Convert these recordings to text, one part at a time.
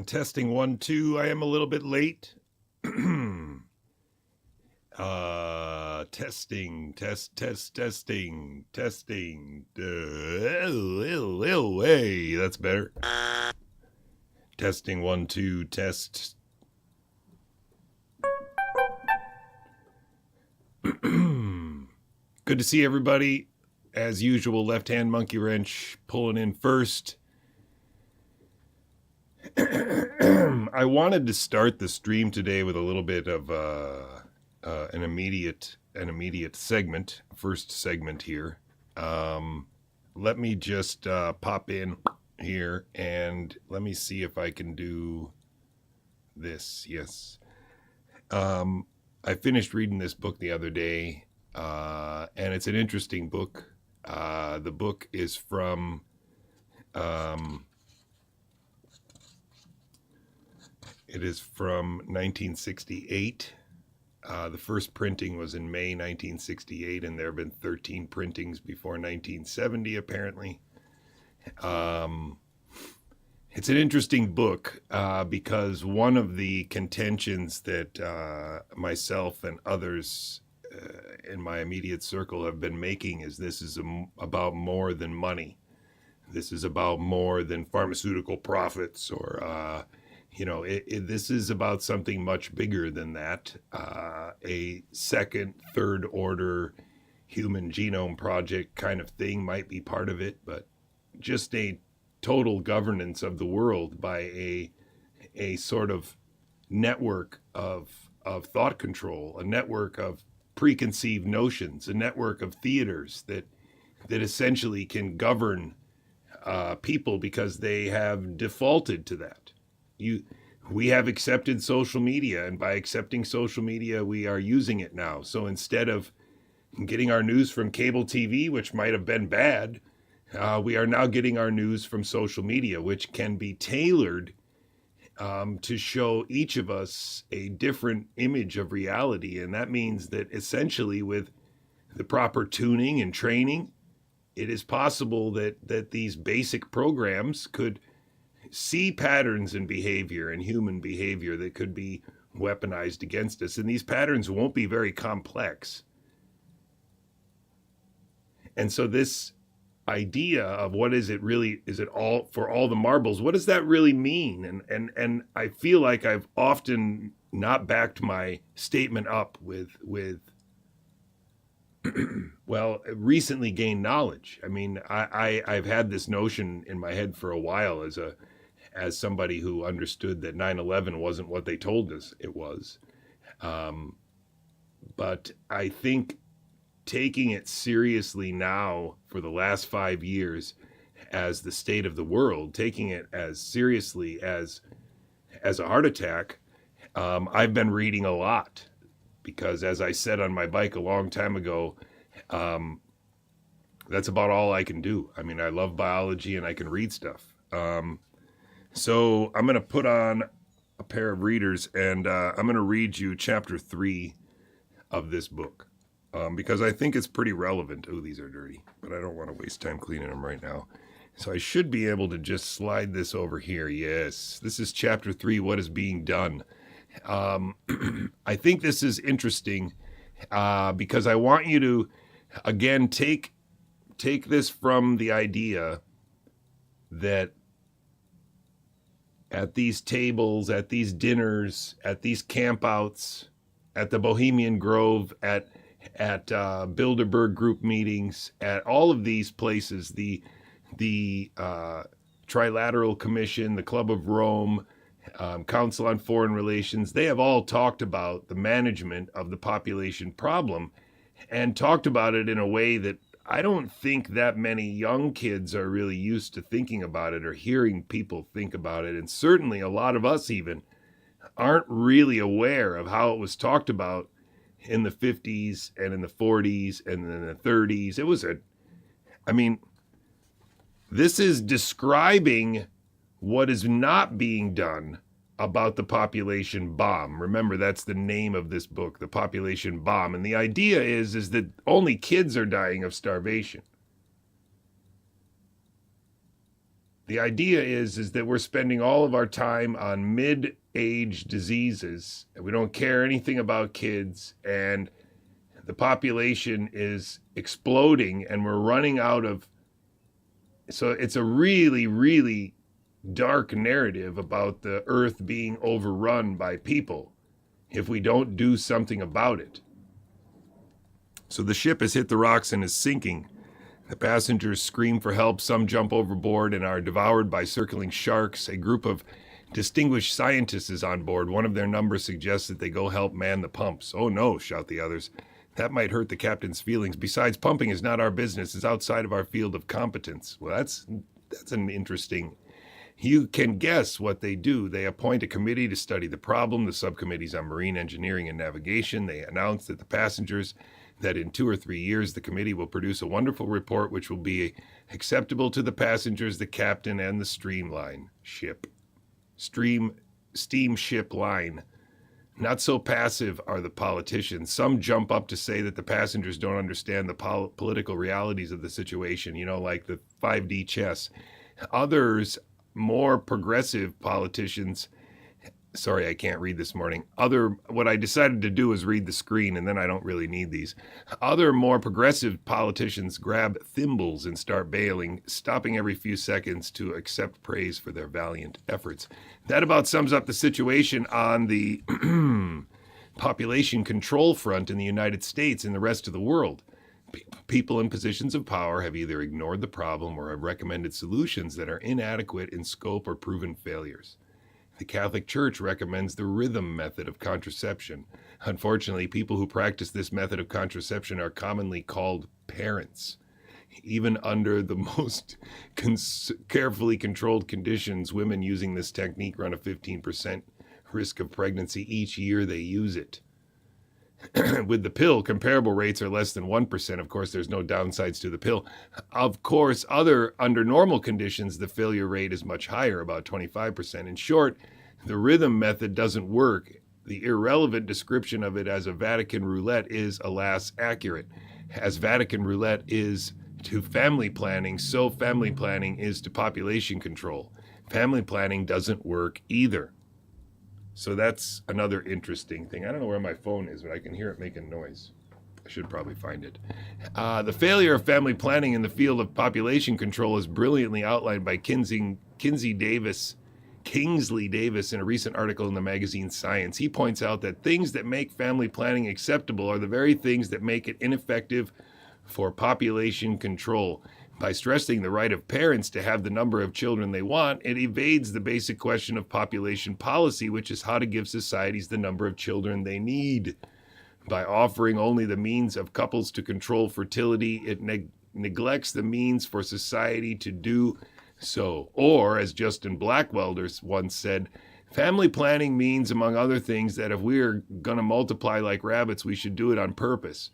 Testing 1 2. I am a little bit late. Testing, testing. Hey, that's better. Testing 1 2. Test. Good to see everybody. As usual, left hand monkey wrench pulling in first. I wanted to start the stream today with a little bit of an immediate segment, first segment here. Let me just pop in here and let me see if I can do this. Yes. I finished reading this book the other day, and it's an interesting book. The book is from it is from 1968. The first printing was in May 1968, and there have been 13 printings before 1970, apparently. It's an interesting book because one of the contentions that myself and others in my immediate circle have been making is this is about more than money. This is about more than pharmaceutical profits or this is about something much bigger than that. A second, third order human genome project kind of thing might be part of it, but just a total governance of the world by a sort of network of thought control, a network of preconceived notions, a network of theaters that essentially can govern people because they have defaulted to that. We have accepted social media, and by accepting social media, we are using it now. So instead of getting our news from cable TV, which might have been bad, we are now getting our news from social media, which can be tailored to show each of us a different image of reality. And that means that essentially with the proper tuning and training, it is possible that these basic programs could see patterns in behavior and human behavior that could be weaponized against us. And these patterns won't be very complex. And so this idea of what is it really, is it all for all the marbles? What does that really mean? And I feel like I've often not backed my statement up with well, recently gained knowledge. I mean, I've had this notion in my head for a while as somebody who understood that 9/11 wasn't what they told us it was. But I think taking it seriously now for the last 5 years as the state of the world, taking it as seriously as a heart attack, I've been reading a lot because, as I said on my bike a long time ago, that's about all I can do. I mean, I love biology and I can read stuff. So I'm going to put on a pair of readers and I'm going to read you chapter 3 of this book because I think it's pretty relevant. Oh, these are dirty, but I don't want to waste time cleaning them right now. So I should be able to just slide this over here. Yes, this is chapter 3, What is Being Done. I think this is interesting because I want you to, again, take this from the idea that at these tables, at these dinners, at these campouts, at the Bohemian Grove, at Bilderberg group meetings, at all of these places, the Trilateral Commission, the Club of Rome, Council on Foreign Relations, they have all talked about the management of the population problem and talked about it in a way that I don't think that many young kids are really used to thinking about it or hearing people think about it. And certainly a lot of us even aren't really aware of how it was talked about in the 50s and in the 40s and in the 30s. This is describing what is not being done about the population bomb. Remember, that's the name of this book, The Population Bomb. And the idea is that only kids are dying of starvation. The idea is that we're spending all of our time on mid-age diseases, and we don't care anything about kids, and the population is exploding, and we're running out of. So it's a really, really dark narrative about the earth being overrun by people if we don't do something about it. So the ship has hit the rocks and is sinking. The passengers scream for help, some jump overboard and are devoured by circling sharks. A group of distinguished scientists is on board. One of their number suggests that they go help man the pumps. Oh no, shout the others. That might hurt the captain's feelings. Besides, pumping is not our business. It's outside of our field of competence. Well, that's an interesting. You can guess what they do. They appoint a committee to study the problem. The subcommittee's on marine engineering and navigation. They announce that in 2 or 3 years, the committee will produce a wonderful report which will be acceptable to the passengers, the captain, and the steamship line. Not so passive are the politicians. Some jump up to say that the passengers don't understand the political realities of the situation, like the 5D chess. Others, more progressive politicians, sorry, I can't read this morning. What I decided to do is read the screen, and then I don't really need these. Other more progressive politicians grab thimbles and start bailing, stopping every few seconds to accept praise for their valiant efforts. That about sums up the situation on the population control front in the United States and the rest of the world. People in positions of power have either ignored the problem or have recommended solutions that are inadequate in scope or proven failures. The Catholic Church recommends the rhythm method of contraception. Unfortunately, people who practice this method of contraception are commonly called parents. Even under the most carefully controlled conditions, women using this technique run a 15% risk of pregnancy each year they use it. With the pill, comparable rates are less than 1%. Of course, there's no downsides to the pill. Of course, under normal conditions, the failure rate is much higher, about 25%. In short, the rhythm method doesn't work. The irrelevant description of it as a Vatican roulette is, alas, accurate. As Vatican roulette is to family planning, so family planning is to population control. Family planning doesn't work either. So that's another interesting thing. I don't know where my phone is, but I can hear it making noise. I should probably find it. The failure of family planning in the field of population control is brilliantly outlined by Kingsley Davis in a recent article in the magazine Science. He points out that things that make family planning acceptable are the very things that make it ineffective for population control. By stressing the right of parents to have the number of children they want, it evades the basic question of population policy, which is how to give societies the number of children they need. By offering only the means of couples to control fertility, it neglects the means for society to do so. Or, as Justin Blackwelder once said, family planning means, among other things, that if we are going to multiply like rabbits, we should do it on purpose.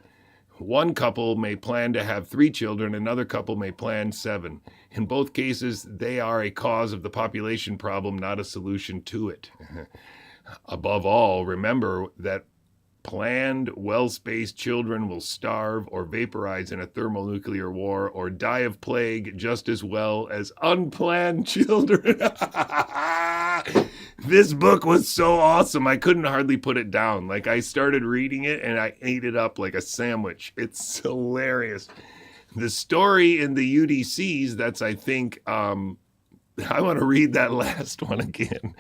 One couple may plan to have 3 children, another couple may plan 7. In both cases, they are a cause of the population problem, not a solution to it. Above all, remember that planned, well-spaced children will starve or vaporize in a thermonuclear war or die of plague just as well as unplanned children. This book was so awesome. I couldn't hardly put it down. Like, I started reading it and I ate it up like a sandwich. It's hilarious. The story in the UDCs, that's, I think, I want to read that last one again.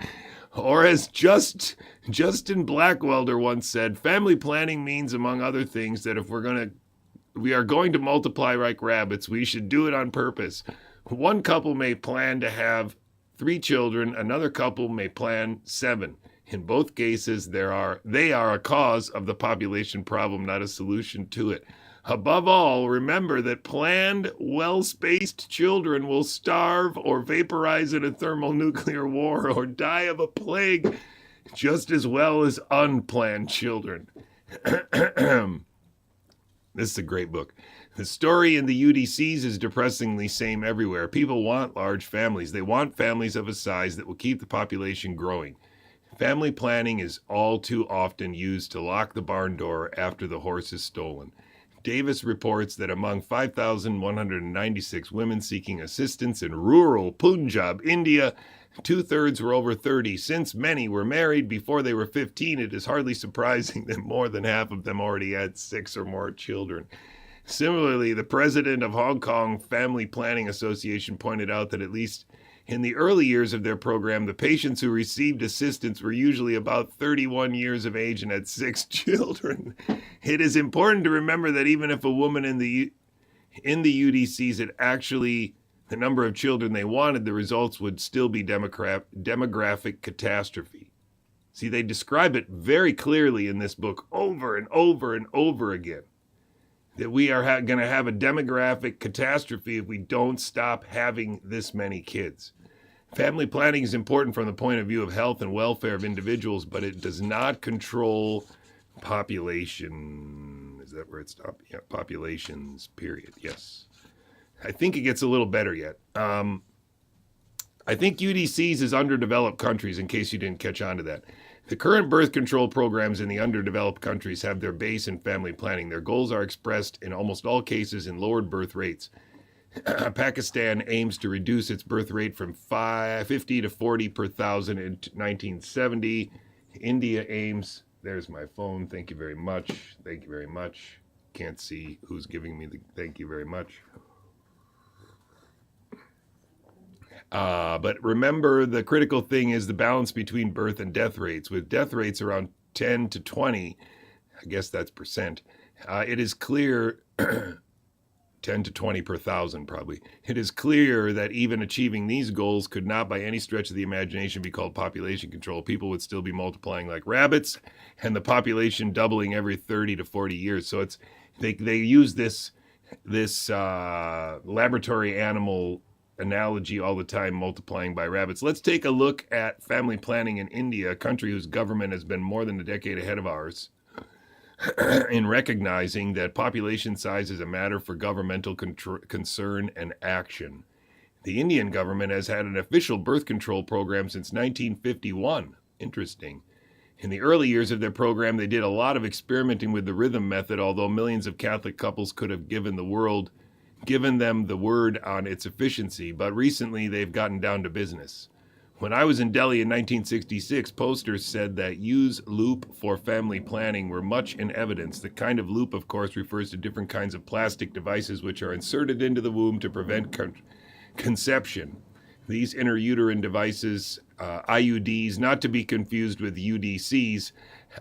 Or as Justin Blackwelder once said, family planning means, among other things, that if we are going to multiply like rabbits, we should do it on purpose. One couple may plan to have 3 children, another couple may plan 7. In both cases, they are a cause of the population problem, not a solution to it. Above all, remember that planned, well-spaced children will starve or vaporize in a thermonuclear war or die of a plague just as well as unplanned children. This is a great book. The story in the UDCs is depressingly same everywhere. People want large families. They want families of a size that will keep the population growing. Family planning is all too often used to lock the barn door after the horse is stolen. Davis reports that among 5,196 women seeking assistance in rural Punjab, India, 2/3 were over 30. Since many were married before they were 15, it is hardly surprising that more than half of them already had 6 or more children. Similarly, the president of Hong Kong Family Planning Association pointed out that at least in the early years of their program, the patients who received assistance were usually about 31 years of age and had 6 children. It is important to remember that even if a woman in the UDCs had actually the number of children they wanted, the results would still be demographic catastrophe. See, they describe it very clearly in this book over and over and over again, that we are going to have a demographic catastrophe if we don't stop having this many kids. Family planning is important from the point of view of health and welfare of individuals, but it does not control population. Is that where it stopped? Yeah, populations, period. Yes. I think it gets a little better yet. I think UDCs is underdeveloped countries, in case you didn't catch on to that. The current birth control programs in the underdeveloped countries have their base in family planning. Their goals are expressed in almost all cases in lowered birth rates. Pakistan aims to reduce its birth rate from 50 to 40 per thousand in 1970. India aims, there's my phone, thank you very much, thank you very much. Can't see who's giving me the thank you very much. But remember, the critical thing is the balance between birth and death rates. With death rates around 10 to 20, I guess that's percent, it is clear 10 to 20 per thousand probably. It is clear that even achieving these goals could not by any stretch of the imagination be called population control. People would still be multiplying like rabbits and the population doubling every 30 to 40 years. So it's they use this laboratory animal analogy all the time, multiplying by rabbits. Let's take a look at family planning in India, a country whose government has been more than a decade ahead of ours in recognizing that population size is a matter for governmental concern and action. The Indian government has had an official birth control program since 1951. Interesting. In the early years of their program, they did a lot of experimenting with the rhythm method, although millions of Catholic couples could have given them the word on its efficiency, but recently they've gotten down to business. When I was in Delhi in 1966, posters said that use loop for family planning were much in evidence. The kind of loop, of course, refers to different kinds of plastic devices which are inserted into the womb to prevent conception. These intrauterine devices, IUDs, not to be confused with UDCs,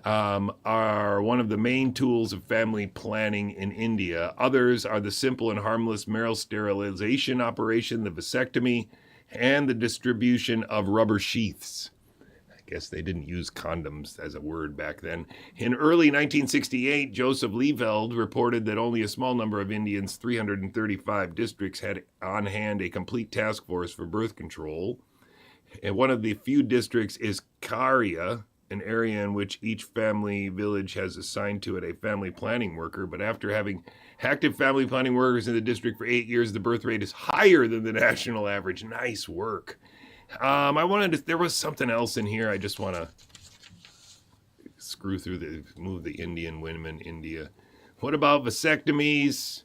are one of the main tools of family planning in India. Others are the simple and harmless male sterilization operation, the vasectomy, and the distribution of rubber sheaths. I guess they didn't use condoms as a word back then. In early 1968, Joseph Lieveld reported that only a small number of Indians, 335 districts, had on hand a complete task force for birth control. And one of the few districts is Karya, an area in which each family village has assigned to it a family planning worker. But after having active family planning workers in the district for 8 years, the birth rate is higher than the national average. Nice work. There was something else in here. I just want to move the Indian women, India. What about vasectomies?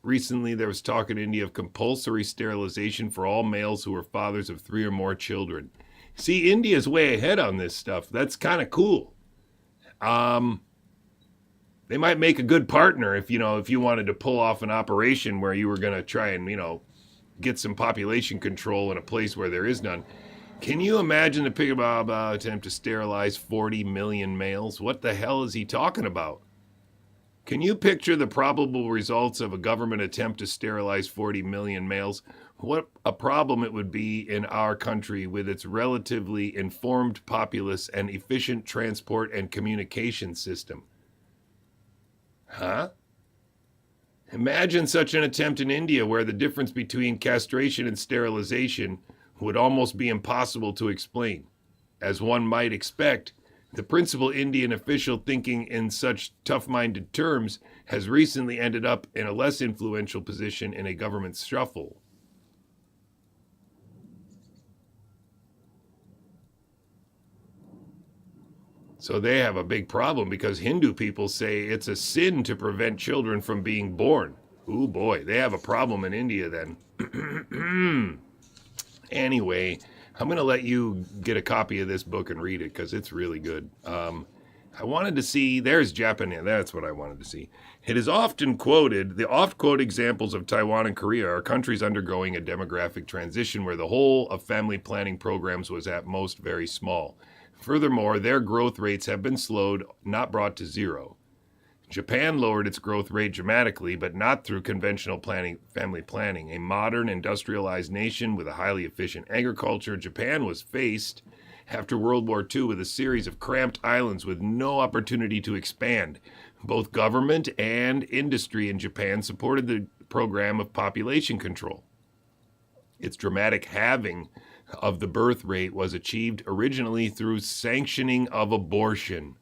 Recently, there was talk in India of compulsory sterilization for all males who are fathers of 3 or more children. See, India's way ahead on this stuff. That's kind of cool. They might make a good partner if you wanted to pull off an operation where you were going to try and, get some population control in a place where there is none. Can you imagine the Pigababa attempt to sterilize 40 million males? What the hell is he talking about? Can you picture the probable results of a government attempt to sterilize 40 million males? What a problem it would be in our country with its relatively informed populace and efficient transport and communication system. Huh? Imagine such an attempt in India where the difference between castration and sterilization would almost be impossible to explain. As one might expect, the principal Indian official thinking in such tough-minded terms has recently ended up in a less influential position in a government shuffle. So they have a big problem because Hindu people say it's a sin to prevent children from being born. Ooh boy, they have a problem in India then. Anyway, I'm going to let you get a copy of this book and read it because it's really good. I wanted to see, there's Japan, that's what I wanted to see. It is often quoted, the oft-quoted examples of Taiwan and Korea are countries undergoing a demographic transition where the whole of family planning programs was at most very small. Furthermore, their growth rates have been slowed, not brought to zero. Japan lowered its growth rate dramatically, but not through conventional family planning. A modern, industrialized nation with a highly efficient agriculture, Japan was faced after World War II with a series of cramped islands with no opportunity to expand. Both government and industry in Japan supported the program of population control. Its dramatic halving of the birth rate was achieved originally through sanctioning of abortion.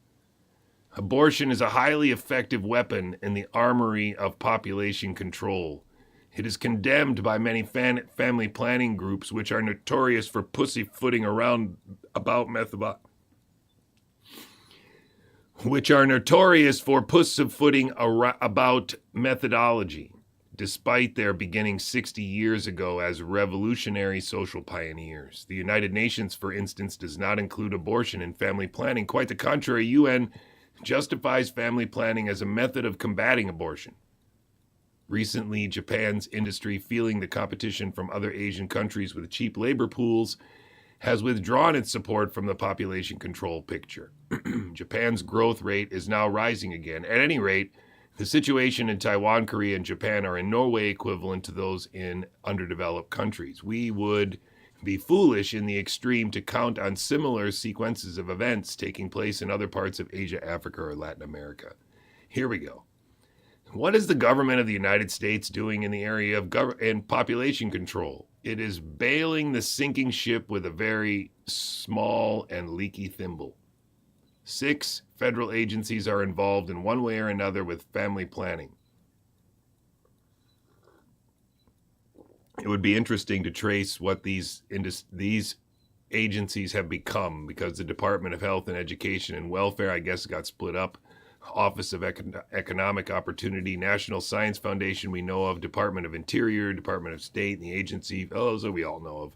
Abortion is a highly effective weapon in the armory of population control. It is condemned by many family planning groups, which are notorious for pussyfooting around about methodology, despite their beginning 60 years ago as revolutionary social pioneers. The United Nations, for instance, does not include abortion in family planning. Quite the contrary, UN justifies family planning as a method of combating abortion. Recently, Japan's industry, feeling the competition from other Asian countries with cheap labor pools, has withdrawn its support from the population control picture. Japan's growth rate is now rising again. At any rate, the situation in Taiwan, Korea, and Japan are in no way equivalent to those in underdeveloped countries. We would be foolish in the extreme to count on similar sequences of events taking place in other parts of Asia, Africa, or Latin America. Here we go. What is the government of the United States doing in the area of population control? It is bailing the sinking ship with a very small and leaky thimble. 6 federal agencies are involved in one way or another with family planning. It would be interesting to trace what these agencies have become, because the Department of Health and Education and Welfare, I guess, got split up. Office of Economic Opportunity, National Science Foundation, we know of, Department of Interior, Department of State, and the agency, those we all know of.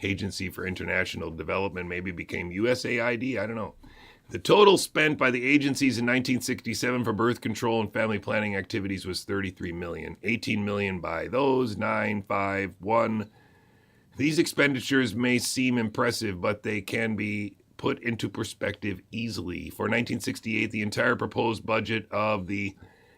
Agency for International Development maybe became USAID, I don't know. The total spent by the agencies in 1967 for birth control and family planning activities was $33 million. $18 million by those, 9, 5, 1. These expenditures may seem impressive, but they can be put into perspective easily. For 1968, the entire proposed budget of the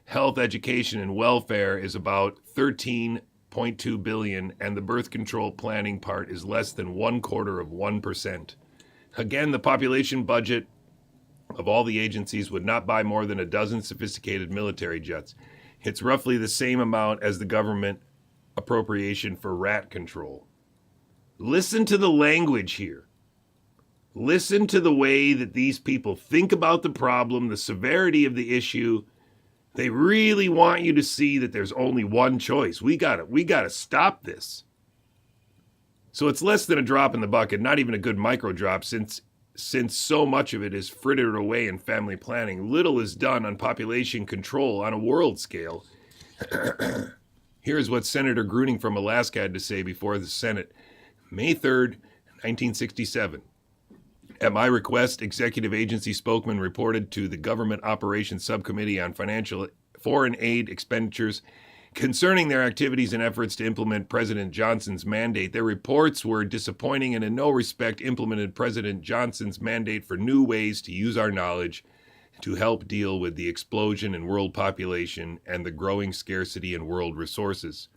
health, education, and welfare is about $13.2 billion, and the birth control planning part is less than 1/4%. Again, the population budget of all the agencies would not buy more than a dozen sophisticated military jets. It's roughly the same amount as the government appropriation for rat control. Listen to the language here. Listen to the way that these people think about the problem, the severity of the issue. They really want you to see that there's only one choice. We gotta stop this. So it's less than a drop in the bucket, not even a good micro drop, since so much of it is frittered away in family planning. Little is done on population control on a world scale. Here's what Senator Gruning from Alaska had to say before the Senate. May 3rd, 1967. At my request, executive agency spokesman reported to the Government Operations Subcommittee on Foreign Aid Expenditures concerning their activities and efforts to implement President Johnson's mandate. Their reports were disappointing and in no respect implemented President Johnson's mandate for new ways to use our knowledge to help deal with the explosion in world population and the growing scarcity in world resources.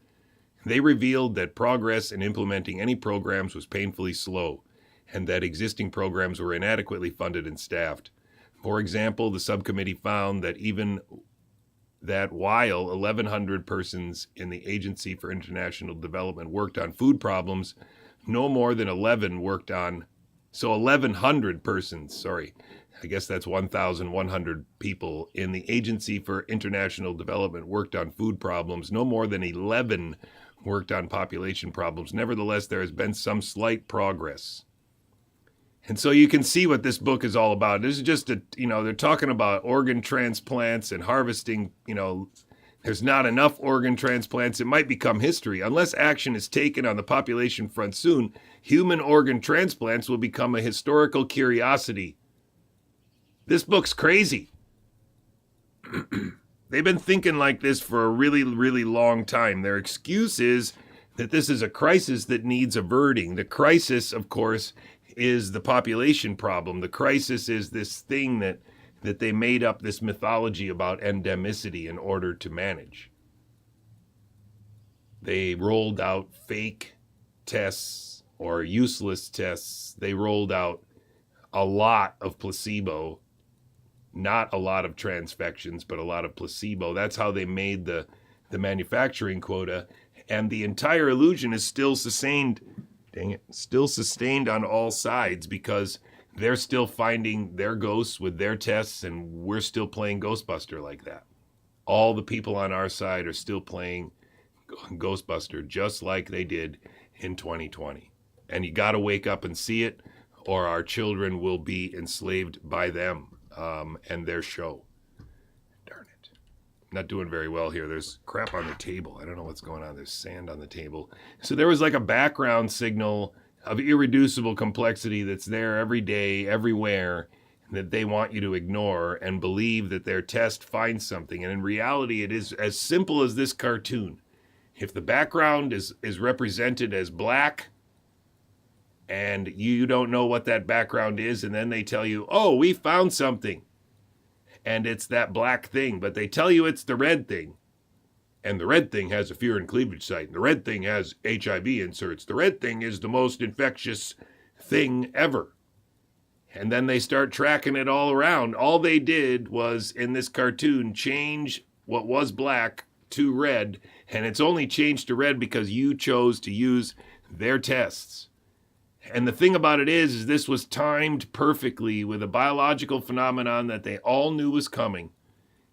They revealed that progress in implementing any programs was painfully slow, and that existing programs were inadequately funded and staffed. For example, the subcommittee found that while 1,100 persons in the Agency for International Development worked on food problems, no more than 1,100 persons, I guess that's 1,100 people in the Agency for International Development worked on food problems. No more than 11 worked on population problems. Nevertheless, there has been some slight progress. And so you can see what this book is all about. This is just they're talking about organ transplants and harvesting, there's not enough organ transplants. It might become history. Unless action is taken on the population front soon, human organ transplants will become a historical curiosity. This book's crazy. They've been thinking like this for a really, really long time. Their excuse is that this is a crisis that needs averting. The crisis, of course, is the population problem. The crisis is this thing that they made up, this mythology about endemicity in order to manage. They rolled out fake tests or useless tests. They rolled out a lot of placebo, not a lot of transfections, but a lot of placebo. That's how they made the manufacturing quota. And the entire illusion is still sustained, still sustained on all sides, because they're still finding their ghosts with their tests, and we're still playing Ghostbuster like that. All the people on our side are still playing Ghostbuster just like they did in 2020. And you got to wake up and see it, or our children will be enslaved by them and their show. Darn it. Not doing very well here. There's crap on the table. I don't know what's going on. There's sand on the table. So there was like a background signal of irreducible complexity that's there every day, everywhere, that they want you to ignore and believe that their test finds something. And in reality, it is as simple as this cartoon. If the background is represented as black, and you don't know what that background is, and then they tell you, oh, we found something, and it's that black thing, but they tell you it's the red thing, and the red thing has a fear and cleavage site, and the red thing has HIV inserts, the red thing is the most infectious thing ever. And then they start tracking it all around. All they did was, in this cartoon, change what was black to red, and it's only changed to red because you chose to use their tests. And the thing about it is this was timed perfectly with a biological phenomenon that they all knew was coming.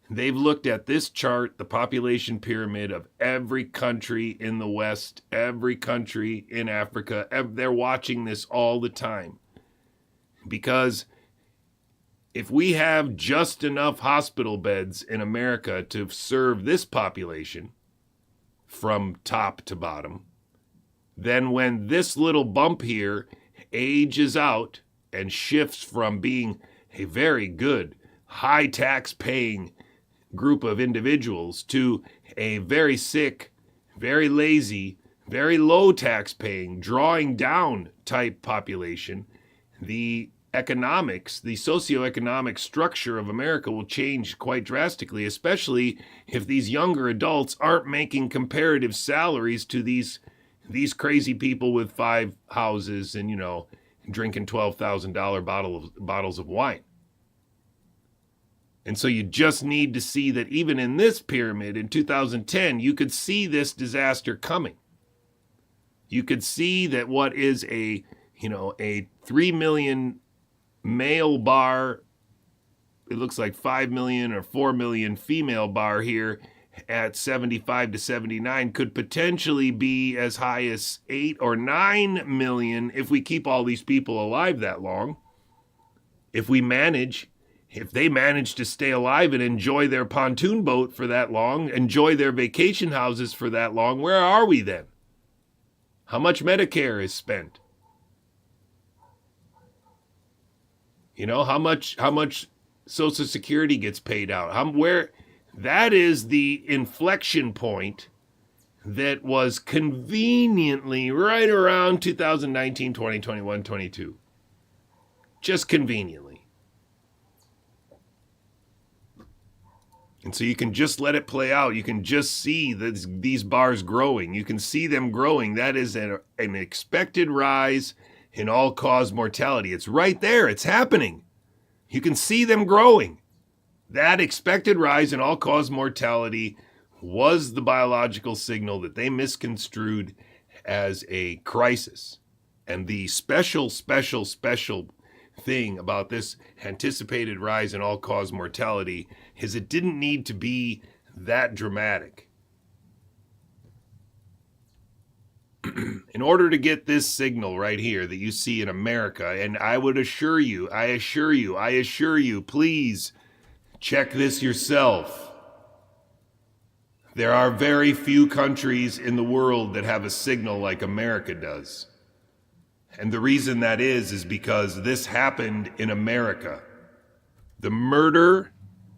They've looked at this chart, the population pyramid of every country in the West, every country in Africa. They're watching this all the time. Because if we have just enough hospital beds in America to serve this population from top to bottom, then when this little bump here ages out and shifts from being a very good, high tax paying group of individuals to a very sick, very lazy, very low tax paying, drawing down type population, the economics, the socioeconomic structure of America will change quite drastically, especially if these younger adults aren't making comparative salaries to these crazy people with 5 houses and, drinking $12,000 bottles of wine. And so you just need to see that even in this pyramid in 2010, you could see this disaster coming. You could see that what is a 3 million male bar, it looks like 5 million or 4 million female bar here, at 75 to 79 could potentially be as high as 8 or 9 million if we keep all these people alive that long. If they manage to stay alive and enjoy their pontoon boat for that long, enjoy their vacation houses for that long, where are we then? How much Medicare is spent? How much Social Security gets paid out? That is the inflection point that was conveniently right around 2019, 2021, 22. Just conveniently. And so you can just let it play out. You can just see these bars growing. You can see them growing. That is an expected rise in all-cause mortality. It's right there. It's happening. You can see them growing. That expected rise in all-cause mortality was the biological signal that they misconstrued as a crisis. And the special thing about this anticipated rise in all-cause mortality is it didn't need to be that dramatic. In order to get this signal right here that you see in America, and I assure you, please check this yourself. There are very few countries in the world that have a signal like America does. And the reason that is because this happened in America. The murder,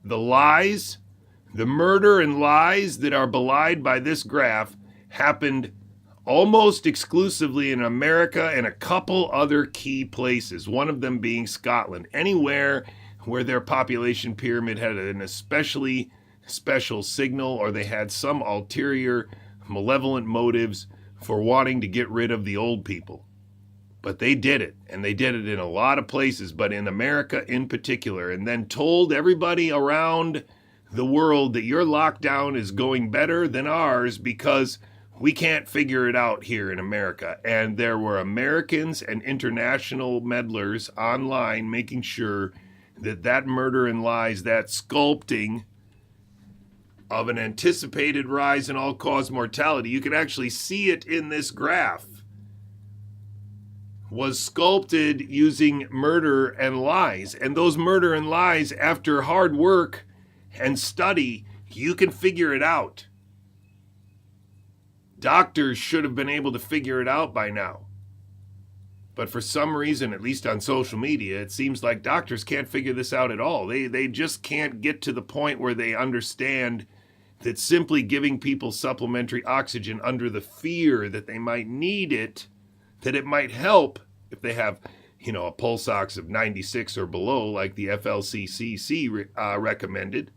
the lies, the murder and lies that are belied by this graph happened almost exclusively in America and a couple other key places, one of them being Scotland. Anywhere where their population pyramid had an especially special signal, or they had some ulterior malevolent motives for wanting to get rid of the old people. But they did it, and they did it in a lot of places, but in America in particular, and then told everybody around the world that your lockdown is going better than ours because we can't figure it out here in America. And there were Americans and international meddlers online making sure that that murder and lies, that sculpting of an anticipated rise in all-cause mortality, you can actually see it in this graph, was sculpted using murder and lies. And those murder and lies, after hard work and study, you can figure it out. Doctors should have been able to figure it out by now. But for some reason, at least on social media, it seems like doctors can't figure this out at all. They just can't get to the point where they understand that simply giving people supplementary oxygen under the fear that they might need it, that it might help if they have, a pulse ox of 96 or below, like the FLCCC recommended.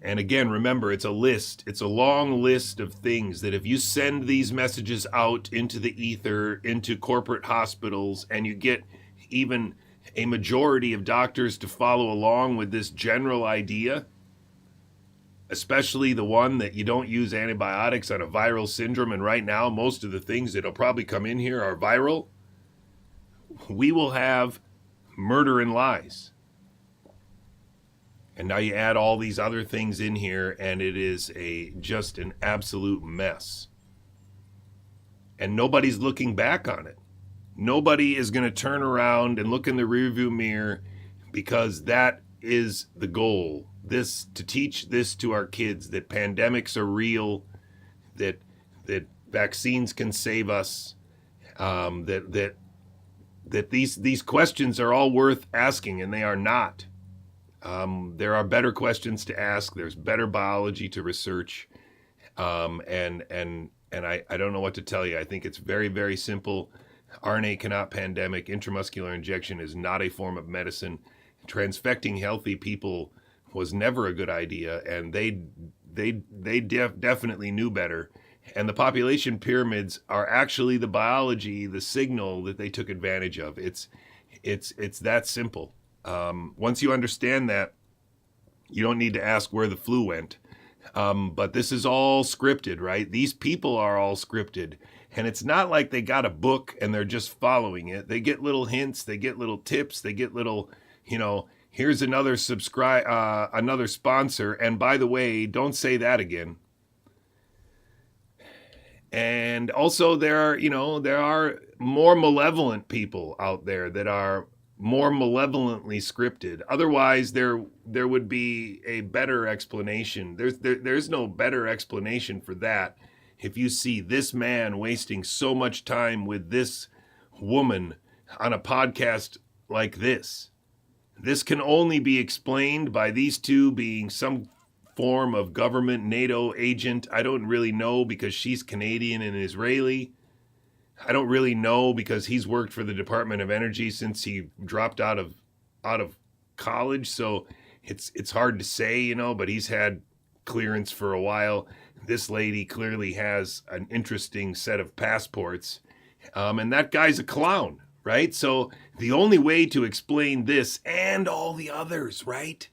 And again, remember, it's a list. It's a long list of things that if you send these messages out into the ether, into corporate hospitals, and you get even a majority of doctors to follow along with this general idea, especially the one that you don't use antibiotics on a viral syndrome, and right now most of the things that'll probably come in here are viral, we will have murder and lies. And now you add all these other things in here, and it is just an absolute mess. And nobody's looking back on it. Nobody is going to turn around and look in the rearview mirror, because that is the goal. To teach this to our kids, that pandemics are real, that vaccines can save us, that these questions are all worth asking, and they are not. There are better questions to ask. There's better biology to research, and I don't know what to tell you. I think it's very, very simple. RNA cannot pandemic. Intramuscular injection is not a form of medicine. Transfecting healthy people was never a good idea, and they definitely knew better. And the population pyramids are actually the biology, the signal that they took advantage of. It's that simple. Once you understand that, you don't need to ask where the flu went. But this is all scripted, right? These people are all scripted. And it's not like they got a book and they're just following it. They get little hints, they get little tips, they get little, here's another another sponsor. And by the way, don't say that again. And also there are more malevolent people out there that are more malevolently scripted. Otherwise, there would be a better explanation. There's no better explanation for that. If you see this man wasting so much time with this woman on a podcast like this can only be explained by these two being some form of government NATO agent. I don't really know, because she's Canadian and Israeli. I don't really know because he's worked for the Department of Energy since he dropped out of college. So it's hard to say, but he's had clearance for a while. This lady clearly has an interesting set of passports. And that guy's a clown, right? So the only way to explain this and all the others, right?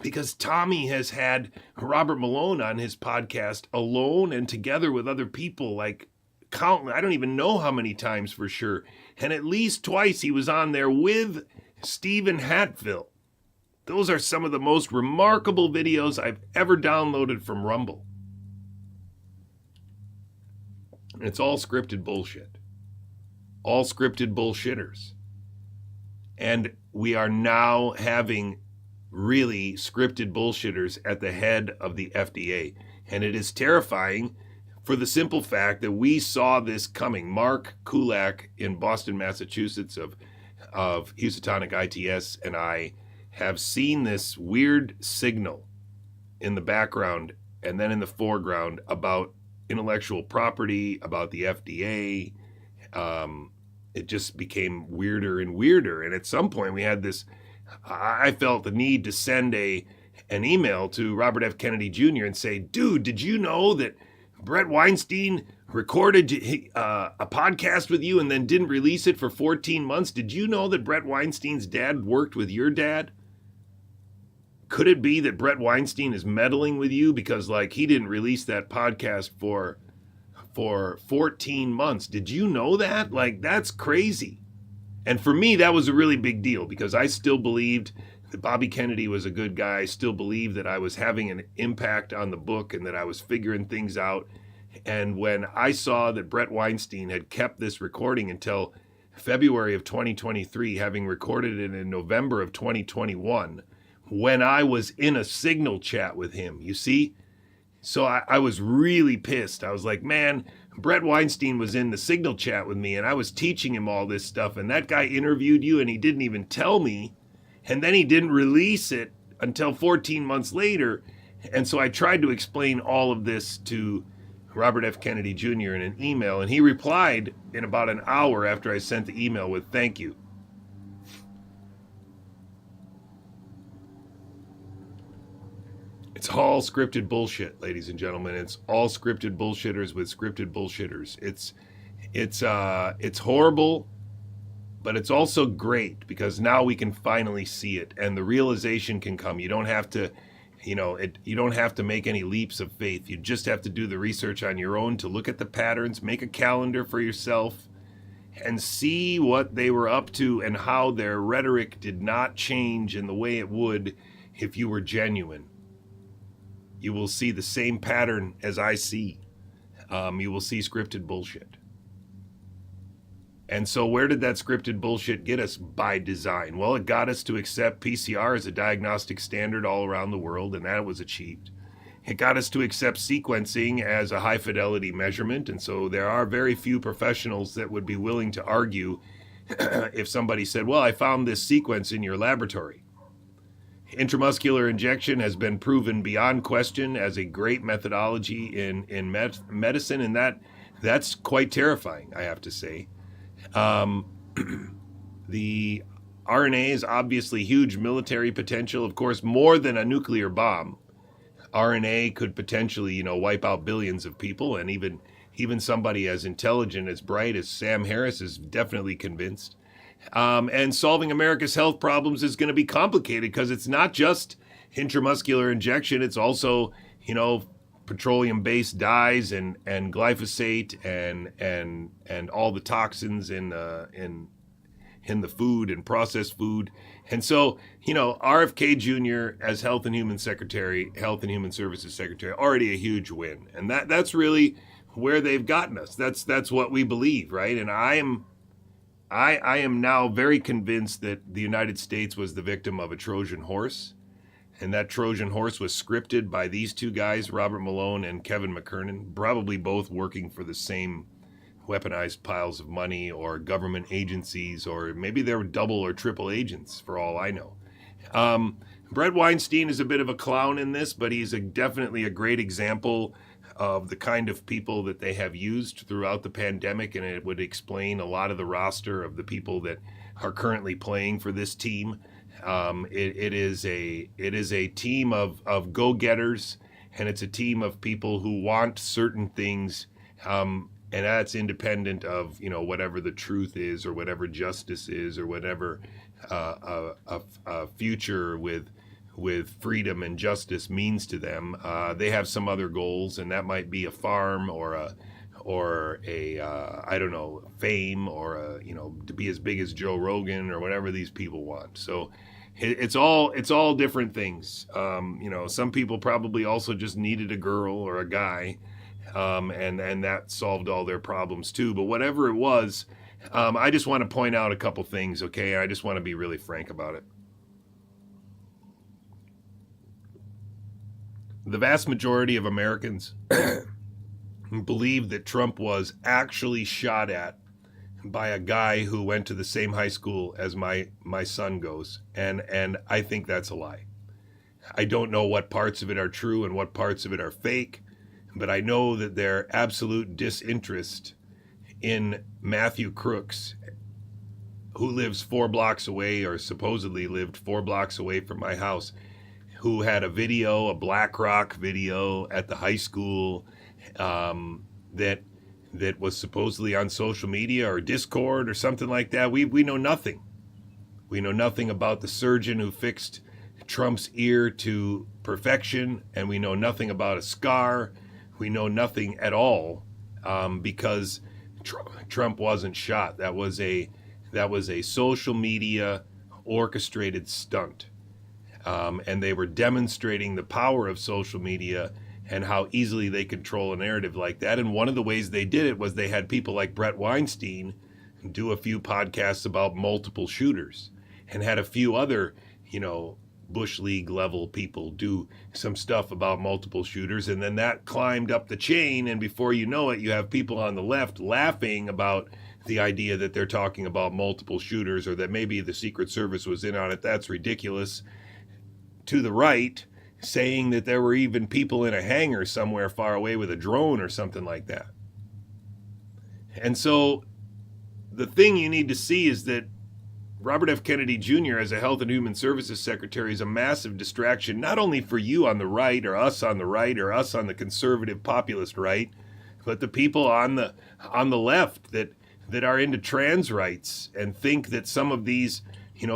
Because Tommy has had Robert Malone on his podcast alone and together with other people, like countless, I don't even know how many times for sure. And at least twice he was on there with Stephen Hatfield. Those are some of the most remarkable videos I've ever downloaded from Rumble. And it's all scripted bullshit. All scripted bullshitters. And we are now having really scripted bullshitters at the head of the FDA. And it is terrifying for the simple fact that we saw this coming. Mark Kulak in Boston, Massachusetts of Housatonic ITS and I have seen this weird signal in the background and then in the foreground about intellectual property, about the FDA. It just became weirder and weirder. And at some point we had this, I felt the need to send an email to Robert F. Kennedy Jr. and say, dude, did you know that Brett Weinstein recorded a podcast with you and then didn't release it for 14 months? Did you know that Brett Weinstein's dad worked with your dad? Could it be that Brett Weinstein is meddling with you because he didn't release that podcast for 14 months? Did you know that? That's crazy. And for me, that was a really big deal because I still believed that Bobby Kennedy was a good guy. I still believed that I was having an impact on the book and that I was figuring things out. And when I saw that Brett Weinstein had kept this recording until February of 2023, having recorded it in November of 2021, when I was in a Signal chat with him, you see? So I was really pissed. I was like, man, Brett Weinstein was in the Signal chat with me and I was teaching him all this stuff and that guy interviewed you and he didn't even tell me. And then he didn't release it until 14 months later. And so I tried to explain all of this to Robert F. Kennedy Jr. in an email, and he replied in about an hour after I sent the email with thank you. It's all scripted bullshit, ladies and gentlemen. It's all scripted bullshitters with scripted bullshitters. It's horrible, but it's also great because now we can finally see it and the realization can come. You don't have to, you don't have to make any leaps of faith. You just have to do the research on your own to look at the patterns, make a calendar for yourself, and see what they were up to and how their rhetoric did not change in the way it would if you were genuine. You will see the same pattern as I see. You will see scripted bullshit. And so where did that scripted bullshit get us? By design. Well, it got us to accept PCR as a diagnostic standard all around the world, and that was achieved. It got us to accept sequencing as a high fidelity measurement, and so there are very few professionals that would be willing to argue if somebody said, well, I found this sequence in your laboratory. Intramuscular injection has been proven beyond question as a great methodology in medicine, and that's quite terrifying, I have to say. The RNA is obviously huge military potential. Of course, more than a nuclear bomb, RNA could potentially, wipe out billions of people, and even somebody as intelligent, as bright as Sam Harris is definitely convinced. And solving America's health problems is going to be complicated because it's not just intramuscular injection. It's also, petroleum-based dyes and glyphosate and all the toxins in the food and processed food. And so, RFK Jr. as Health and Human Services Secretary, already a huge win. And that's really where they've gotten us. That's what we believe, right? And I am now very convinced that the United States was the victim of a Trojan horse. And that Trojan horse was scripted by these two guys, Robert Malone and Kevin McKernan, probably both working for the same weaponized piles of money or government agencies, or maybe they were double or triple agents for all I know. Brett Weinstein is a bit of a clown in this, but he's definitely a great example of the kind of people that they have used throughout the pandemic, and it would explain a lot of the roster of the people that are currently playing for this team. It is a team of go-getters, and it's a team of people who want certain things, and that's independent of whatever the truth is or whatever justice is or whatever a future with freedom and justice means to them. They have some other goals, and that might be a farm or a I don't know, fame, or to be as big as Joe Rogan or whatever these people want. So It's all different things. Some people probably also just needed a girl or a guy, and that solved all their problems too. But whatever it was, I just want to point out a couple things. Okay, I just want to be really frank about it. The vast majority of Americans believe that Trump was actually shot at by a guy who went to the same high school as my son goes, and I think that's a lie. I don't know what parts of it are true and what parts of it are fake, but I know that their absolute disinterest in Matthew Crooks, who lives 4 blocks away, or supposedly lived 4 blocks away from my house, who had a video, a BlackRock video at the high school, that was supposedly on social media or Discord or something like that. We know nothing. We know nothing about the surgeon who fixed Trump's ear to perfection, and we know nothing about a scar. We know nothing at all, because Trump wasn't shot. That was a social media orchestrated stunt, and they were demonstrating the power of social media and how easily they control a narrative like that. And one of the ways they did it was they had people like Brett Weinstein do a few podcasts about multiple shooters, and had a few other, Bush League level people do some stuff about multiple shooters. And then that climbed up the chain. And before you know it, you have people on the left laughing about the idea that they're talking about multiple shooters, or that maybe the Secret Service was in on it. That's ridiculous. To the right, saying that there were even people in a hangar somewhere far away with a drone or something like that. And so the thing you need to see is that Robert F. Kennedy Jr. as a Health and Human Services Secretary is a massive distraction, not only for you on the right, or us on the right, or us on the conservative populist right, but the people on the left that are into trans rights and think that some of these,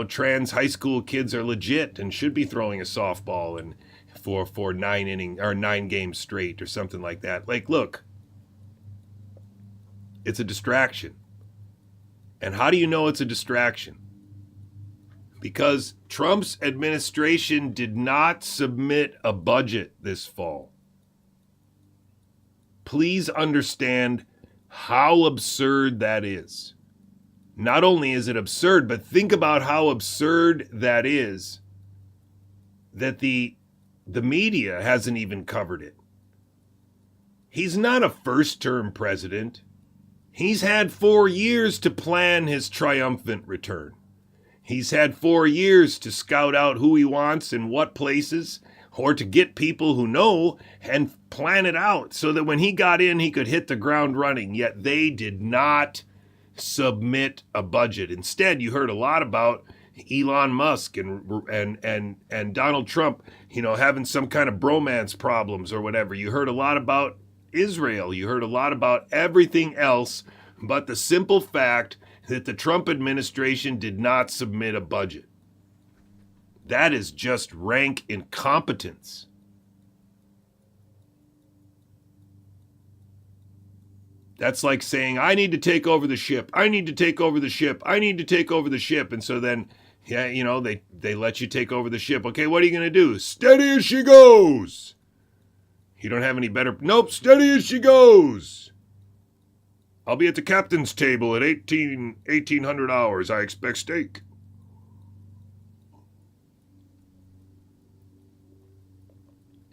trans high school kids are legit and should be throwing a softball and for 9 games straight or something like that. Like, look, it's a distraction. And how do you know it's a distraction? Because Trump's administration did not submit a budget this fall. Please understand how absurd that is. Not only is it absurd, but think about how absurd that is, that the media hasn't even covered it. He's not a first-term president. He's had 4 years to plan his triumphant return. He's had 4 years to scout out who he wants in what places, or to get people who know and plan it out so that when he got in, he could hit the ground running. Yet they did not submit a budget. Instead, you heard a lot about Elon Musk and Donald Trump, having some kind of bromance problems or whatever. You heard a lot about Israel. You heard a lot about everything else but the simple fact that the Trump administration did not submit a budget. That is just rank incompetence. That's like saying, I need to take over the ship. I need to take over the ship. I need to take over the ship. And so then, they let you take over the ship. Okay, what are you going to do? Steady as she goes. You don't have any better... Nope, steady as she goes. I'll be at the captain's table at 1800 hours. I expect steak.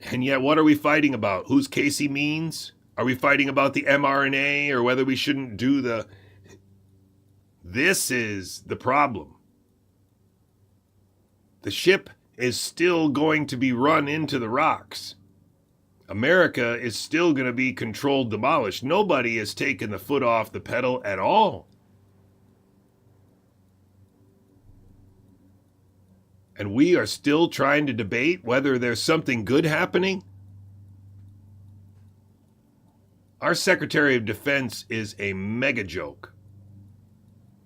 And yet, what are we fighting about? Who's Casey Means? Are we fighting about the mRNA, or whether we shouldn't do the... This is the problem. The ship is still going to be run into the rocks. America is still going to be controlled, demolished. Nobody has taken the foot off the pedal at all. And we are still trying to debate whether there's something good happening. Our Secretary of Defense is a mega joke.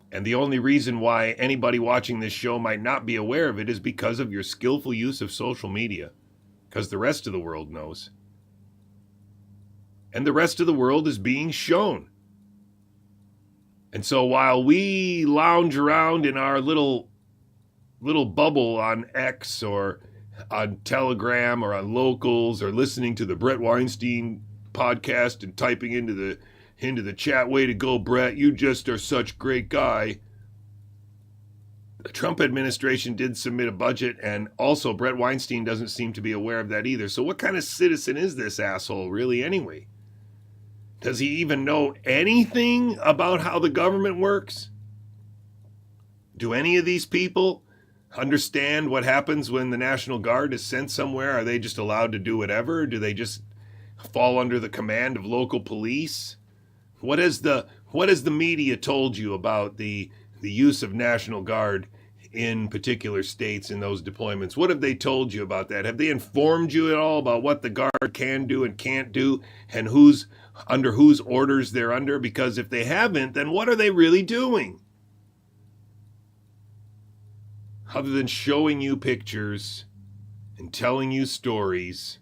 And the only reason why anybody watching this show might not be aware of it is because of your skillful use of social media. Because the rest of the world knows. And the rest of the world is being shown. And so while we lounge around in our little little bubble on X or on Telegram or on Locals or listening to the Brett Weinstein podcast and typing into the chat, way to go, Brett, you just are such a great guy. The Trump administration did submit a budget, and also Brett Weinstein doesn't seem to be aware of that either. So what kind of citizen is this asshole really anyway? Does he even know anything about how the government works? Do any of these people understand what happens when the National Guard is sent somewhere? Are they just allowed to do whatever? Do they just fall under the command of local police? What has the media told you about the use of National Guard in particular states in those deployments? What have they told you about that? Have they informed you at all about what the Guard can do and can't do and who's under whose orders they're under? Because if they haven't, then what are they really doing? Other than showing you pictures and telling you stories.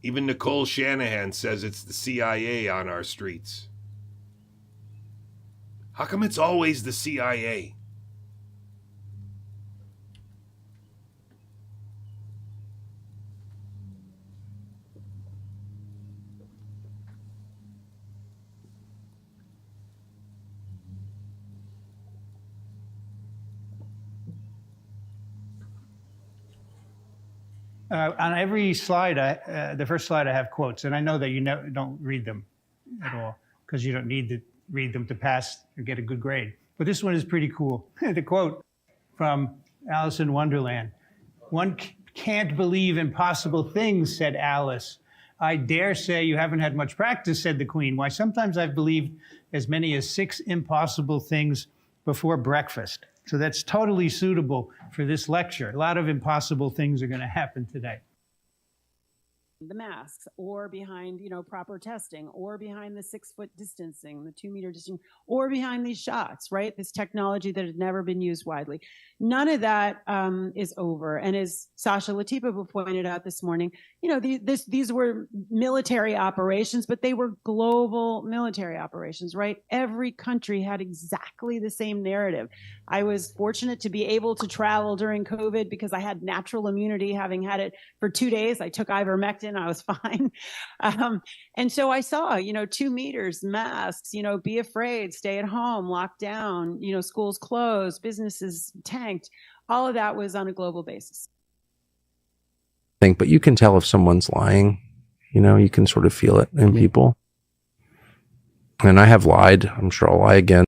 Even Nicole Shanahan says it's the CIA on our streets. How come it's always the CIA? On every slide, the first slide, I have quotes, and I know that you don't read them at all because you don't need to read them to pass or get a good grade. But this one is pretty cool. The quote from Alice in Wonderland: "One can't believe impossible things," said Alice. "I dare say you haven't had much practice," said the Queen. "Why, sometimes I've believed as many as 6 impossible things before breakfast." So that's totally suitable for this lecture. A lot of impossible things are going to happen today. The masks, or behind, proper testing, or behind the 6-foot distancing, the 2-meter distancing, or behind these shots, right? This technology that had never been used widely. None of that is over. And as Sasha Latifa pointed out this morning, these were military operations, but they were global military operations, right? Every country had exactly the same narrative. I was fortunate to be able to travel during COVID because I had natural immunity, having had it for 2 days. I took ivermectin. I was fine. And so I saw, 2 meters, masks, be afraid, stay at home, lock down, schools closed, businesses tanked. All of that was on a global basis. But you can tell if someone's lying, you can sort of feel it in people. And I have lied. I'm sure I'll lie again.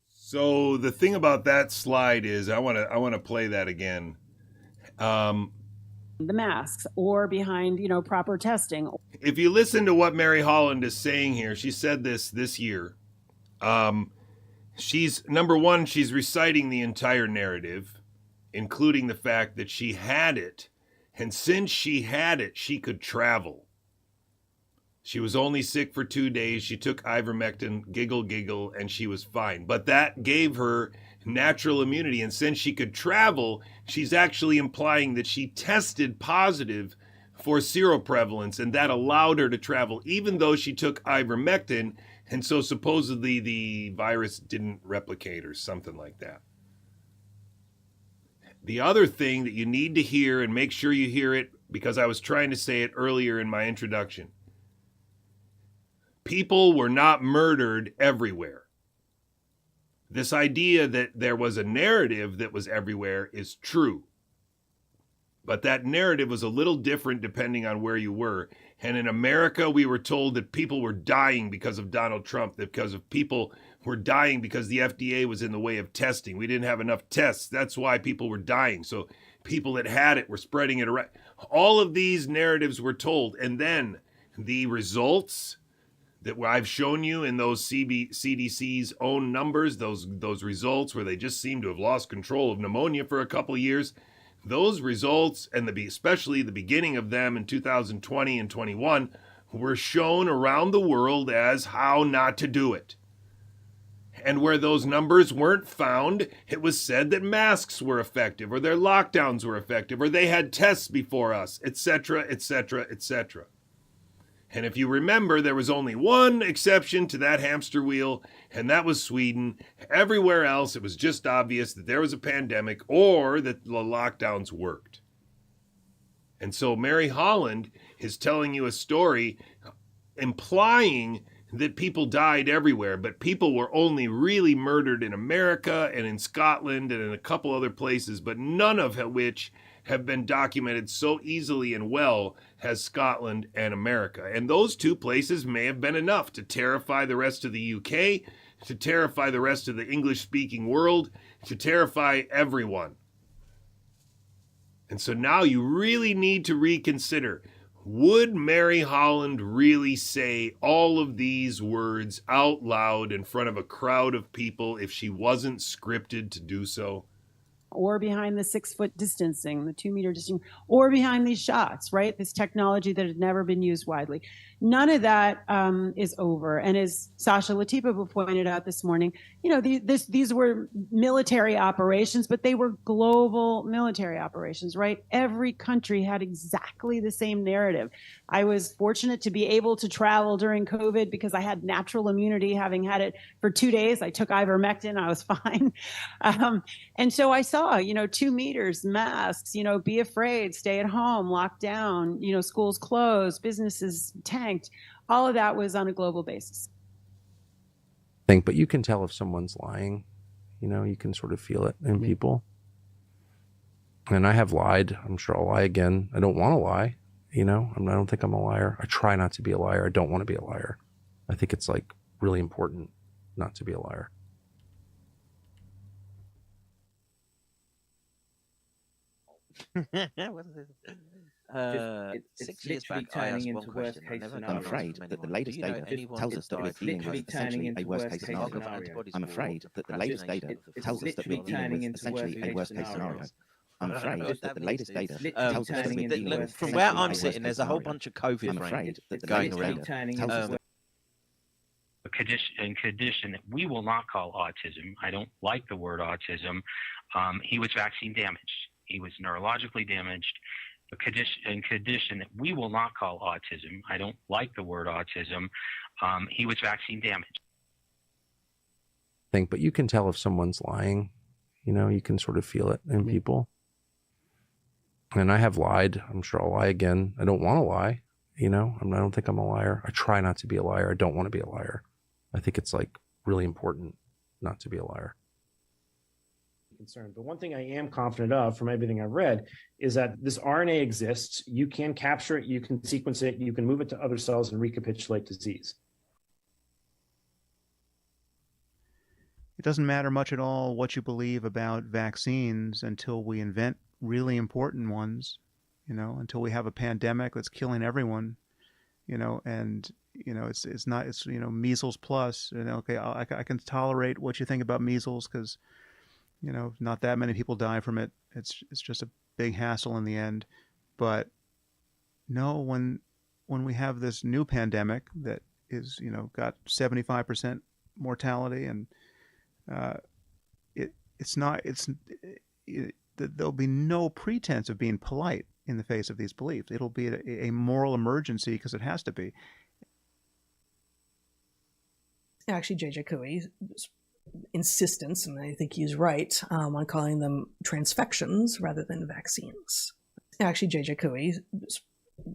So the thing about that slide is I want to play that again. The masks, or behind, proper testing. If you listen to what Mary Holland is saying here, she said this year. She's reciting the entire narrative, including the fact that she had it. And since she had it, she could travel. She was only sick for 2 days. She took ivermectin, giggle, and she was fine. But that gave her natural immunity. And since she could travel, she's actually implying that she tested positive for seroprevalence, and that allowed her to travel, even though she took ivermectin. And so supposedly the virus didn't replicate or something like that. The other thing that you need to hear, and make sure you hear it because I was trying to say it earlier in my introduction. People were not murdered everywhere. This idea that there was a narrative that was everywhere is true. But that narrative was a little different depending on where you were. And in America, we were told that people were dying because of Donald Trump, that because of people were dying because the FDA was in the way of testing. We didn't have enough tests. That's why people were dying. So people that had it were spreading it around. All of these narratives were told. And then the results that I've shown you in those CDC's own numbers, those results where they just seem to have lost control of pneumonia for a couple of years, those results, and especially the beginning of them in 2020 and 21, were shown around the world as how not to do it. And where those numbers weren't found, it was said that masks were effective, or their lockdowns were effective, or they had tests before us, etc., etc., etc. And if you remember, there was only one exception to that hamster wheel, and that was Sweden. Everywhere else, it was just obvious that there was a pandemic or that the lockdowns worked. And so Mary Holland is telling you a story implying that people died everywhere, but people were only really murdered in America and in Scotland and in a couple other places, but none of which have been documented so easily and well as Scotland and America. And those two places may have been enough to terrify the rest of the UK, to terrify the rest of the English-speaking world, to terrify everyone. And so now you really need to reconsider, would Mary Holland really say all of these words out loud in front of a crowd of people if she wasn't scripted to do so? Or behind the 6 foot distancing, the 2 meter distancing, or behind these shots, right? This technology that had never been used widely. None of that is over. And as Sasha Latifa pointed out this morning, you know, these were military operations, but they were global military operations, right? Every country had exactly the same narrative. I was fortunate to be able to travel during COVID because I had natural immunity, having had it for 2 days. I took ivermectin, I was fine. And so I saw, 2 meters, masks, be afraid, stay at home, lock down, schools closed, businesses tanked. All of that was on a global basis. But you can tell if someone's lying, you can sort of feel it in people. And I have lied. I'm sure I'll lie again. I don't want to lie. I don't think I'm a liar. I try not to be a liar. I don't want to be a liar. I think it's like really important not to be a liar. What is it? 6 years back, I asked one question. I'm afraid that the latest data tells us that we're dealing with essentially a worst-case scenario. I'm afraid that the latest data tells us that we're dealing with essentially a worst-case scenario. I'm afraid that the latest data tells us that we're dealing with from where I'm sitting, there's a whole bunch of COVID. I'm afraid that the going latest around. data tells us that a condition that we will not call autism. I don't like the word autism. He was vaccine damaged. He was neurologically damaged. A condition that we will not call autism. I don't like the word autism. He was vaccine damaged. But you can tell if someone's lying, you can sort of feel it in people. And I have lied. I'm sure I'll lie again. I don't want to lie. I don't think I'm a liar. I try not to be a liar. I don't want to be a liar. I think it's like really important not to be a liar. Concern. But one thing I am confident of from everything I've read is that this RNA exists. You can capture it, you can sequence it, you can move it to other cells and recapitulate disease. It doesn't matter much at all what you believe about vaccines until we invent really important ones, until we have a pandemic that's killing everyone, and it's measles plus, okay, I can tolerate what you think about measles because not that many people die from it. It's just a big hassle in the end. But no, when we have this new pandemic that is, got 75% mortality, and there'll be no pretense of being polite in the face of these beliefs. It'll be a moral emergency because it has to be. Actually, J.J. Couey's insistence, and I think he's right, on calling them transfections rather than vaccines. Actually, J.J. Couey's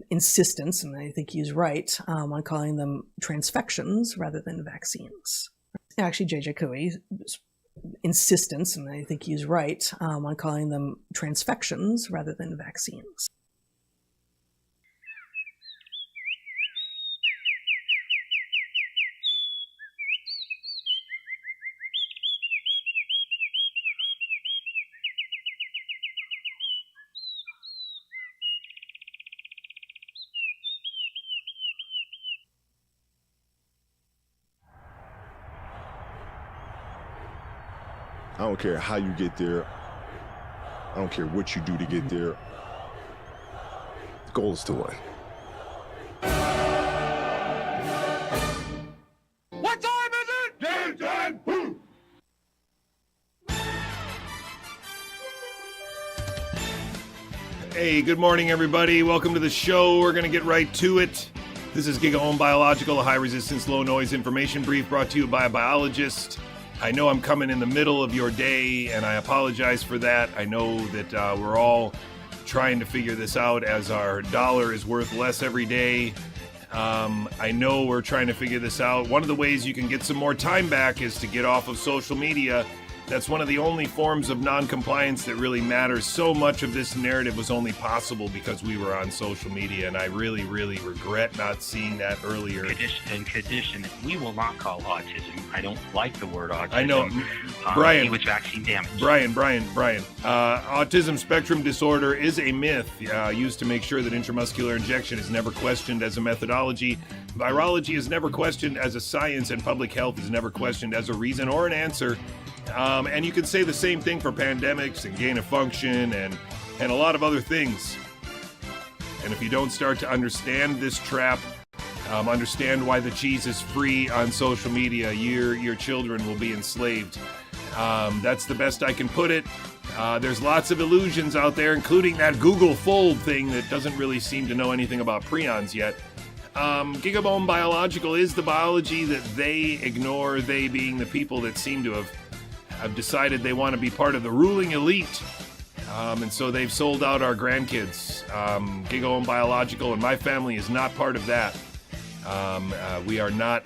insistence, and I think he's right, on calling them transfections rather than vaccines. Actually, J.J. Couey's insistence, and I think he's right, on calling them transfections rather than vaccines. I don't care how you get there. I don't care what you do to get there. The goal is to win. What time is it? Game time! Boom! Hey, good morning, everybody. Welcome to the show. We're going to get right to it. This is Gigaohm Biological, a high-resistance, low-noise information brief brought to you by a biologist. I know I'm coming in the middle of your day, and I apologize for that. I know that we're all trying to figure this out as our dollar is worth less every day. I know we're trying to figure this out. One of the ways you can get some more time back is to get off of social media. That's one of the only forms of non-compliance that really matters. So much of this narrative was only possible because we were on social media, and I really, really regret not seeing that earlier. Condition that we will not call autism. I don't like the word autism. I know. Brian. He was vaccine damaged. Brian. Autism spectrum disorder is a myth used to make sure that intramuscular injection is never questioned as a methodology. Virology is never questioned as a science, and public health is never questioned as a reason or an answer. And you can say the same thing for pandemics and gain of function and a lot of other things. And if you don't start to understand this trap, understand why the cheese is free on social media, your children will be enslaved. That's the best I can put it. There's lots of illusions out there, including that Google Fold thing that doesn't really seem to know anything about prions yet. Gigaohm Biological is the biology that they ignore, they being the people that seem to have decided they want to be part of the ruling elite. And so they've sold out our grandkids. Gigaohm Biological and my family is not part of that. We are not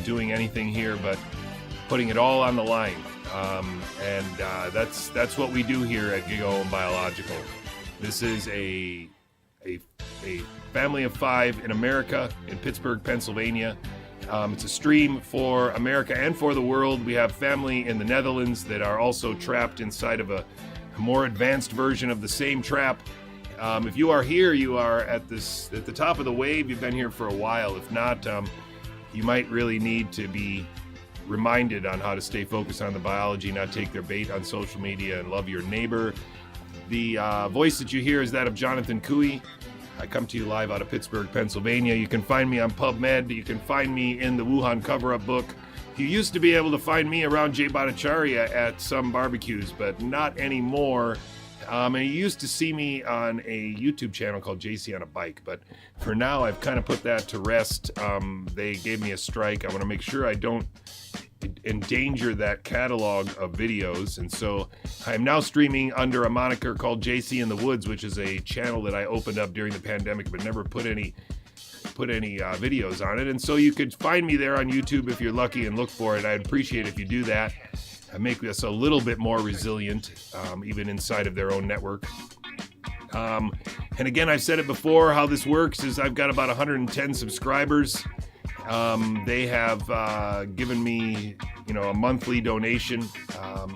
doing anything here but putting it all on the line. And that's what we do here at Gigaohm Biological. This is a family of 5 in America, in Pittsburgh, Pennsylvania. It's a stream for America and for the world. We have family in the Netherlands that are also trapped inside of a more advanced version of the same trap. If you are here, you are at the top of the wave. You've been here for a while. If not, you might really need to be reminded on how to stay focused on the biology, not take their bait on social media, and love your neighbor. The voice that you hear is that of Jonathan Cooey. I come to you live out of Pittsburgh, Pennsylvania. You can find me on PubMed. You can find me in the Wuhan cover-up book. You used to be able to find me around Jay Bhattacharya at some barbecues, but not anymore. And you used to see me on a YouTube channel called JC on a Bike, but for now I've kind of put that to rest. They gave me a strike. I want to make sure I don't endanger that catalog of videos, and so I'm now streaming under a moniker called JC in the Woods, which is a channel that I opened up during the pandemic but never put any videos on it. And so you could find me there on YouTube if you're lucky and look for it. I'd appreciate if you do that. I make us a little bit more resilient, even inside of their own network. And again, I've said it before, how this works is I've got about 110 subscribers. They have given me, a monthly donation,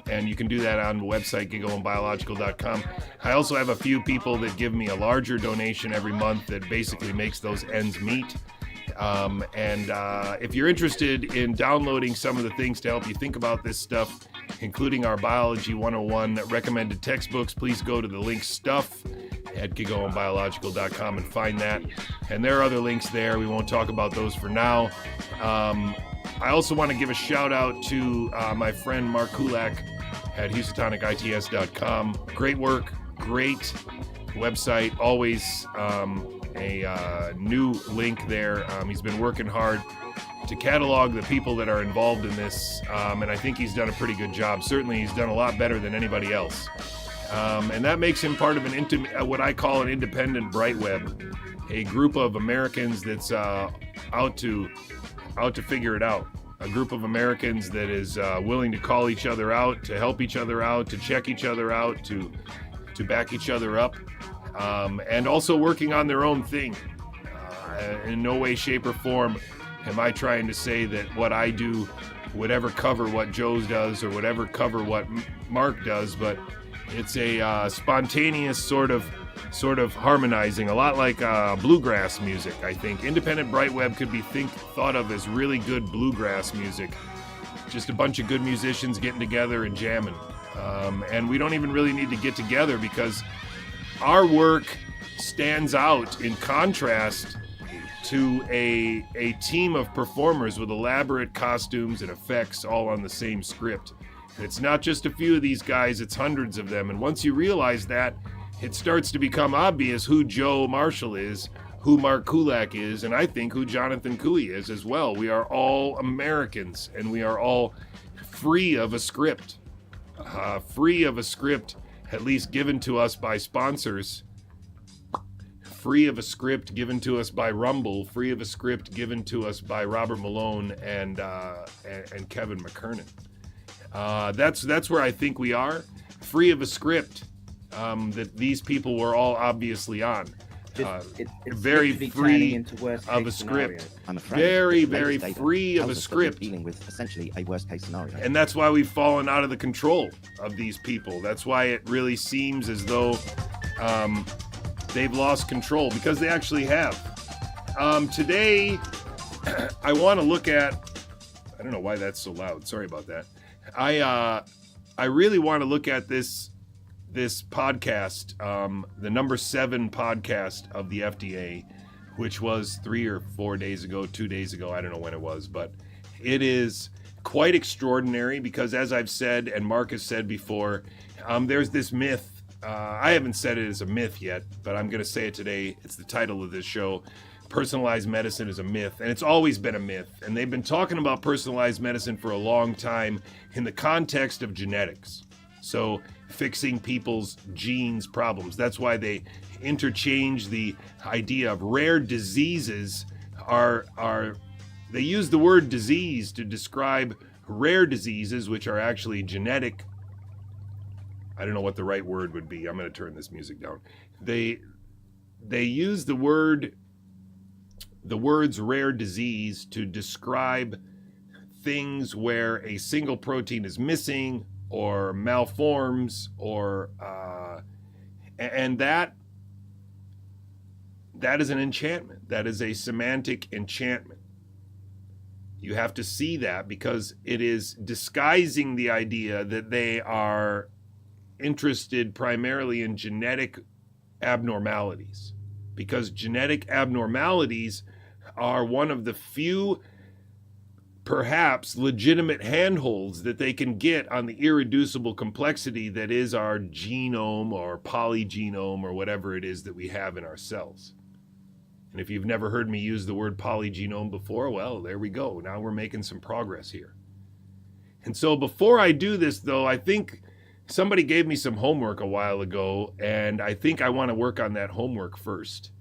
and you can do that on the website, gigaohmbiological.com. I also have a few people that give me a larger donation every month that basically makes those ends meet. And if you're interested in downloading some of the things to help you think about this stuff, including our Biology 101 recommended textbooks, please go to the link stuff at gigaohmbiological.com and find that. And there are other links there. We won't talk about those for now. I also want to give a shout out to my friend Mark Kulak at HousatonicITS.com. Great work, great website, always a new link there. He's been working hard to catalog the people that are involved in this, and I think he's done a pretty good job. Certainly he's done a lot better than anybody else. And that makes him part of what I call an independent bright web, a group of Americans that's out to figure it out. A group of Americans that is willing to call each other out, to help each other out, to check each other out, to back each other up, and also working on their own thing. In no way, shape, or form am I trying to say that what I do would ever cover what Joe does or would ever cover what Mark does, but it's a spontaneous sort of harmonizing, a lot like bluegrass music. I think independent bright web could be thought of as really good bluegrass music, just a bunch of good musicians getting together and jamming. And we don't even really need to get together because our work stands out in contrast to a team of performers with elaborate costumes and effects all on the same script. And it's not just a few of these guys, it's hundreds of them. And once you realize that, it starts to become obvious who Joe Marshall is, who Mark Kulak is, and I think who Jonathan Cooey is as well. We are all Americans, and we are all free of a script. Free of a script, at least given to us by sponsors. Free of a script given to us by Rumble. Free of a script given to us by Robert Malone and Kevin McKernan. That's where I think we are. Free of a script that these people were all obviously on. It's very literally free turning into worst of a case script. scenario. I'm afraid Very, that the very latest data free of a tells us that we're script. dealing with essentially a worst case scenario. And that's why we've fallen out of the control of these people. That's why it really seems as though they've lost control, because they actually have. Today, I want to look at, I don't know why that's so loud. Sorry about that. I really want to look at this podcast, the number 7 podcast of the FDA, which was 3 or 4 days ago, 2 days ago. I don't know when it was, but it is quite extraordinary because, as I've said, and Mark has said before, there's this myth. I haven't said it as a myth yet, but I'm going to say it today. It's the title of this show. Personalized medicine is a myth, and it's always been a myth. And they've been talking about personalized medicine for a long time in the context of genetics. So fixing people's genes problems. That's why they interchange the idea of rare diseases they use the word disease to describe rare diseases, which are actually genetic. I don't know what the right word would be. I'm going to turn this music down. They use the words rare disease to describe things where a single protein is missing or malforms, or and that is an enchantment. That is a semantic enchantment. You have to see that because it is disguising the idea that they are interested primarily in genetic abnormalities, because genetic abnormalities are one of the few, perhaps, legitimate handholds that they can get on the irreducible complexity that is our genome or polygenome or whatever it is that we have in our cells. And if you've never heard me use the word polygenome before, well, there we go. Now we're making some progress here. And so before I do this, though, I think somebody gave me some homework a while ago, and I think I want to work on that homework first.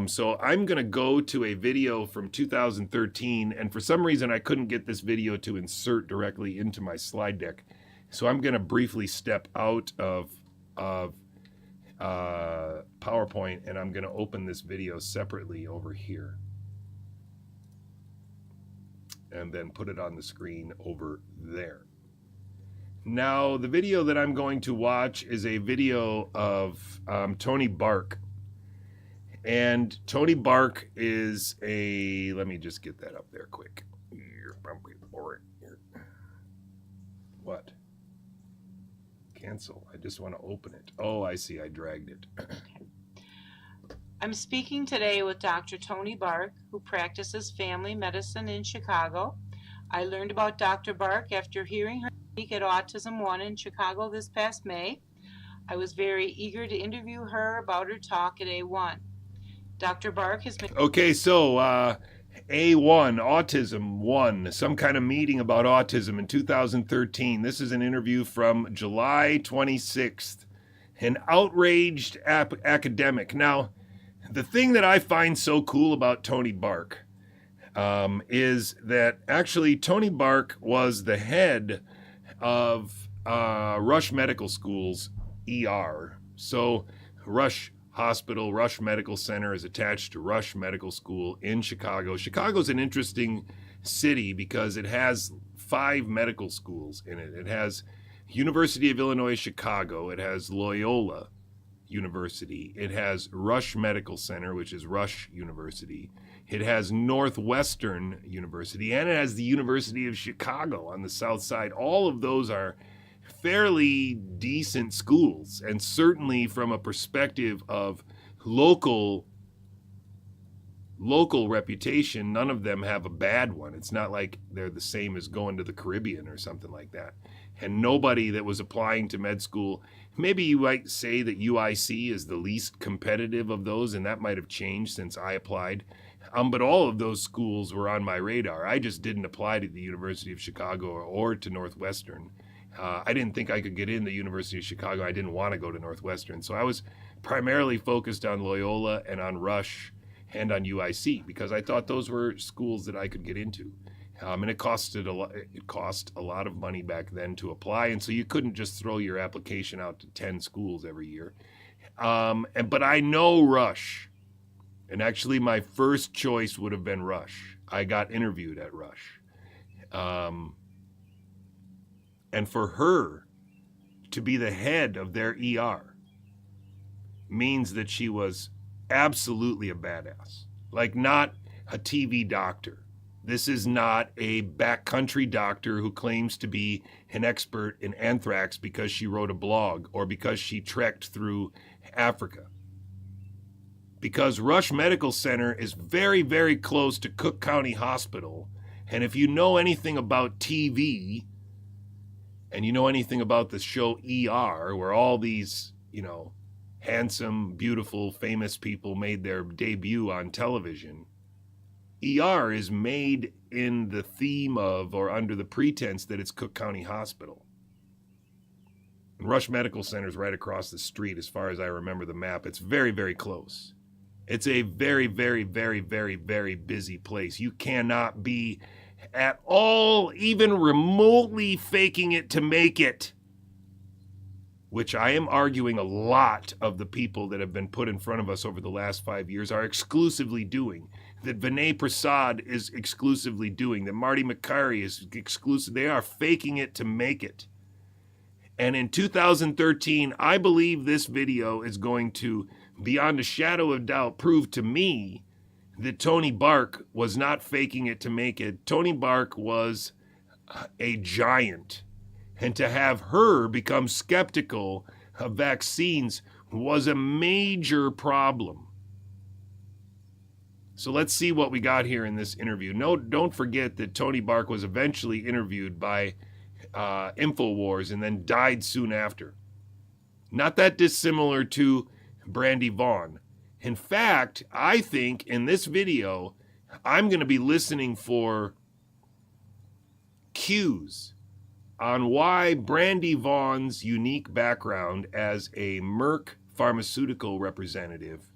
So I'm going to go to a video from 2013, and for some reason I couldn't get this video to insert directly into my slide deck. So I'm going to briefly step out of PowerPoint, and I'm going to open this video separately over here. And then put it on the screen over there. Now, the video that I'm going to watch is a video of Tony Bark. And Tony Bark is let me just get that up there quick. What? Cancel. I just want to open it. Oh, I see. I dragged it. I'm speaking today with Dr. Tony Bark, who practices family medicine in Chicago. I learned about Dr. Bark after hearing her speak at Autism One in Chicago this past May. I was very eager to interview her about her talk at A1. Dr. Bark has been... Okay, so A1, Autism One, some kind of meeting about autism in 2013. This is an interview from July 26th. An outraged academic. Now, the thing that I find so cool about Tony Bark is that actually Tony Bark was the head of Rush Medical School's ER. So Rush Hospital, Rush Medical Center is attached to Rush Medical School in Chicago. Chicago's an interesting city because it has 5 medical schools in it. It has University of Illinois Chicago. It has Loyola University. It has Rush Medical Center, which is Rush University. It has Northwestern University, and it has the University of Chicago on the south side. All of those are fairly decent schools, and certainly from a perspective of local reputation, none of them have a bad one. It's not like they're the same as going to the Caribbean or something like that. And nobody that was applying to med school Maybe you might say that UIC is the least competitive of those, and that might have changed since I applied. But all of those schools were on my radar. I just didn't apply to the University of Chicago or to Northwestern. I didn't think I could get in the University of Chicago. I didn't want to go to Northwestern. So I was primarily focused on Loyola and on Rush and on UIC because I thought those were schools that I could get into. And it cost a lot of money back then to apply. And so you couldn't just throw your application out to 10 schools every year. But I know Rush. And actually, my first choice would have been Rush. I got interviewed at Rush. And for her to be the head of their ER means that she was absolutely a badass. Like, not a TV doctor. This is not a backcountry doctor who claims to be an expert in anthrax because she wrote a blog or because she trekked through Africa. Because Rush Medical Center is very, very close to Cook County Hospital. And if you know anything about TV and you know anything about the show ER, where all these, handsome, beautiful, famous people made their debut on television, ER is made in the theme of or under the pretense that it's Cook County Hospital. And Rush Medical Center is right across the street as far as I remember the map. It's very, very close. It's a very, very, very, very, very busy place. You cannot be at all even remotely faking it to make it, which I am arguing a lot of the people that have been put in front of us over the last 5 years are exclusively doing, that Vinay Prasad is exclusively doing, that Marty McCary is exclusive. They are faking it to make it. And in 2013, I believe this video is going to, beyond a shadow of doubt, prove to me that Tony Bark was not faking it to make it. Tony Bark was a giant. And to have her become skeptical of vaccines was a major problem. So let's see what we got here in this interview. No, don't forget that Tony Bark was eventually interviewed by InfoWars and then died soon after. Not that dissimilar to Brandy Vaughn. In fact, I think in this video, I'm going to be listening for cues on why Brandy Vaughn's unique background as a Merck pharmaceutical representative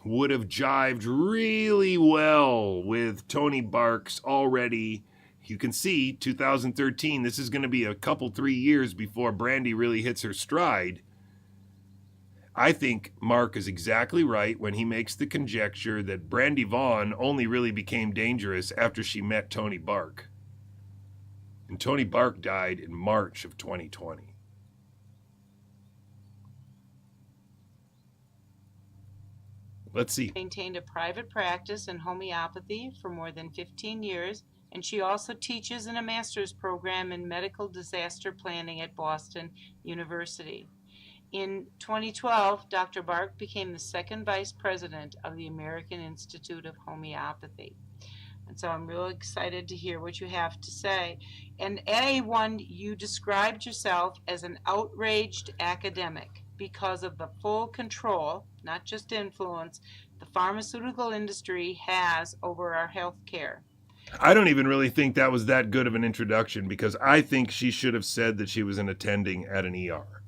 would have jived really well with Tony Bark's already, you can see, 2013. This is going to be a couple, 3 years before Brandy really hits her stride. I think Mark is exactly right when he makes the conjecture that Brandy Vaughn only really became dangerous after she met Tony Bark. And Tony Bark died in March of 2020. Let's see. Maintained a private practice in homeopathy for more than 15 years, and she also teaches in a master's program in medical disaster planning at Boston University. In 2012, Dr. Bark became the second vice president of the American Institute of Homeopathy. And so I'm really excited to hear what you have to say. And at A1, you described yourself as an outraged academic because of the full control, not just influence, the pharmaceutical industry has over our health care. I don't even really think that was that good of an introduction because I think she should have said that she was an attending at an ER.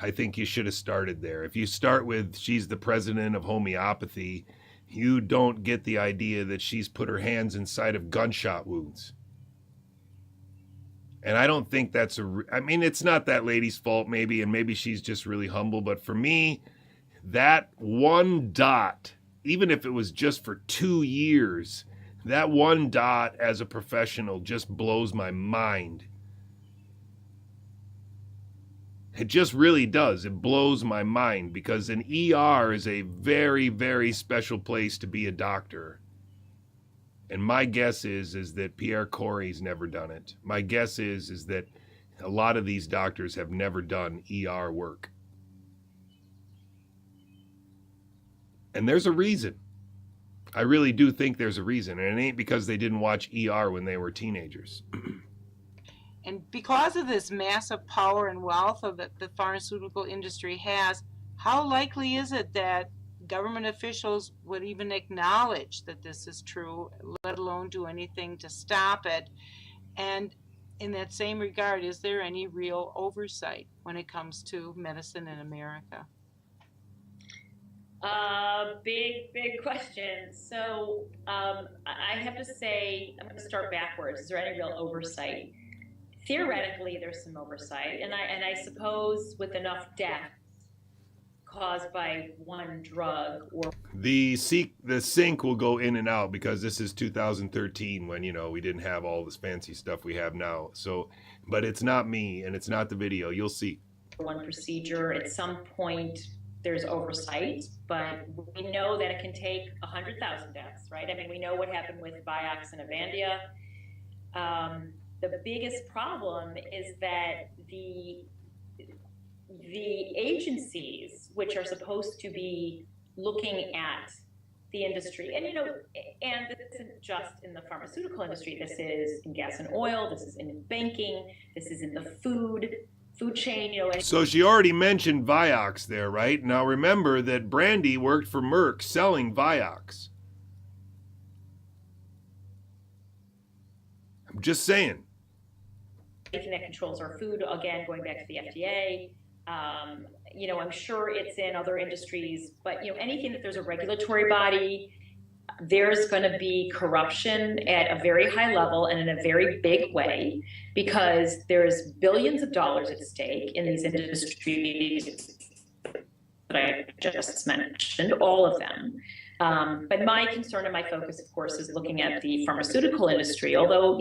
I think you should have started there. If you start with she's the president of homeopathy, you don't get the idea that she's put her hands inside of gunshot wounds. And I don't think that's it's not that lady's fault maybe, and maybe she's just really humble. But for me, that one dot, even if it was just for 2 years, that one dot as a professional just blows my mind. It just really does. It blows my mind because an ER is a very, very special place to be a doctor. And my guess is that Pierre Corey's never done it. My guess is that a lot of these doctors have never done ER work. And there's a reason. I really do think there's a reason. And it ain't because they didn't watch ER when they were teenagers. And because of this massive power and wealth of that the pharmaceutical industry has, how likely is it that government officials would even acknowledge that this is true, let alone do anything to stop it? And in that same regard, is there any real oversight when it comes to medicine in America? Big question. So I have to say, I'm going to start backwards. Is there any real oversight? Theoretically, there's some oversight, and I suppose with enough death caused by one drug or The sync will go in and out because this is 2013 when, we didn't have all this fancy stuff we have now. So, but it's not me and it's not the video. You'll see. one procedure, at some point there's oversight, but we know that it can take 100,000 deaths, right? I mean, we know what happened with Vioxx and Avandia. The biggest problem is that the agencies which are supposed to be looking at the industry, and and this isn't just in the pharmaceutical industry, this is in gas and oil, this is in banking, this is in the food chain, So she already mentioned Vioxx there, right? Now remember that Brandy worked for Merck selling Vioxx. I'm just saying. anything that controls our food, again, going back to the FDA. I'm sure it's in other industries, but anything that there's a regulatory body, there's going to be corruption at a very high level and in a very big way, because there's billions of dollars at stake in these industries that I just mentioned, all of them. But my concern and my focus, of course, is looking at the pharmaceutical industry, although,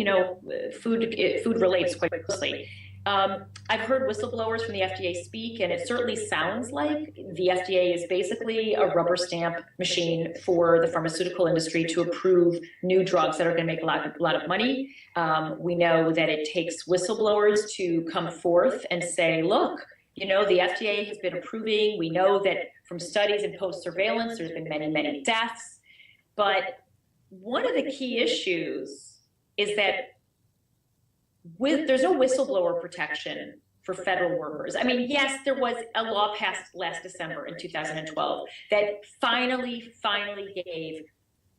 food relates quite closely. I've heard whistleblowers from the FDA speak, and it certainly sounds like the FDA is basically a rubber stamp machine for the pharmaceutical industry to approve new drugs that are going to make a lot of money. We know that it takes whistleblowers to come forth and say, look, the FDA has been approving. We know that from studies and post-surveillance, there's been many, many deaths. But one of the key issues is that there's no whistleblower protection for federal workers. I mean, yes, there was a law passed last December in 2012 that finally gave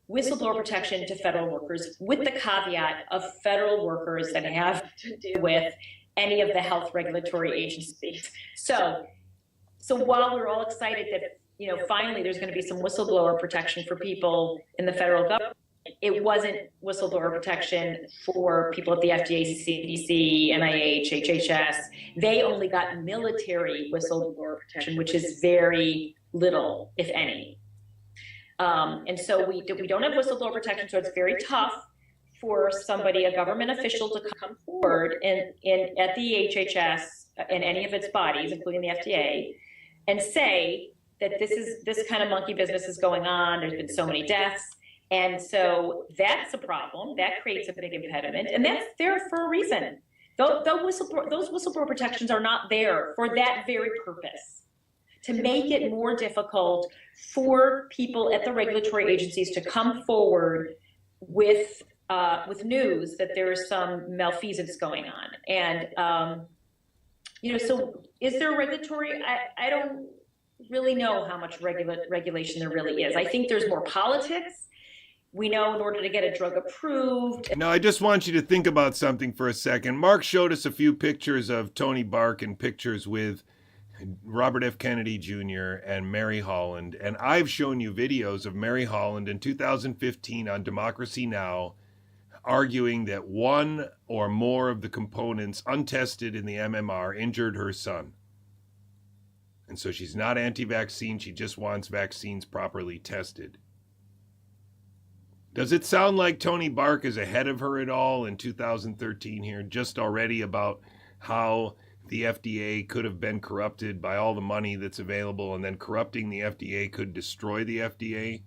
whistleblower protection to federal workers, with the caveat of federal workers that have to do with any of the health regulatory agencies. So while we're all excited that finally there's going to be some whistleblower protection for people in the federal government, it wasn't whistleblower protection for people at the FDA, CDC, NIH, HHS. They only got military whistleblower protection, which is very little, if any. And so we don't have whistleblower protection, so it's very tough for a government official to come forward at the HHS and any of its bodies, including the FDA, and say that this kind of monkey business is going on. There's been so many deaths. And so that's a problem. That creates a big impediment. And that's there for a reason. Those whistleblower protections are not there for that very purpose, to make it more difficult for people at the regulatory agencies to come forward with news that there is some malfeasance going on. And, so is there a regulatory? I don't really know how much regulation there really is. I think there's more politics. We know in order to get a drug approved. Now, I just want you to think about something for a second. Mark showed us a few pictures of Tony Bark and pictures with Robert F. Kennedy Jr. and Mary Holland. And I've shown you videos of Mary Holland in 2015 on Democracy Now! Arguing that one or more of the components untested in the MMR injured her son. And so she's not anti-vaccine, she just wants vaccines properly tested. Does it sound like Tony Bark is ahead of her at all in 2013 here, just already about how the FDA could have been corrupted by all the money that's available, and then corrupting the FDA could destroy the FDA?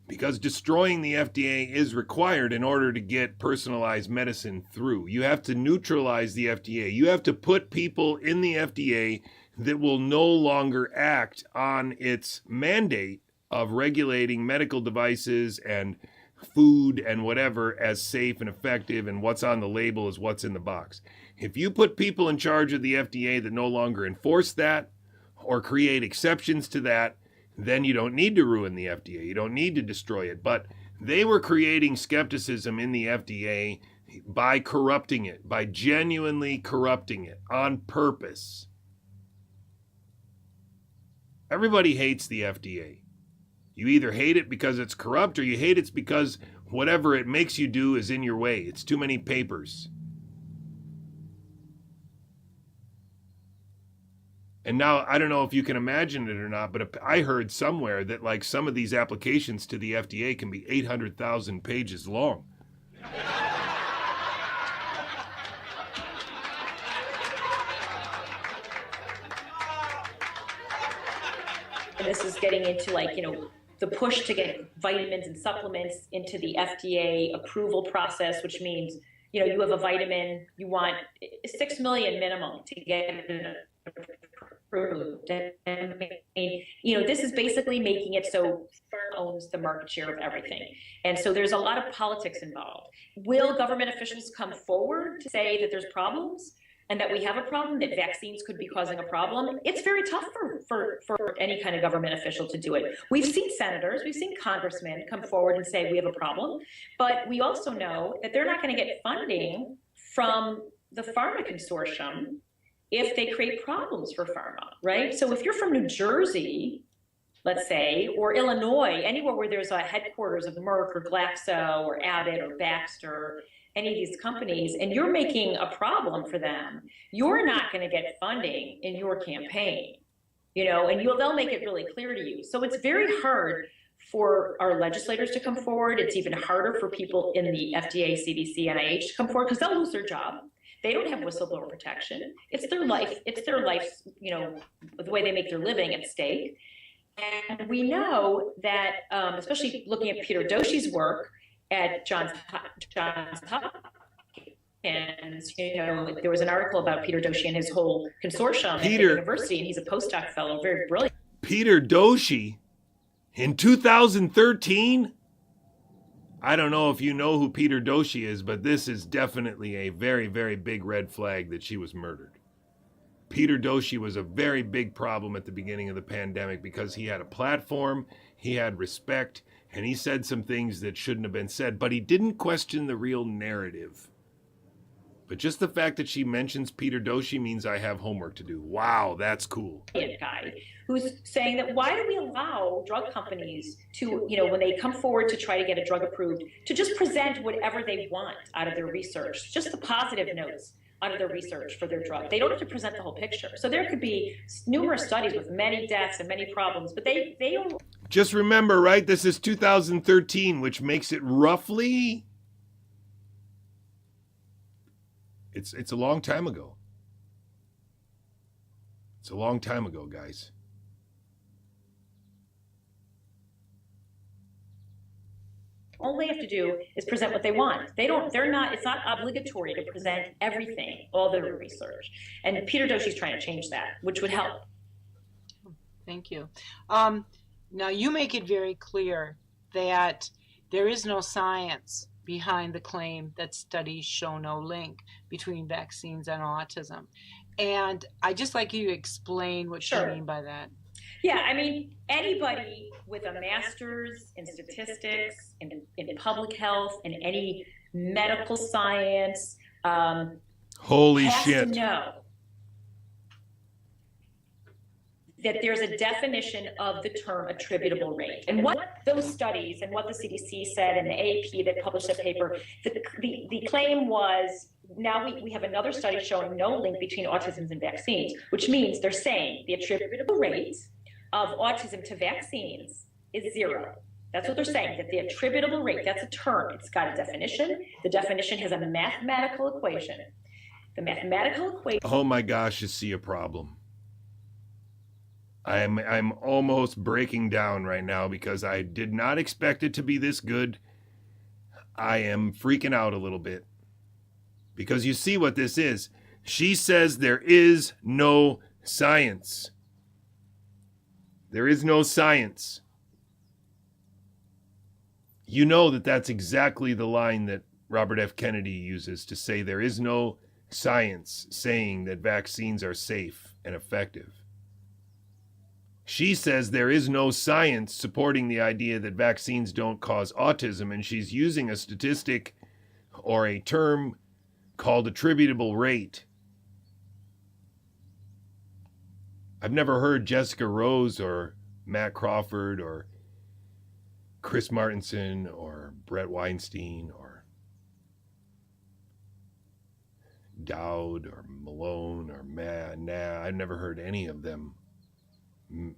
Because destroying the FDA is required in order to get personalized medicine through. You have to neutralize the FDA. You have to put people in the FDA that will no longer act on its mandate of regulating medical devices and food and whatever as safe and effective, and what's on the label is what's in the box. If you put people in charge of the FDA that no longer enforce that or create exceptions to that, then you don't need to ruin the FDA. You don't need to destroy it. But they were creating skepticism in the FDA by corrupting it, by genuinely corrupting it on purpose. Everybody hates the FDA. You either hate it because it's corrupt, or you hate it because whatever it makes you do is in your way. It's too many papers. And now, I don't know if you can imagine it or not, but I heard somewhere that like some of these applications to the FDA can be 800,000 pages long. And this is getting into the push to get vitamins and supplements into the FDA approval process, which means, you have a vitamin, you want 6 million minimum to get it approved. And this is basically making it so Pharma owns the market share of everything. And so there's a lot of politics involved. Will government officials come forward to say that there's problems and that we have a problem, that vaccines could be causing a problem? It's very tough for any kind of government official to do it. We've seen senators, we've seen congressmen come forward and say we have a problem, but we also know that they're not going to get funding from the pharma consortium if they create problems for pharma, right? So if you're from New Jersey, let's say, or Illinois, anywhere where there's a headquarters of Merck or Glaxo or Abbott or Baxter, any of these companies, and you're making a problem for them, you're not going to get funding in your campaign, and they'll make it really clear to you. So it's very hard for our legislators to come forward. It's even harder for people in the FDA, CDC, NIH to come forward because they'll lose their job. They don't have whistleblower protection. It's their life. It's their life, the way they make their living at stake. And we know that, especially looking at Peter Doshi's work at Johns Hopkins, there was an article about Peter Doshi and his whole consortium at the university, and he's a postdoc fellow, very brilliant. Peter Doshi in 2013? I don't know if you know who Peter Doshi is, but this is definitely a very, very big red flag that she was murdered. Peter Doshi was a very big problem at the beginning of the pandemic because he had a platform, he had respect, and he said some things that shouldn't have been said, but he didn't question the real narrative. But just the fact that she mentions Peter Doshi means I have homework to do. Wow, that's cool. Guy who's saying that why do we allow drug companies to, when they come forward to try to get a drug approved, to just present whatever they want out of their research, just the positive notes out of their research for their drug. They don't have to present the whole picture. So there could be numerous studies with many deaths and many problems, but they don't. Just remember, right, this is 2013, which makes it roughly, it's a long time ago. It's a long time ago, guys. All they have to do is present what they want. It's not obligatory to present everything, all their research. And Peter Doshi's trying to change that, which would help. Thank you. Now you make it very clear that there is no science behind the claim that studies show no link between vaccines and autism. And I'd just like you to explain what you mean by that. Yeah, I mean, anybody with a master's in statistics, in public health, in any medical science, holy has shit, to know that there's a definition of the term attributable rate. And what those studies and what the CDC said and the AAP that published the paper, the claim was, now we have another study showing no link between autism and vaccines, which means they're saying the attributable rate of autism to vaccines is 0. That's what they're saying, that the attributable rate, that's a term. It's got a definition. The definition has a mathematical equation. The mathematical equation. Oh my gosh, you see a problem. I'm almost breaking down right now because I did not expect it to be this good. I am freaking out a little bit. Because you see what this is. She says there is no science. There is no science. You know that that's exactly the line that Robert F. Kennedy uses to say there is no science saying that vaccines are safe and effective. She says there is no science supporting the idea that vaccines don't cause autism, and she's using a statistic or a term called attributable rate. I've never heard Jessica Rose or Matt Crawford or Chris Martenson or Brett Weinstein or Dowd or Malone or I've never heard any of them.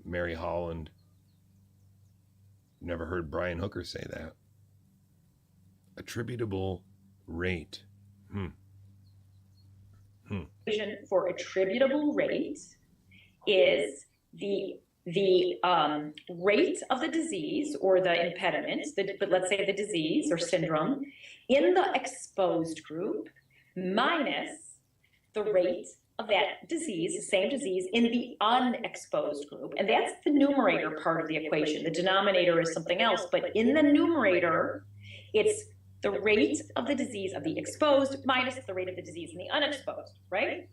Mary Holland. Never heard Brian Hooker say that. Attributable rate. For attributable rate is the rate of the disease or the impediment, but let's say the disease or syndrome, in the exposed group minus the rate of that disease, the same disease, in the unexposed group. And that's the numerator part of the equation. The denominator is something else, but in the numerator, it's the rate of the disease of the exposed minus the rate of the disease in the unexposed, right?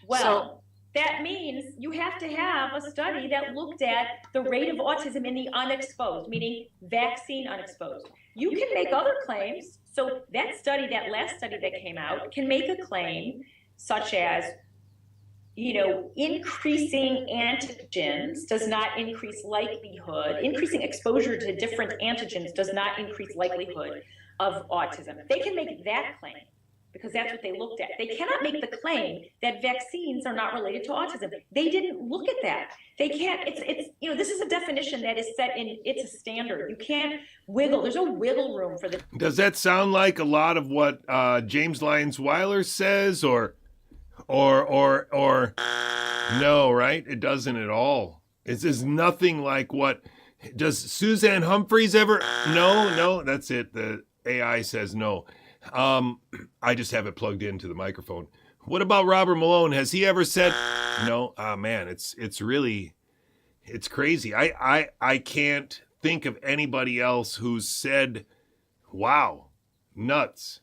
Well, that means you have to have a study that looked at the rate of autism in the unexposed, meaning vaccine unexposed. You can make other claims. So that study, that last study that came out, can make a claim such as, increasing antigens does not increase likelihood, increasing exposure to different antigens does not increase likelihood of autism. They can make that claim because that's what they looked at. They cannot make the claim that vaccines are not related to autism. They didn't look at that. They can't, this is a definition that is set in, it's a standard. You can't wiggle, there's no wiggle room for the. Does that sound like a lot of what James Lyons Weiler says or no, right? It doesn't at all. It's just nothing like what, does Suzanne Humphreys ever? No, that's it. The AI says no. I just have it plugged into the microphone. What about Robert Malone? Has he ever said no? Man, it's crazy. I can't think of anybody else who's said, wow, nuts.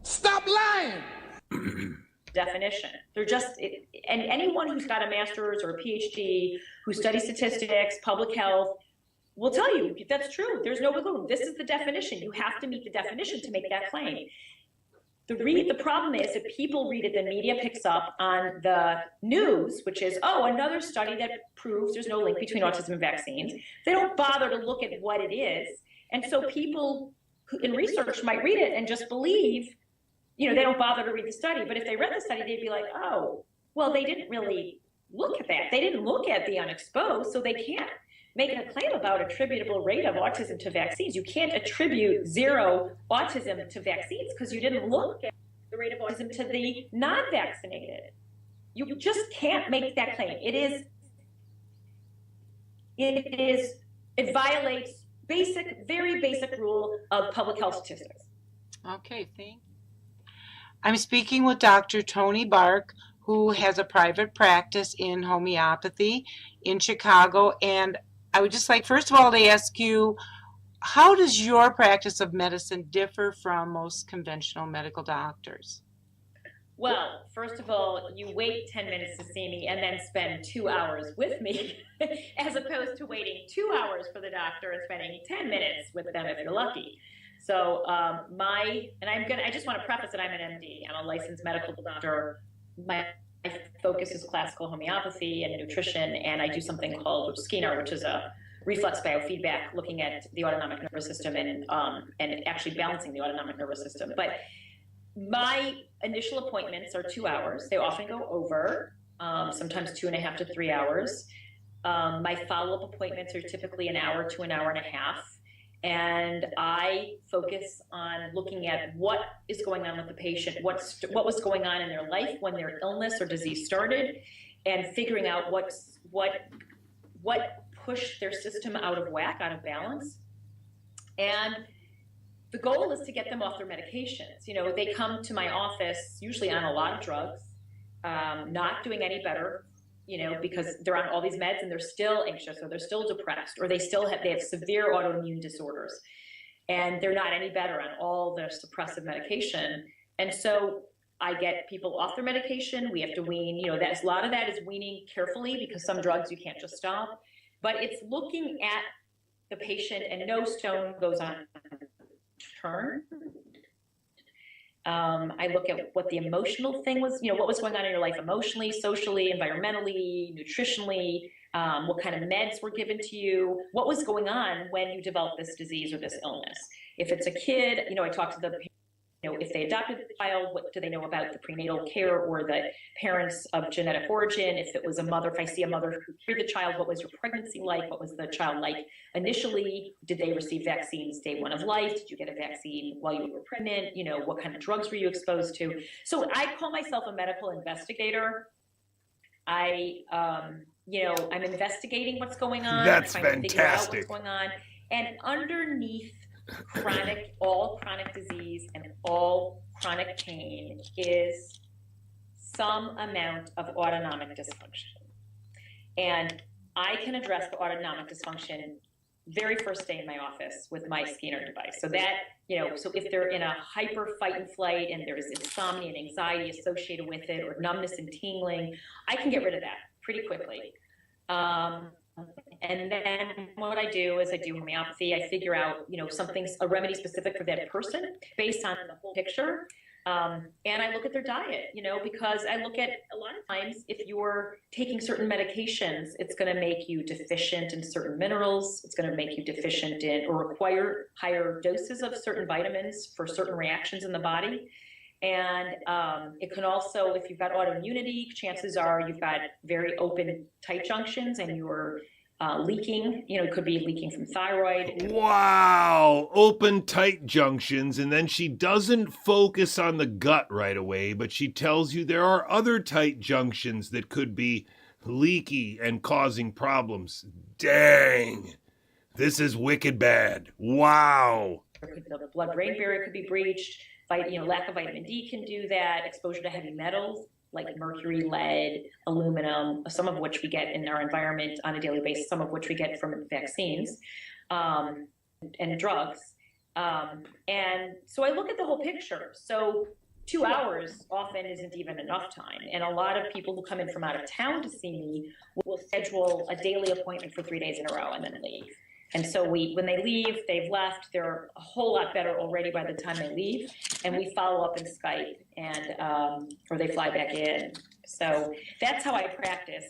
Stop lying. Definition. They're just, and anyone who's got a master's or a PhD who studies statistics, public health, will tell you that's true. There's no wiggle room. This is the definition. You have to meet the definition to make that claim. The problem is that people read it, the media picks up on the news, which is, another study that proves there's no link between autism and vaccines. They don't bother to look at what it is. And so people in research might read it and just believe, they don't bother to read the study. But if they read the study, they'd be like, they didn't really look at that. They didn't look at the unexposed, so they can't make a claim about attributable rate of autism to vaccines. You can't attribute zero autism to vaccines because you didn't look at the rate of autism to the non-vaccinated. You just can't make that claim. It violates very basic rule of public health statistics. Okay, thank you. I'm speaking with Dr. Tony Bark, who has a private practice in homeopathy in Chicago. And I would just like, first of all, to ask you, how does your practice of medicine differ from most conventional medical doctors? Well, first of all, you wait 10 minutes to see me and then spend 2 hours with me, as opposed to waiting 2 hours for the doctor and spending 10 minutes with them if you're lucky. So I just want to preface that I'm an MD. I'm a licensed medical doctor. My focus is classical homeopathy and nutrition, and I do something called Skinner, which is a reflex biofeedback, looking at the autonomic nervous system and actually balancing the autonomic nervous system. But my initial appointments are 2 hours. They often go over, sometimes 2.5 to 3 hours. My follow-up appointments are typically an hour to an hour and a half. And I focus on looking at what is going on with the patient, what was going on in their life when their illness or disease started, and figuring out what pushed their system out of whack, out of balance. And the goal is to get them off their medications. They come to my office usually on a lot of drugs, not doing any better because they're on all these meds and they're still anxious or they're still depressed or they have severe autoimmune disorders and they're not any better on all their suppressive medication. And so I get people off their medication. We have to wean, a lot of that is weaning carefully because some drugs you can't just stop, but it's looking at the patient and no stone goes unturned. I look at what the emotional thing was, what was going on in your life emotionally, socially, environmentally, nutritionally, what kind of meds were given to you, what was going on when you developed this disease or this illness. If it's a kid, I talk to the if they adopted the child, what do they know about the prenatal care or the parents of genetic origin? If it was a mother, if I see a mother who carried the child, what was your pregnancy like? What was the child like initially? Did they receive vaccines day one of life? Did you get a vaccine while you were pregnant? What kind of drugs were you exposed to? So I call myself a medical investigator. I'm investigating what's going on. That's trying to figure out fantastic. what's going on. And underneath all chronic disease and all chronic pain is some amount of autonomic dysfunction. And I can address the autonomic dysfunction very first day in my office with my scanner device. So that, so if they're in a hyper fight and flight and there's insomnia and anxiety associated with it or numbness and tingling, I can get rid of that pretty quickly. And then what I do is I do homeopathy. I figure out, a remedy specific for that person based on the whole picture. And I look at their diet, because I look at a lot of times if you're taking certain medications, it's going to make you deficient in certain minerals. It's going to make you deficient in or require higher doses of certain vitamins for certain reactions in the body. And it can also, if you've got autoimmunity, chances are you've got very open tight junctions and you're leaking, it could be leaking from thyroid. Wow, open tight junctions, and then she doesn't focus on the gut right away, but she tells you there are other tight junctions that could be leaky and causing problems. Dang, this is wicked bad. Wow. The blood-brain barrier could be breached. Lack of vitamin D can do that. Exposure to heavy metals like mercury, lead, aluminum, some of which we get in our environment on a daily basis, some of which we get from vaccines and drugs. And so I look at the whole picture. So 2 hours often isn't even enough time. And a lot of people who come in from out of town to see me will schedule a daily appointment for 3 days in a row and then leave. And so when they leave, they've left, they're a whole lot better already by the time they leave. And we follow up in Skype and, or they fly back in. So that's how I practice.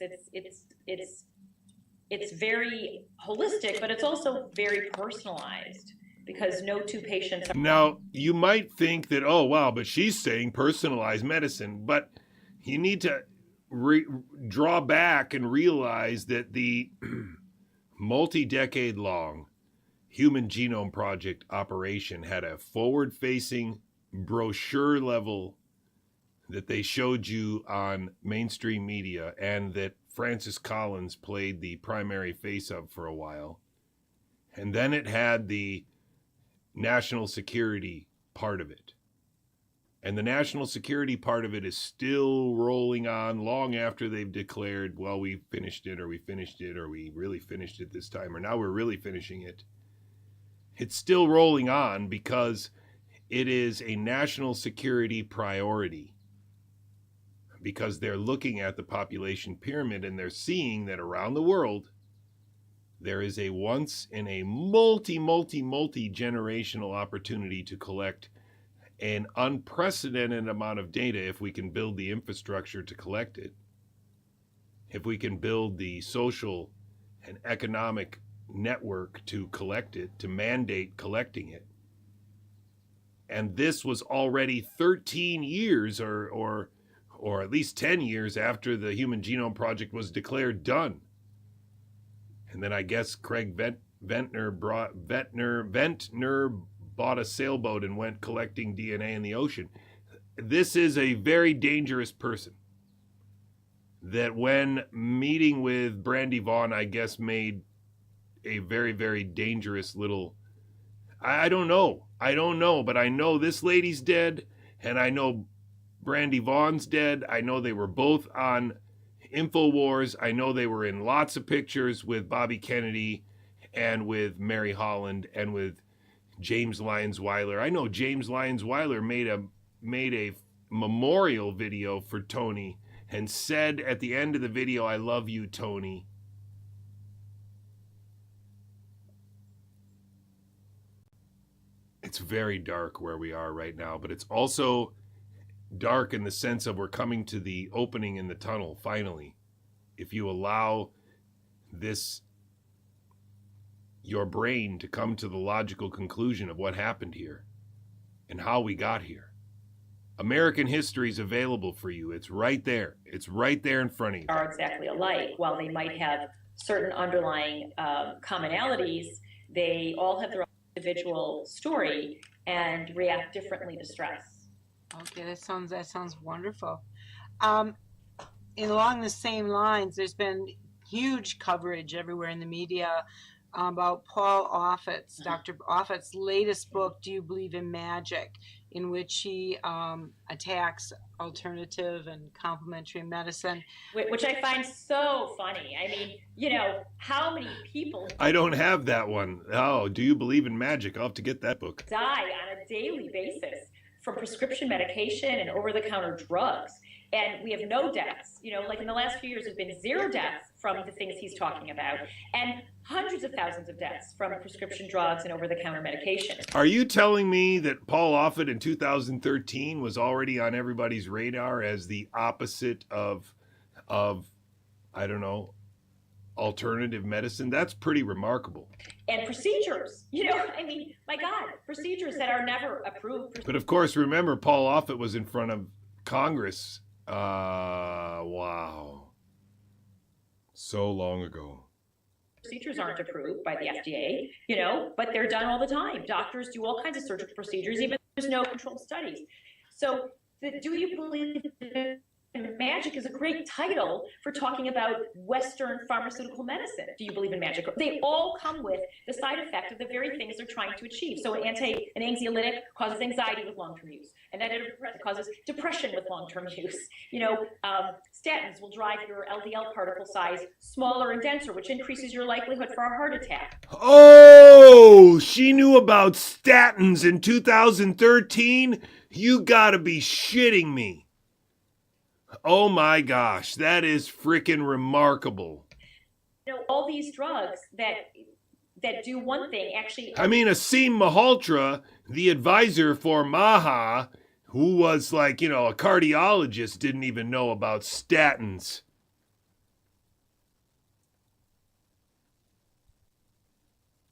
It's very holistic, but it's also very personalized because no two patients are. Now, you might think that, oh, wow, but she's saying personalized medicine, but you need to draw back and realize that the multi-decade long Human Genome Project operation had a forward-facing brochure level that they showed you on mainstream media and that Francis Collins played the primary face of for a while. And then it had the national security part of it. And the national security part of it is still rolling on long after they've declared, well, we finished it, or we really finished it this time, or now we're really finishing it. It's still rolling on because it is a national security priority. Because they're looking at the population pyramid and they're seeing that around the world, there is a once in a multi-generational opportunity to collect an unprecedented amount of data if we can build the infrastructure to collect it, if we can build the social and economic network to collect it, to mandate collecting it. And this was already 13 years or at least 10 years after the Human Genome Project was declared done. And then I guess Craig Ventnor bought a sailboat and went collecting DNA in the ocean. This is a very dangerous person that when meeting with Brandy Vaughn, I guess made a very, very dangerous little, I don't know, but I know this lady's dead and I know Brandy Vaughn's dead. I know they were both InfoWars. I know they were in lots of pictures with Bobby Kennedy and with Mary Holland and with James Lyons Weiler. I know James Lyons Weiler made a memorial video for Tony and said at the end of the video, "I love you, Tony." It's very dark where we are right now, but it's also dark in the sense of we're coming to the opening in the tunnel, finally. If you allow your brain to come to the logical conclusion of what happened here and how we got here. American history is available for you. It's right there. It's right there in front of you. Are exactly alike. While they might have certain underlying commonalities, they all have their own individual story and react differently to stress. Okay, that sounds wonderful. Along the same lines, there's been huge coverage everywhere in the media about Paul Offit's, Dr. Offit's latest book, Do You Believe in Magic?, in which he attacks alternative and complementary medicine. Which I find so funny. I mean, you know, how many people I don't have that one. Oh, Do You Believe in Magic? I'll have to get that book. die on a daily basis from prescription medication and over-the-counter drugs. And we have no deaths. You know, like in the last few years, there's been 0 deaths from the things he's talking about, and hundreds of thousands of deaths from prescription drugs and over-the-counter medication. Are you telling me that Paul Offit in 2013 was already on everybody's radar as the opposite of I don't know, alternative medicine? That's pretty remarkable. And procedures, you know, I mean, my God, procedures that are never approved. But of course, remember, Paul Offit was in front of Congress. Wow. So long ago. Procedures aren't approved by the FDA, you know, but they're done all the time. Doctors do all kinds of surgical procedures, even there's no controlled studies. So Do You Believe in Magic is a great title for talking about Western pharmaceutical medicine. Do you believe in magic? They all come with the side effect of the very things they're trying to achieve. So an anxiolytic causes anxiety with long-term use. An antidepressant causes depression with long-term use. You know, statins will drive your LDL particle size smaller and denser, which increases your likelihood for a heart attack. Oh, she knew about statins in 2013? You gotta be shitting me. Oh my gosh, that is freaking remarkable. You know, all these drugs that do one thing actually... I mean, Asim Malhotra, the advisor for Maha, who was like, you know, a cardiologist, didn't even know about statins.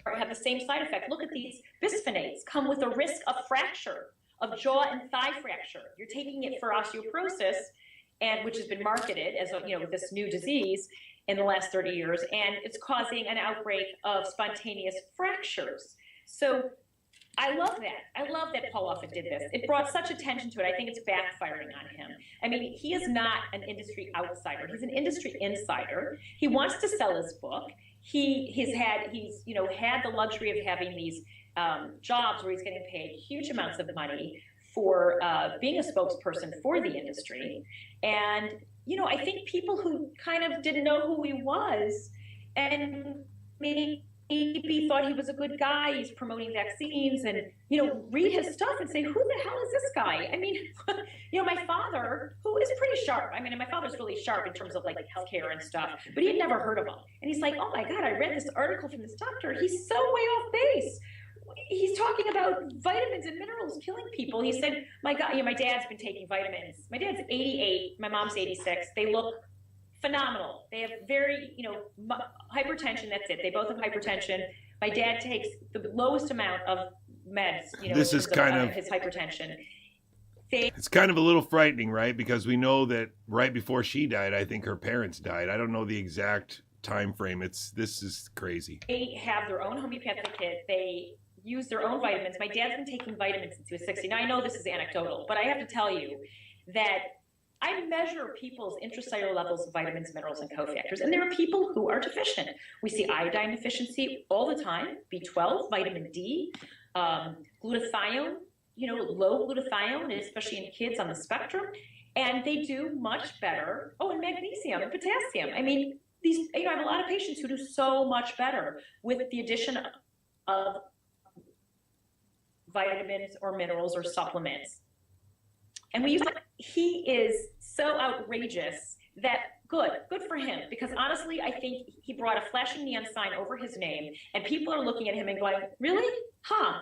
Have the same side effect. Look at these bisphonates, come with a risk of fracture, of jaw and thigh fracture. You're taking it for osteoporosis, and which has been marketed as a, you know, this new disease in the last 30 years, and it's causing an outbreak of spontaneous fractures. So I love that. I love that Paul Offit did this. It brought such attention to it. I think it's backfiring on him. I mean, he is not an industry outsider. He's an industry insider. He wants to sell his book. He's had the luxury of having these jobs where he's getting paid huge amounts of money for being a spokesperson for the industry. And, you know, I think people who kind of didn't know who he was and maybe thought he was a good guy, he's promoting vaccines, and, you know, read his stuff and say, who the hell is this guy? I mean, you know, my father, who is pretty sharp, I mean, my father's really sharp in terms of like healthcare and stuff, but he had never heard of him. And he's like, oh my God, I read this article from this doctor. He's so way off base. He's talking about vitamins and minerals killing people. He said, my God, you know, my dad's been taking vitamins. My dad's 88, my mom's 86. They look phenomenal. They have very, you know, hypertension, that's it. They both have hypertension. My dad takes the lowest amount of meds, you know, this is kind of his hypertension. It's kind of a little frightening, right? Because we know that right before she died, I think her parents died. I don't know the exact time frame. This is crazy. They have their own homeopathic kit. They use their own vitamins. My dad's been taking vitamins since he was 60. Now, I know this is anecdotal, but I have to tell you that I measure people's intracellular levels of vitamins, minerals, and cofactors, and there are people who are deficient. We see iodine deficiency all the time, B12, vitamin D, glutathione, low glutathione, especially in kids on the spectrum, and they do much better. Oh, and magnesium and potassium. I mean, these, I have a lot of patients who do so much better with the addition of vitamins or minerals or supplements. And he is so outrageous that good for him, because honestly, I think he brought a flashing neon sign over his name, and people are looking at him and going, really? Huh?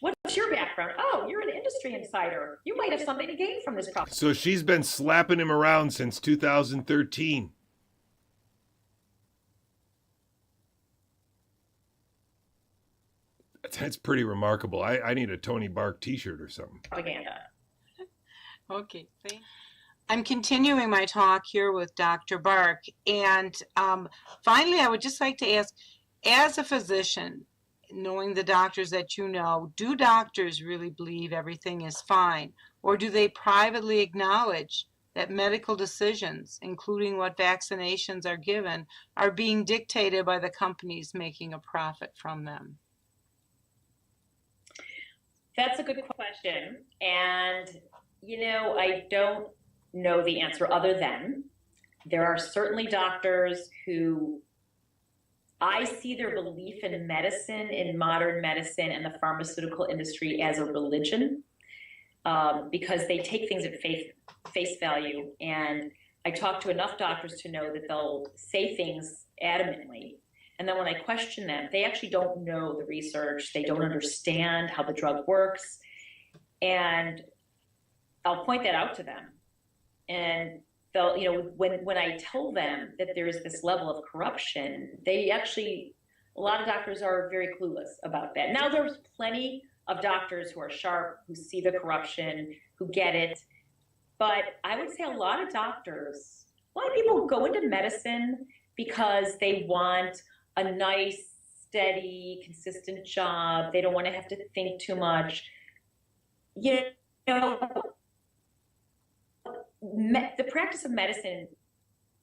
What's your background? Oh, you're an industry insider. You might have something to gain from this problem. So she's been slapping him around since 2013. That's pretty remarkable. I need a Tony Bark t-shirt or something. Propaganda. Okay, thanks. I'm continuing my talk here with Dr. Bark. And finally, I would just like to ask, as a physician, knowing the doctors that you know, do doctors really believe everything is fine? Or do they privately acknowledge that medical decisions, including what vaccinations are given, are being dictated by the companies making a profit from them? That's a good question. And, I don't know the answer other than there are certainly doctors who I see their belief in medicine, in modern medicine and the pharmaceutical industry as a religion, because they take things at face value. And I talk to enough doctors to know that they'll say things adamantly. And then when I question them, they actually don't know the research. They don't understand how the drug works. And I'll point that out to them. And they'll, when I tell them that there is this level of corruption, they actually, a lot of doctors are very clueless about that. Now, there's plenty of doctors who are sharp, who see the corruption, who get it. But I would say a lot of people go into medicine because they want a nice, steady, consistent job. They don't want to have to think too much. The practice of medicine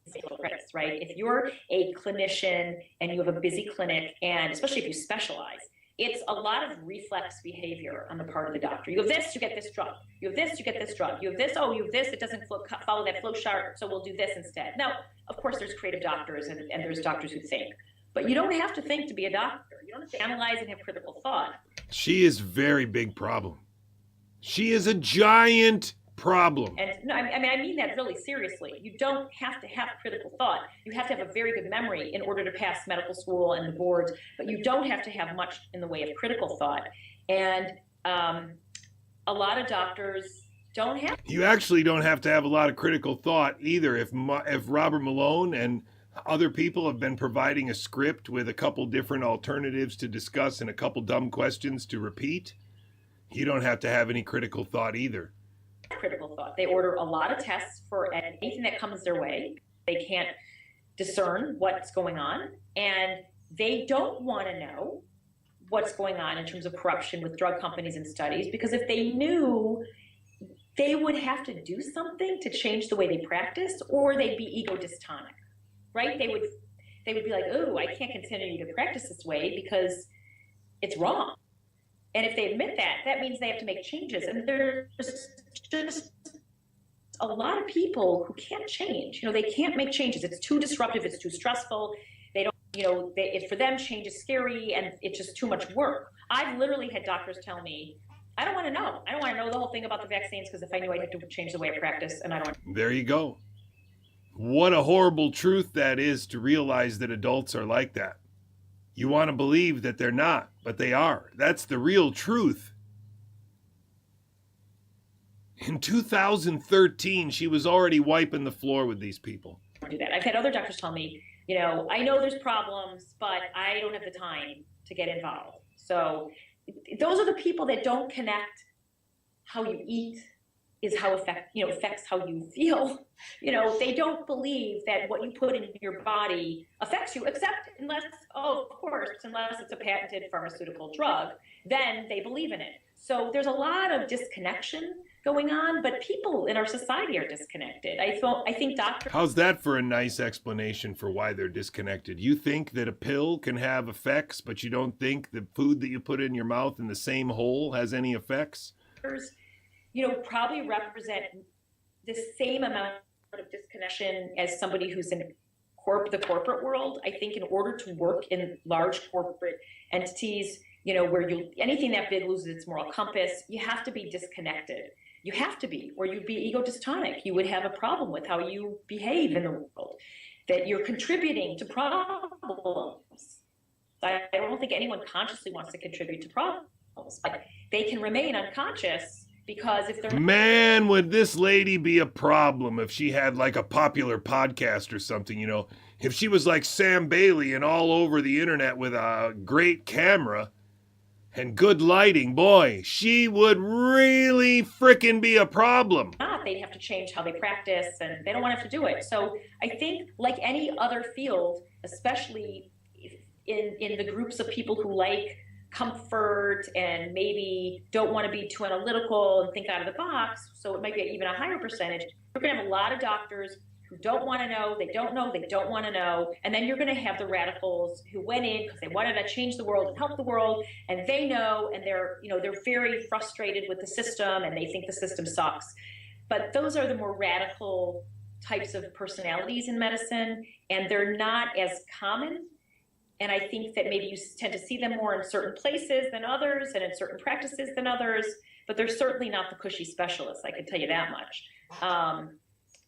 is a practice, right? If you're a clinician and you have a busy clinic, and especially if you specialize, it's a lot of reflex behavior on the part of the doctor. You have this, you get this drug. You have this, you get this drug. You have this, oh, you have this, it doesn't follow that flow chart, so we'll do this instead. Now, of course, there's creative doctors and there's doctors who think, but you don't have to think to be a doctor. You don't have to analyze and have critical thought. She is a very big problem. She is a giant problem. And no, I mean that really seriously. You don't have to have critical thought. You have to have a very good memory in order to pass medical school and the boards, but you don't have to have much in the way of critical thought. And a lot of doctors don't have. You actually don't have to have a lot of critical thought either. If Robert Malone and other people have been providing a script with a couple different alternatives to discuss and a couple dumb questions to repeat, you don't have to have any critical thought either. Critical thought. They order a lot of tests for anything that comes their way. They can't discern what's going on, and they don't want to know what's going on in terms of corruption with drug companies and studies, because if they knew, they would have to do something to change the way they practice, or they'd be ego dystonic, right? They would be like, oh, I can't continue to practice this way because it's wrong. And if they admit that, that means they have to make changes. And there's just a lot of people who can't change. They can't make changes. It's too disruptive. It's too stressful. They don't, for them, change is scary and it's just too much work. I've literally had doctors tell me, I don't want to know. I don't want to know the whole thing about the vaccines because if I knew, I'd have to change the way I practice, and I don't. There you go. What a horrible truth that is, to realize that adults are like that. You want to believe that they're not, but they are. That's the real truth. In 2013, she was already wiping the floor with these people. Do that. I've had other doctors tell me, I know there's problems, but I don't have the time to get involved. So those are the people that don't connect how you eat is how affects how you feel. They don't believe that what you put in your body affects you, unless it's a patented pharmaceutical drug, then they believe in it. So there's a lot of disconnection going on, but people in our society are disconnected. I think doctors. How's that for a nice explanation for why they're disconnected? You think that a pill can have effects, but you don't think the food that you put in your mouth in the same hole has any effects? probably represent the same amount of disconnection as somebody who's in the corporate world. I think in order to work in large corporate entities, where anything that big loses its moral compass, you have to be disconnected. You have to be, or you'd be ego dystonic. You would have a problem with how you behave in the world, that you're contributing to problems. I don't think anyone consciously wants to contribute to problems, but they can remain unconscious because if they're... Man, would this lady be a problem if she had like a popular podcast or something, If she was like Sam Bailey and all over the internet with a great camera and good lighting, boy, she would really frickin' be a problem. They'd have to change how they practice, and they don't want to have to do it. So I think, like any other field, especially in the groups of people who like comfort and maybe don't want to be too analytical and think out of the box, so it might be even a higher percentage, you're going to have a lot of doctors who don't want to know, they don't want to know, and then you're going to have the radicals who went in because they wanted to change the world and help the world, and they know, and they're very frustrated with the system, and they think the system sucks. But those are the more radical types of personalities in medicine, and they're not as common. And I think that maybe you tend to see them more in certain places than others, and in certain practices than others, but they're certainly not the cushy specialists, I can tell you that much.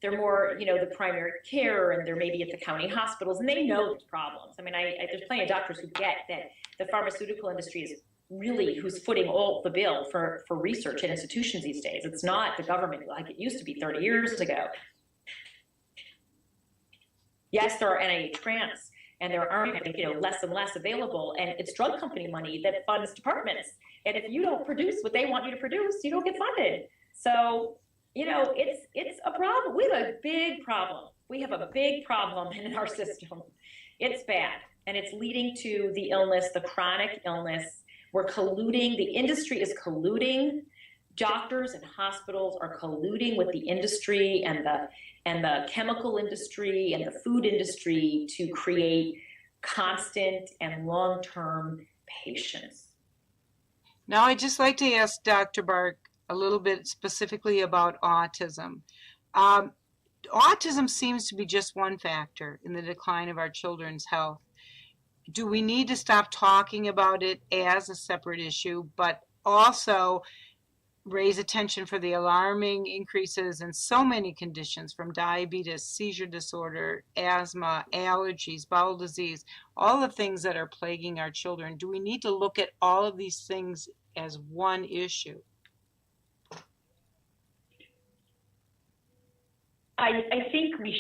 They're more, the primary care, and they're maybe at the county hospitals, and they know there's problems. I mean, there's plenty of doctors who get that the pharmaceutical industry is really who's footing all the bill for research in institutions these days. It's not the government like it used to be 30 years ago. Yes, there are NIH grants, and there are less and less available, and it's drug company money that funds departments. And if you don't produce what they want you to produce, you don't get funded. So it's a problem. We have a big problem. We have a big problem in our system. It's bad, and it's leading to the illness, the chronic illness. We're colluding. The industry is colluding. Doctors and hospitals are colluding with the industry and the chemical industry and the food industry to create constant and long-term patients. Now, I'd just like to ask Dr. Bark a little bit specifically about autism. Autism seems to be just one factor in the decline of our children's health. Do we need to stop talking about it as a separate issue, but also raise attention for the alarming increases in so many conditions, from diabetes, seizure disorder, asthma, allergies, bowel disease, all the things that are plaguing our children? Do we need to look at all of these things as one issue? I think we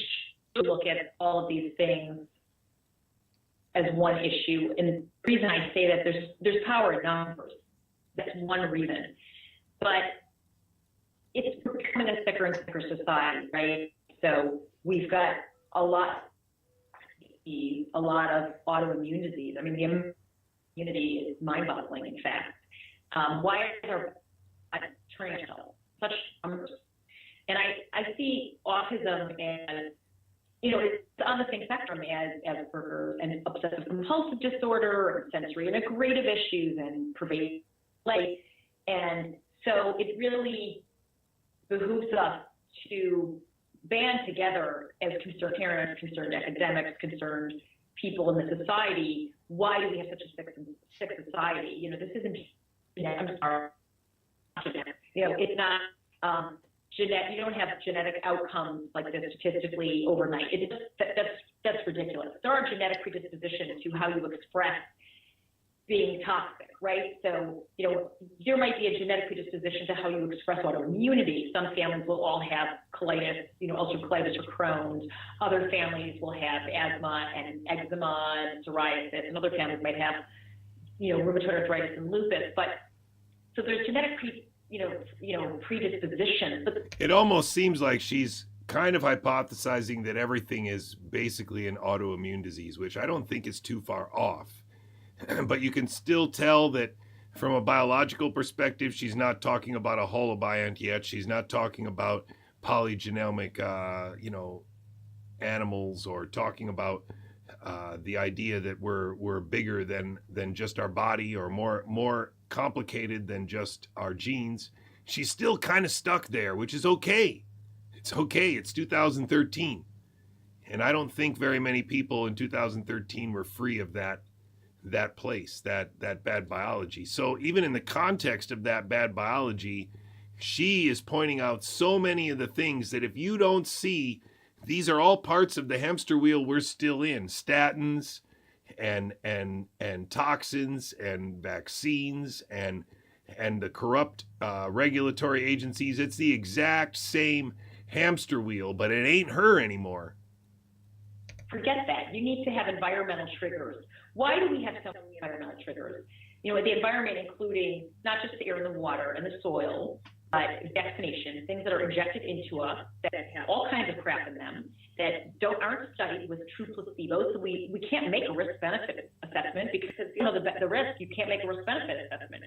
should look at all of these things as one issue. And the reason I say that, there's power in numbers. That's one reason. But it's becoming a sicker and sicker society, right? So we've got a lot of autoimmune disease. I mean, the immunity is mind-boggling, in fact. Why is our turning out such numbers? And I see autism as, it's on the same spectrum as Asperger's and obsessive compulsive disorder and sensory integrative issues and pervasive life. And so it really behooves us to band together as concerned parents, concerned academics, concerned people in the society. Why do we have such a sick society? This isn't, I'm sorry, it's not genetic. You don't have genetic outcomes like this statistically overnight. That's ridiculous. There are genetic predispositions to how you express being toxic, right? So, there might be a genetic predisposition to how you express autoimmunity. Some families will all have colitis, ulcerative colitis or Crohn's. Other families will have asthma and eczema and psoriasis, and other families might have, rheumatoid arthritis and lupus. But so there's genetic predisposition. But it almost seems like she's kind of hypothesizing that everything is basically an autoimmune disease, which I don't think is too far off. But you can still tell that from a biological perspective, she's not talking about a holobiont yet. She's not talking about polygenomic, animals, or talking about the idea that we're bigger than just our body, or more complicated than just our genes. she's still kind of stuck there, which is okay. It's okay. It's 2013. And I don't think very many people in 2013 were free of that place, that bad biology. So even in the context of that bad biology, she is pointing out so many of the things that if you don't see, these are all parts of the hamster wheel we're still in. Statins and toxins and vaccines and the corrupt regulatory agencies. It's the exact same hamster wheel, but it ain't her anymore. Forget that. You need to have environmental triggers. Why do we have so many environmental triggers? You know, the environment, including not just the air and the water and the soil, but vaccination, things that are injected into us that have all kinds of crap in them that aren't studied with true placebos. So we can't make a risk-benefit assessment because, you know, the risk, you can't make a risk-benefit assessment.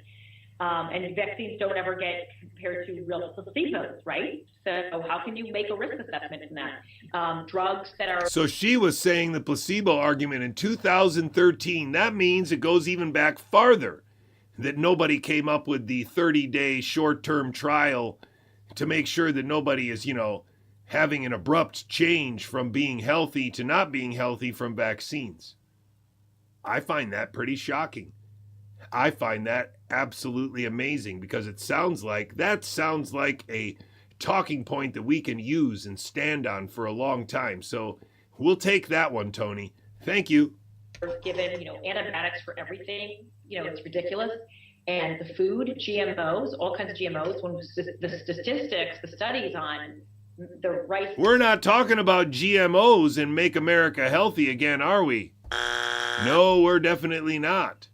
And vaccines don't ever get compared to real placebos, right? So how can you make a risk assessment in that? Drugs that are... So she was saying the placebo argument in 2013. That means it goes even back farther, that nobody came up with the 30-day short-term trial to make sure that nobody is, you know, having an abrupt change from being healthy to not being healthy from vaccines. I find that pretty shocking. I find that absolutely amazing because it sounds like a talking point that we can use and stand on for a long time. So we'll take that one, Tony. Thank you. Given, you know, antibiotics for everything, you know, it's ridiculous. And the food, GMOs, all kinds of GMOs, when the statistics, the studies on the rice. We're not talking about GMOs and Make America Healthy again, are we? No, we're definitely not.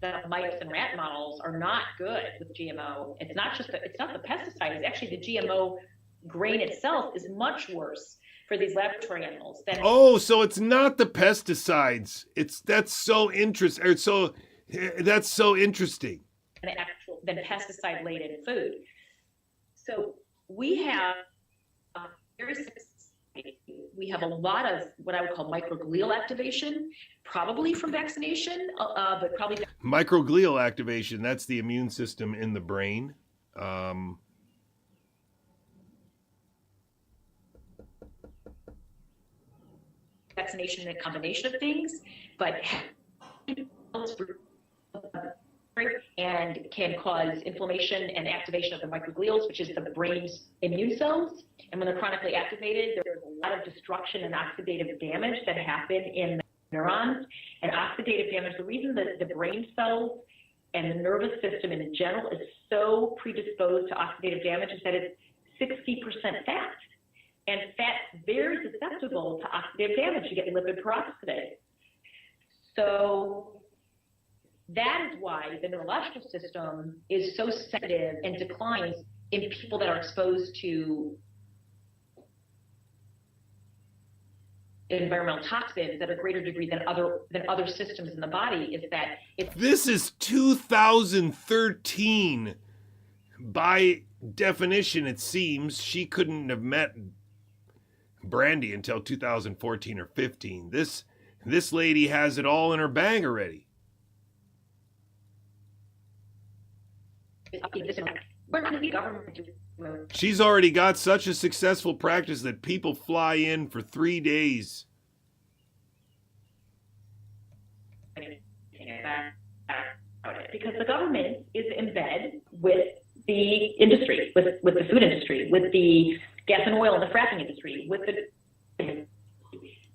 The mice and rat models are not good with GMO. It's not the pesticide. It's actually the GMO grain itself is much worse for these laboratory animals than. Oh, so it's not the pesticides. That's so interesting. Than pesticide-laden food. So we have a lot of what I would call microglial activation, probably from vaccination, but probably microglial activation. That's the immune system in the brain. Vaccination and a combination of things, but and can cause inflammation and activation of the microglials, which is the brain's immune cells. And when they're chronically activated, there's a lot of destruction and oxidative damage that happen in the neurons. And oxidative damage, the reason that the brain cells and the nervous system in general is so predisposed to oxidative damage is that it's 60% fat. And fat's very susceptible to oxidative damage. You get lipid peroxidase. So that is why the neurological system is so sensitive and declines in people that are exposed to environmental toxins at a greater degree than other systems in the body. Is that this is 2013. By definition, it seems she couldn't have met Brandy until 2014 or 15. This lady has it all in her bag already. She's already got such a successful practice that people fly in for 3 days. Because the government is in bed with the industry, with the food industry, with the gas and oil and the fracking industry,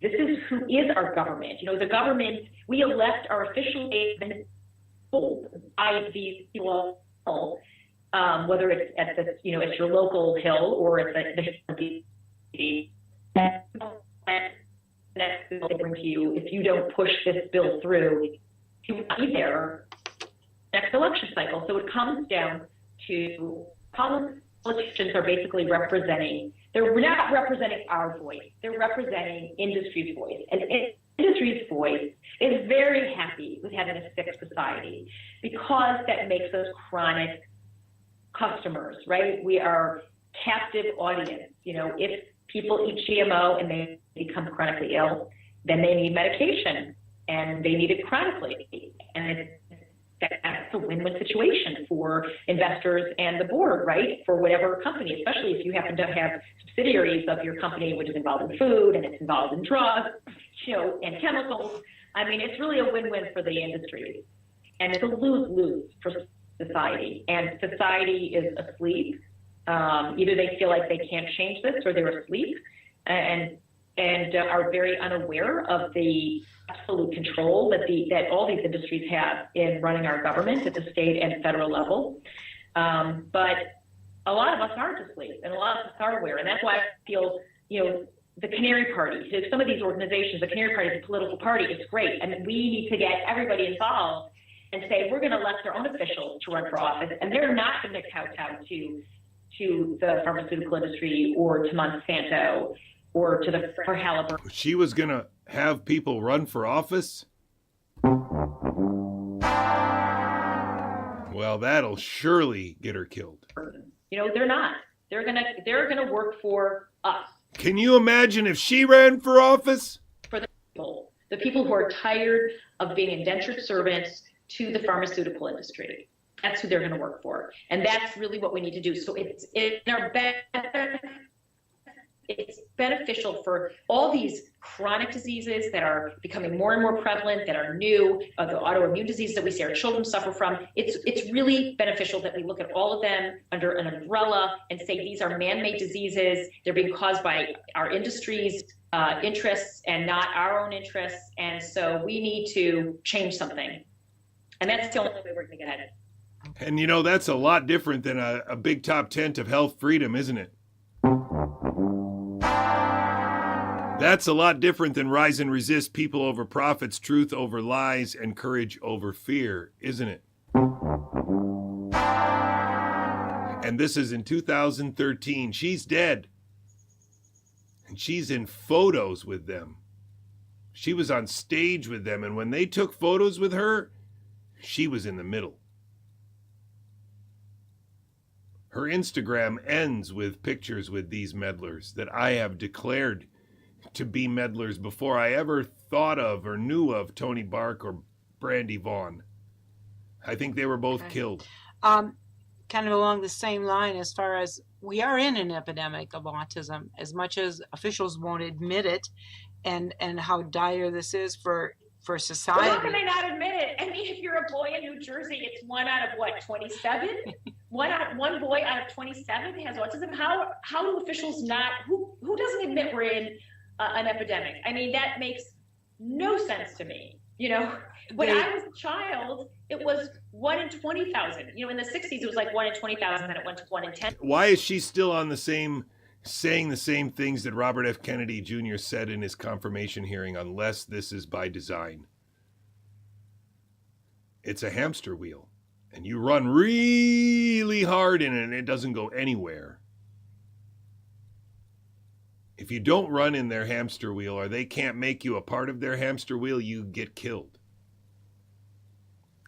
this is who is our government. You know, the government, we elect our official agents by these people. Whether it's at the, you know, at your local hill or at the next bill they bring to you, if you don't push this bill through, you will be there next election cycle. So it comes down to politicians are basically representing, they're not representing our voice, they're representing industry's voice. And industry's voice is very happy with having a sick society because that makes us chronic customers, right? We are captive audience. You know, if people eat GMO and they become chronically ill, then they need medication and they need it chronically. And that's a win-win situation for investors and the board, right? For whatever company, especially if you happen to have subsidiaries of your company, which is involved in food and it's involved in drugs, and chemicals. I mean, it's really a win-win for the industry. And it's a lose-lose for society. And society is asleep. Either they feel like they can't change this or they're asleep and are very unaware of the absolute control that all these industries have in running our government at the state and federal level. But a lot of us aren't asleep, and a lot of us are aware, and that's why I feel, the Canary Party, some of these organizations, the Canary Party is a political party, it's great, and we need to get everybody involved and say we're going to elect our own officials to run for office, and they're not going to kowtow to the pharmaceutical industry or to Monsanto or to the for Halliburton. She was going to have people run for office? Well, that'll surely get her killed. They're not. They're gonna work for us. Can you imagine if she ran for office? For the people who are tired of being indentured servants to the pharmaceutical industry. That's who they're going to work for, and that's really what we need to do. So it's beneficial for all these chronic diseases that are becoming more and more prevalent, that are new, the autoimmune diseases that we see our children suffer from. It's really beneficial that we look at all of them under an umbrella and say these are man-made diseases. They're being caused by our industry's interests and not our own interests. And so we need to change something. And that's the only way we're going to get ahead. And that's a lot different than a big top tent of health freedom, isn't it? That's a lot different than rise and resist, people over profits, truth over lies, and courage over fear, isn't it? And this is in 2013. She's dead. And she's in photos with them. She was on stage with them, and when they took photos with her, she was in the middle. Her Instagram ends with pictures with these meddlers that I have declared to be meddlers before I ever thought of or knew of Tony Bark or Brandy Vaughn. I think they were both killed. Kind of along the same line, as far as we are in an epidemic of autism, as much as officials won't admit it, and how dire this is for society. Well, how can they not admit it? I mean, if you're a boy in New Jersey, it's 1 out of 27? One boy out of 27 has autism. How do officials not? Who doesn't admit we're in an epidemic? I mean, that makes no sense to me. When I was a child, it was 1 in 20,000. In the 60s, it was like 1 in 20,000, then it went to 1 in 10. Why is she still on saying the same things that Robert F. Kennedy Jr. said in his confirmation hearing, unless this is by design? It's a hamster wheel, and you run really hard in it, and it doesn't go anywhere. If you don't run in their hamster wheel, or they can't make you a part of their hamster wheel, you get killed.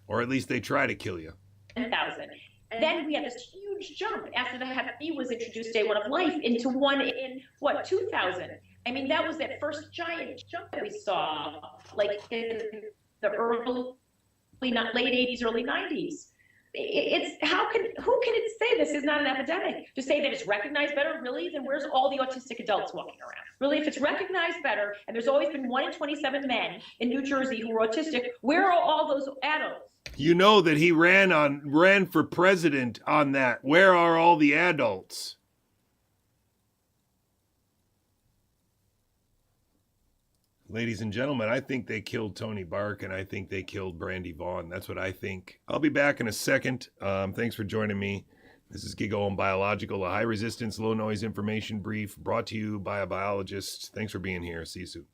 Or at least they try to kill you. 10,000. And then we had this huge jump after the Hep B was introduced day one of life into 1 in 2000. I mean, that was that first giant jump that we saw, like in the late 80s, early 90s. Who can it say this is not an epidemic? To say that it's recognized better, really? Then where's all the autistic adults walking around? Really, if it's recognized better, and there's always been 1 in 27 men in New Jersey who are autistic, where are all those adults? You know that he ran for president on that. Where are all the adults? Ladies and gentlemen, I think they killed Tony Bark, and I think they killed Brandy Vaughn. That's what I think. I'll be back in a second. Thanks for joining me. This is Gigaohm Biological, a high-resistance, low-noise information brief brought to you by a biologist. Thanks for being here. See you soon.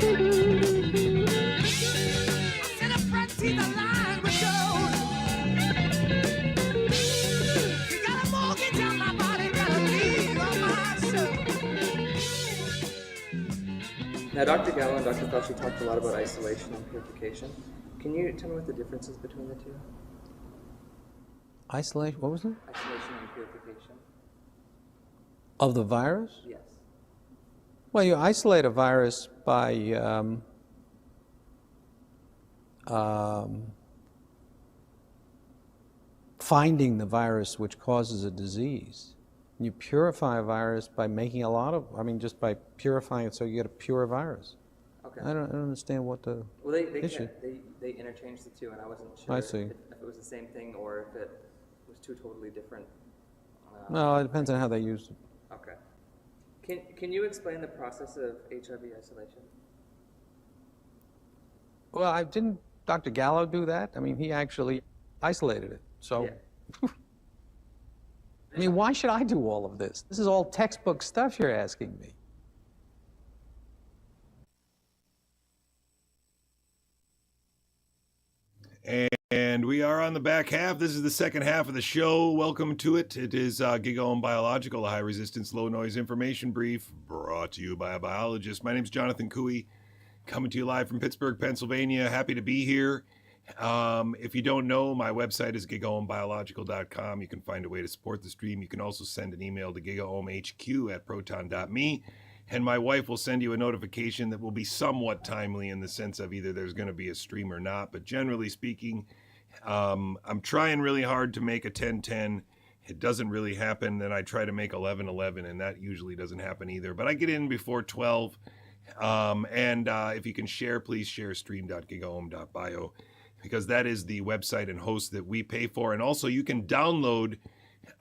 Now, Dr. Gallo and Dr. Fauci talked a lot about isolation and purification. Can you tell me what the difference is between the two? Isolation, what was it? Isolation and purification. Of the virus? Yes. Well, you isolate a virus by finding the virus which causes a disease. You purify a virus by making a lot of, just by purifying it so you get a pure virus. Okay. I don't understand what the issue. They interchanged the two, and I wasn't sure I see. If it was the same thing or if it was two totally different. No, it depends on how they use it. Okay. Can you explain the process of HIV isolation? Well, didn't Dr. Gallo do that? He actually isolated it. So, yeah. Why should I do all of this? This is all textbook stuff you're asking me. And we are on the back half. This is the second half of the show. Welcome to it. It is Gigaohm Biological, a high-resistance, low-noise information brief brought to you by a biologist. My name is Jonathan Cooey, coming to you live from Pittsburgh, Pennsylvania. Happy to be here. If you don't know, my website is gigaohmbiological.com. You can find a way to support the stream. You can also send an email to gigaohmhq@proton.me. And my wife will send you a notification that will be somewhat timely in the sense of either there's going to be a stream or not. But generally speaking, I'm trying really hard to make a 10:10. It doesn't really happen. Then I try to make 11:11, and that usually doesn't happen either. But I get in before 12. If you can share, please share stream.gigaohm.bio, because that is the website and host that we pay for. And also you can download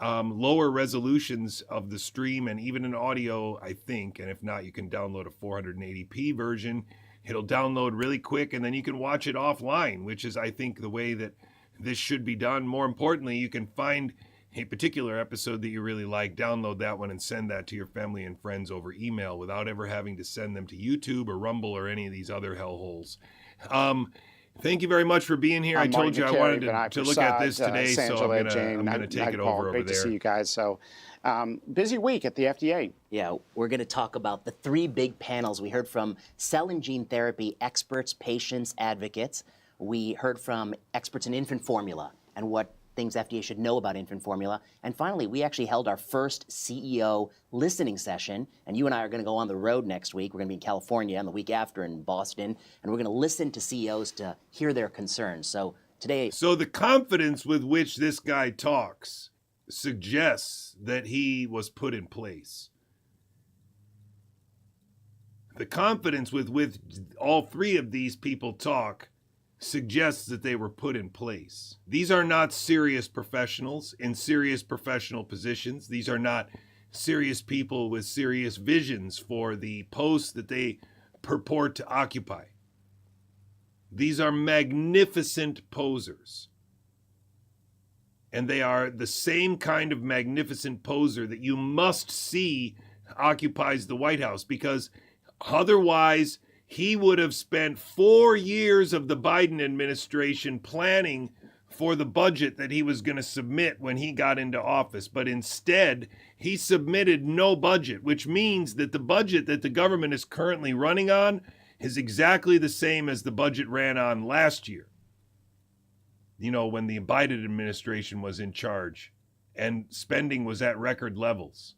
lower resolutions of the stream and even in audio, I think. And if not, you can download a 480p version. It'll download really quick, and then you can watch it offline, which is, I think, the way that this should be done. More importantly, you can find a particular episode that you really like, download that one, and send that to your family and friends over email without ever having to send them to YouTube or Rumble or any of these other hellholes. Thank you very much for being here. I told you I wanted to look at this today, so I'm going to take it over Great there. to see you guys. So, busy week at the FDA. Yeah, we're going to talk about the three big panels. We heard from cell and gene therapy experts, patients, advocates. We heard from experts in infant formula and what things FDA should know about infant formula. And finally, we actually held our first CEO listening session. And you and I are going to go on the road next week. We're going to be in California and the week after in Boston. And we're going to listen to CEOs to hear their concerns. So today... So the confidence with which this guy talks suggests that he was put in place. The confidence with which all three of these people talk suggests that they were put in place. These are not serious professionals in serious professional positions. These are not serious people with serious visions for the posts that they purport to occupy. These are magnificent posers. And they are the same kind of magnificent poser that you must see occupies the White House, because otherwise he would have spent 4 years of the Biden administration planning for the budget that he was going to submit when he got into office. But instead, he submitted no budget, which means that the budget that the government is currently running on is exactly the same as the budget ran on last year. You know, when the Biden administration was in charge and spending was at record levels.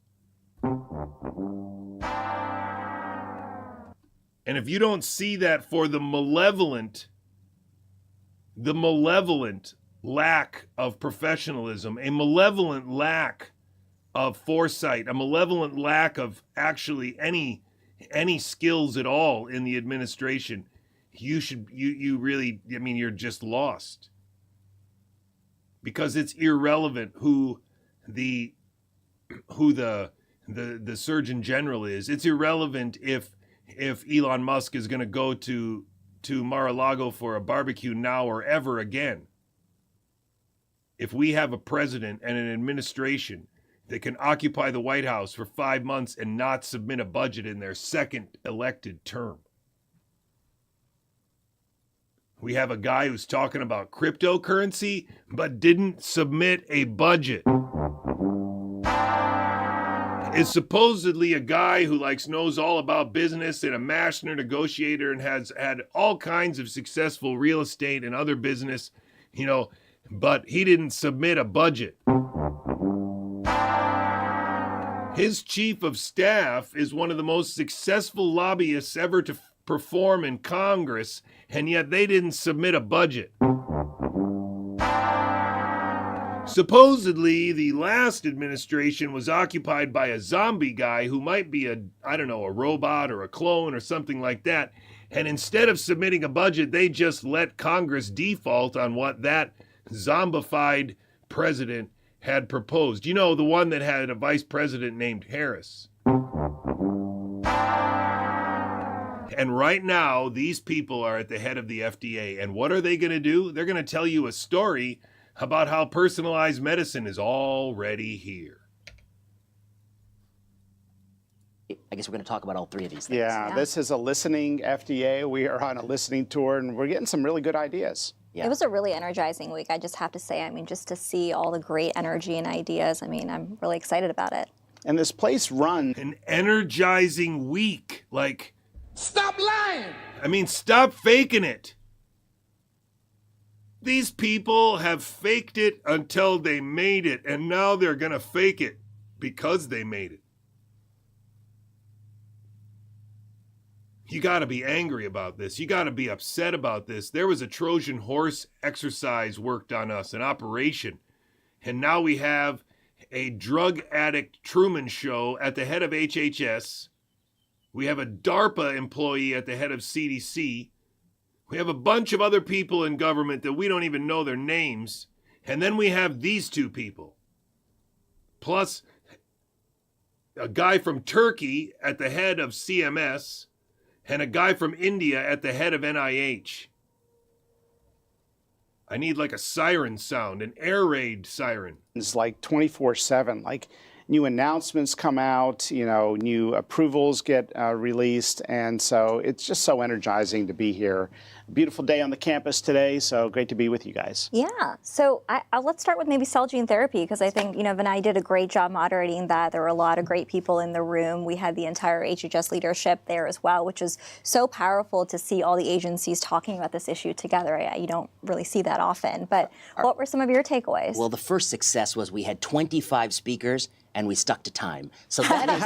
And if you don't see that for the malevolent lack of professionalism, a malevolent lack of foresight, a malevolent lack of actually any skills at all in the administration, you really, you're just lost. Because it's irrelevant who the Surgeon General is. It's irrelevant if Elon Musk is going to go to Mar-a-Lago for a barbecue now or ever again. If we have a president and an administration that can occupy the White House for 5 months and not submit a budget in their second elected term, We have a guy who's talking about cryptocurrency, but didn't submit a budget. Is supposedly a guy who knows all about business and a master negotiator and has had all kinds of successful real estate and other business, but he didn't submit a budget. His chief of staff is one of the most successful lobbyists ever to perform in Congress, and yet they didn't submit a budget. Supposedly, the last administration was occupied by a zombie guy who might be a robot or a clone or something like that. And instead of submitting a budget, they just let Congress default on what that zombified president had proposed. The one that had a vice president named Harris. And right now, these people are at the head of the FDA. And what are they going to do? They're going to tell you a story about how personalized medicine is already here. I guess we're going to talk about all three of these things. Yeah, this is a listening FDA. We are on a listening tour, and we're getting some really good ideas. Yeah. It was a really energizing week, I just have to say. Just to see all the great energy and ideas, I'm really excited about it. And this place runs an energizing week. Stop lying! Stop faking it. These people have faked it until they made it, and now they're going to fake it because they made it. You got to be angry about this. You got to be upset about this. There was a Trojan horse exercise worked on us, an operation, and now we have a drug addict Truman Show at the head of HHS. We have a DARPA employee at the head of CDC. We have a bunch of other people in government that we don't even know their names. And then we have these two people. Plus a guy from Turkey at the head of CMS and a guy from India at the head of NIH. I need a siren sound, an air raid siren. It's 24/7. New announcements come out, new approvals get released. And so it's just so energizing to be here. Beautiful day on the campus today, so great to be with you guys. Yeah, so let's start with maybe cell gene therapy, because I think, Vinay did a great job moderating that. There were a lot of great people in the room. We had the entire HHS leadership there as well, which is so powerful to see all the agencies talking about this issue together. You don't really see that often, but what were some of your takeaways? Well, the first success was we had 25 speakers and we stuck to time. So that is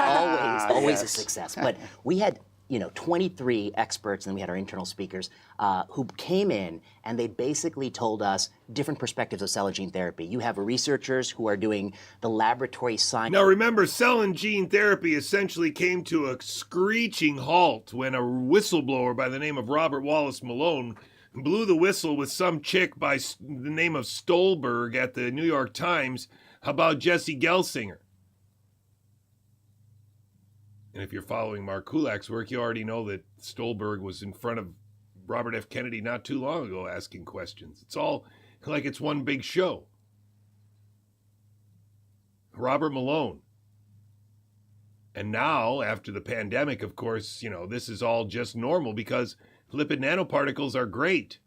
always a success. But we had 23 experts, and then we had our internal speakers who came in, and they basically told us different perspectives of cell and gene therapy. You have researchers who are doing the laboratory science. Now remember, cell and gene therapy essentially came to a screeching halt when a whistleblower by the name of Robert Wallace Malone blew the whistle with some chick by the name of Stolberg at the New York Times about Jesse Gelsinger. And if you're following Mark Kulak's work, you already know that Stolberg was in front of Robert F. Kennedy not too long ago asking questions. It's all like it's one big show. Robert Malone. And now, after the pandemic, of course, this is all just normal because lipid nanoparticles are great.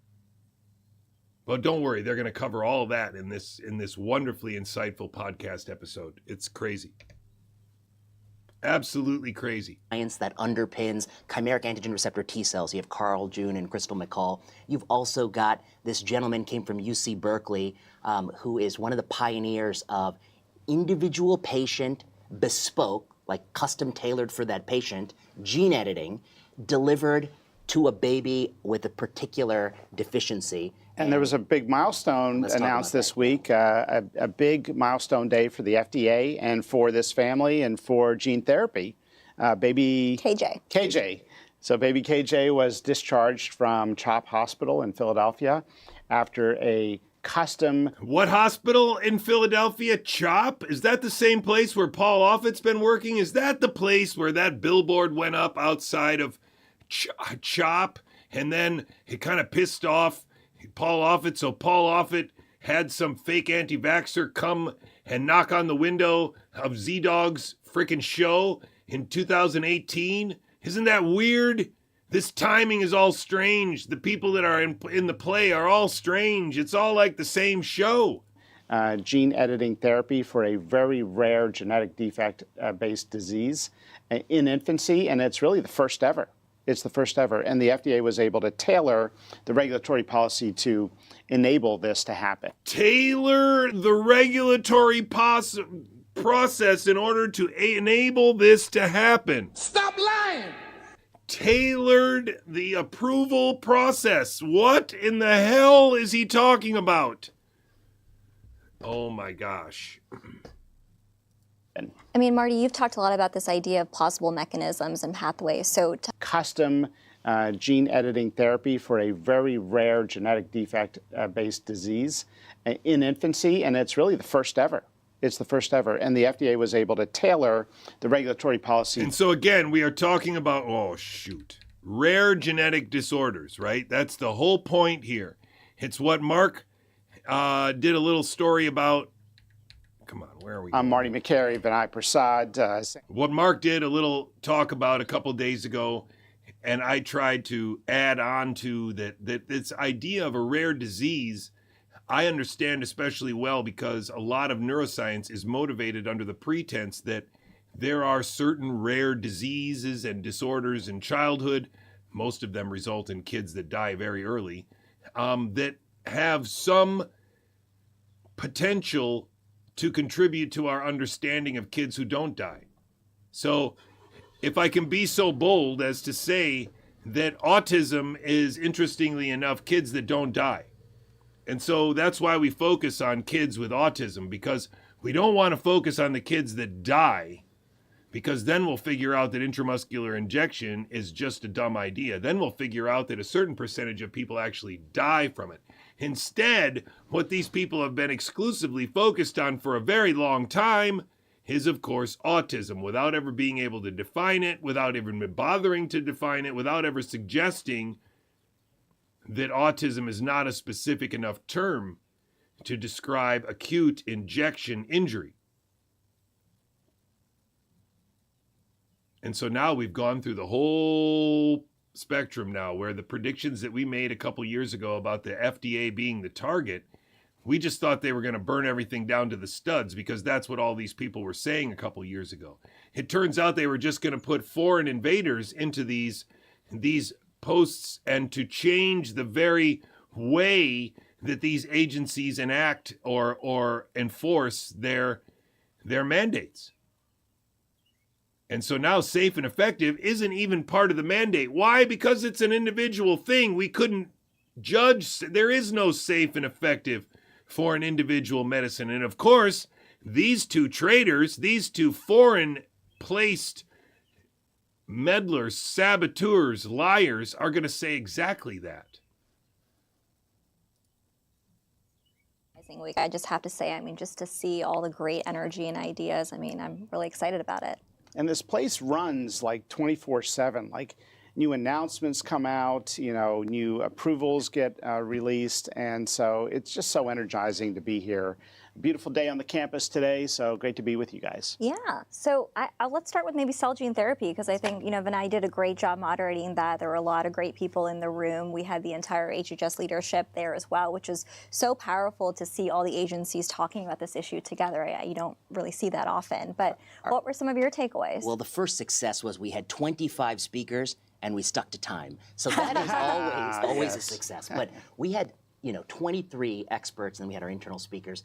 But don't worry, they're going to cover all of that in this wonderfully insightful podcast episode. It's crazy. Absolutely crazy. Science that underpins chimeric antigen receptor T cells. You have Carl June and Crystal McCall. You've also got this gentleman came from UC Berkeley, who is one of the pioneers of individual patient, bespoke, custom tailored for that patient, gene editing, delivered to a baby with a particular deficiency. And there was a big milestone announced this week, a big milestone day for the FDA and for this family and for gene therapy. Baby KJ. So baby KJ was discharged from CHOP Hospital in Philadelphia after a custom... What hospital in Philadelphia? CHOP? Is that the same place where Paul Offit's been working? Is that the place where that billboard went up outside of CHOP? And then it kind of pissed off Paul Offit, so Paul Offit had some fake anti-vaxxer come and knock on the window of Z-Dog's freaking show in 2018. Isn't that weird? This timing is all strange. The people that are in the play are all strange. It's all like the same show. Gene editing therapy for a very rare genetic defect-based disease in infancy, and it's really the first ever. It's the first ever, and the FDA was able to tailor the regulatory policy to enable this to happen. Tailor the regulatory process in order to enable this to happen. Stop lying! Tailored the approval process. What in the hell is he talking about? Oh my gosh. I mean, Marty, you've talked a lot about this idea of possible mechanisms and pathways. So custom gene editing therapy for a very rare genetic defect-based disease in infancy, and it's really the first ever. It's the first ever, and the FDA was able to tailor the regulatory policy. And so again, we are talking about, rare genetic disorders, right? That's the whole point here. It's what Mark did a little story about. Come on, where are we? I'm Marty McCary, Vinay Prasad. What Mark did a little talk about a couple days ago, and I tried to add on to that this idea of a rare disease, I understand especially well because a lot of neuroscience is motivated under the pretense that there are certain rare diseases and disorders in childhood, most of them result in kids that die very early, that have some potential to contribute to our understanding of kids who don't die. So if I can be so bold as to say that autism is, interestingly enough, kids that don't die. And so that's why we focus on kids with autism, because we don't want to focus on the kids that die, because then we'll figure out that intramuscular injection is just a dumb idea. Then we'll figure out that a certain percentage of people actually die from it. Instead, what these people have been exclusively focused on for a very long time is, of course, autism, without ever being able to define it, without even bothering to define it, without ever suggesting that autism is not a specific enough term to describe acute injection injury. And so now we've gone through the whole spectrum now, where the predictions that we made a couple years ago about the FDA being the target, we just thought they were going to burn everything down to the studs because that's what all these people were saying a couple years ago. It turns out they were just going to put foreign invaders into these posts and to change the very way that these agencies enact or enforce their mandates. And so now safe and effective isn't even part of the mandate. Why? Because it's an individual thing. We couldn't judge. There is no safe and effective for an individual medicine. And of course, these two traitors, these two foreign placed meddlers, saboteurs, liars are going to say exactly that. Week, I just have to say, I mean, just to see all the great energy and ideas, I mean, I'm really excited about it. And this place runs like 24/7. Like new announcements come out, new approvals get released, and so it's just so energizing to be here. Beautiful day on the campus today, so great to be with you guys. Yeah, so let's start with maybe cell gene therapy, because I think, Vinay did a great job moderating that. There were a lot of great people in the room. We had the entire HHS leadership there as well, which is so powerful to see all the agencies talking about this issue together. You don't really see that often, but what were some of your takeaways? Well, the first success was we had 25 speakers and we stuck to time. So that is always a success. But we had 23 experts, and then we had our internal speakers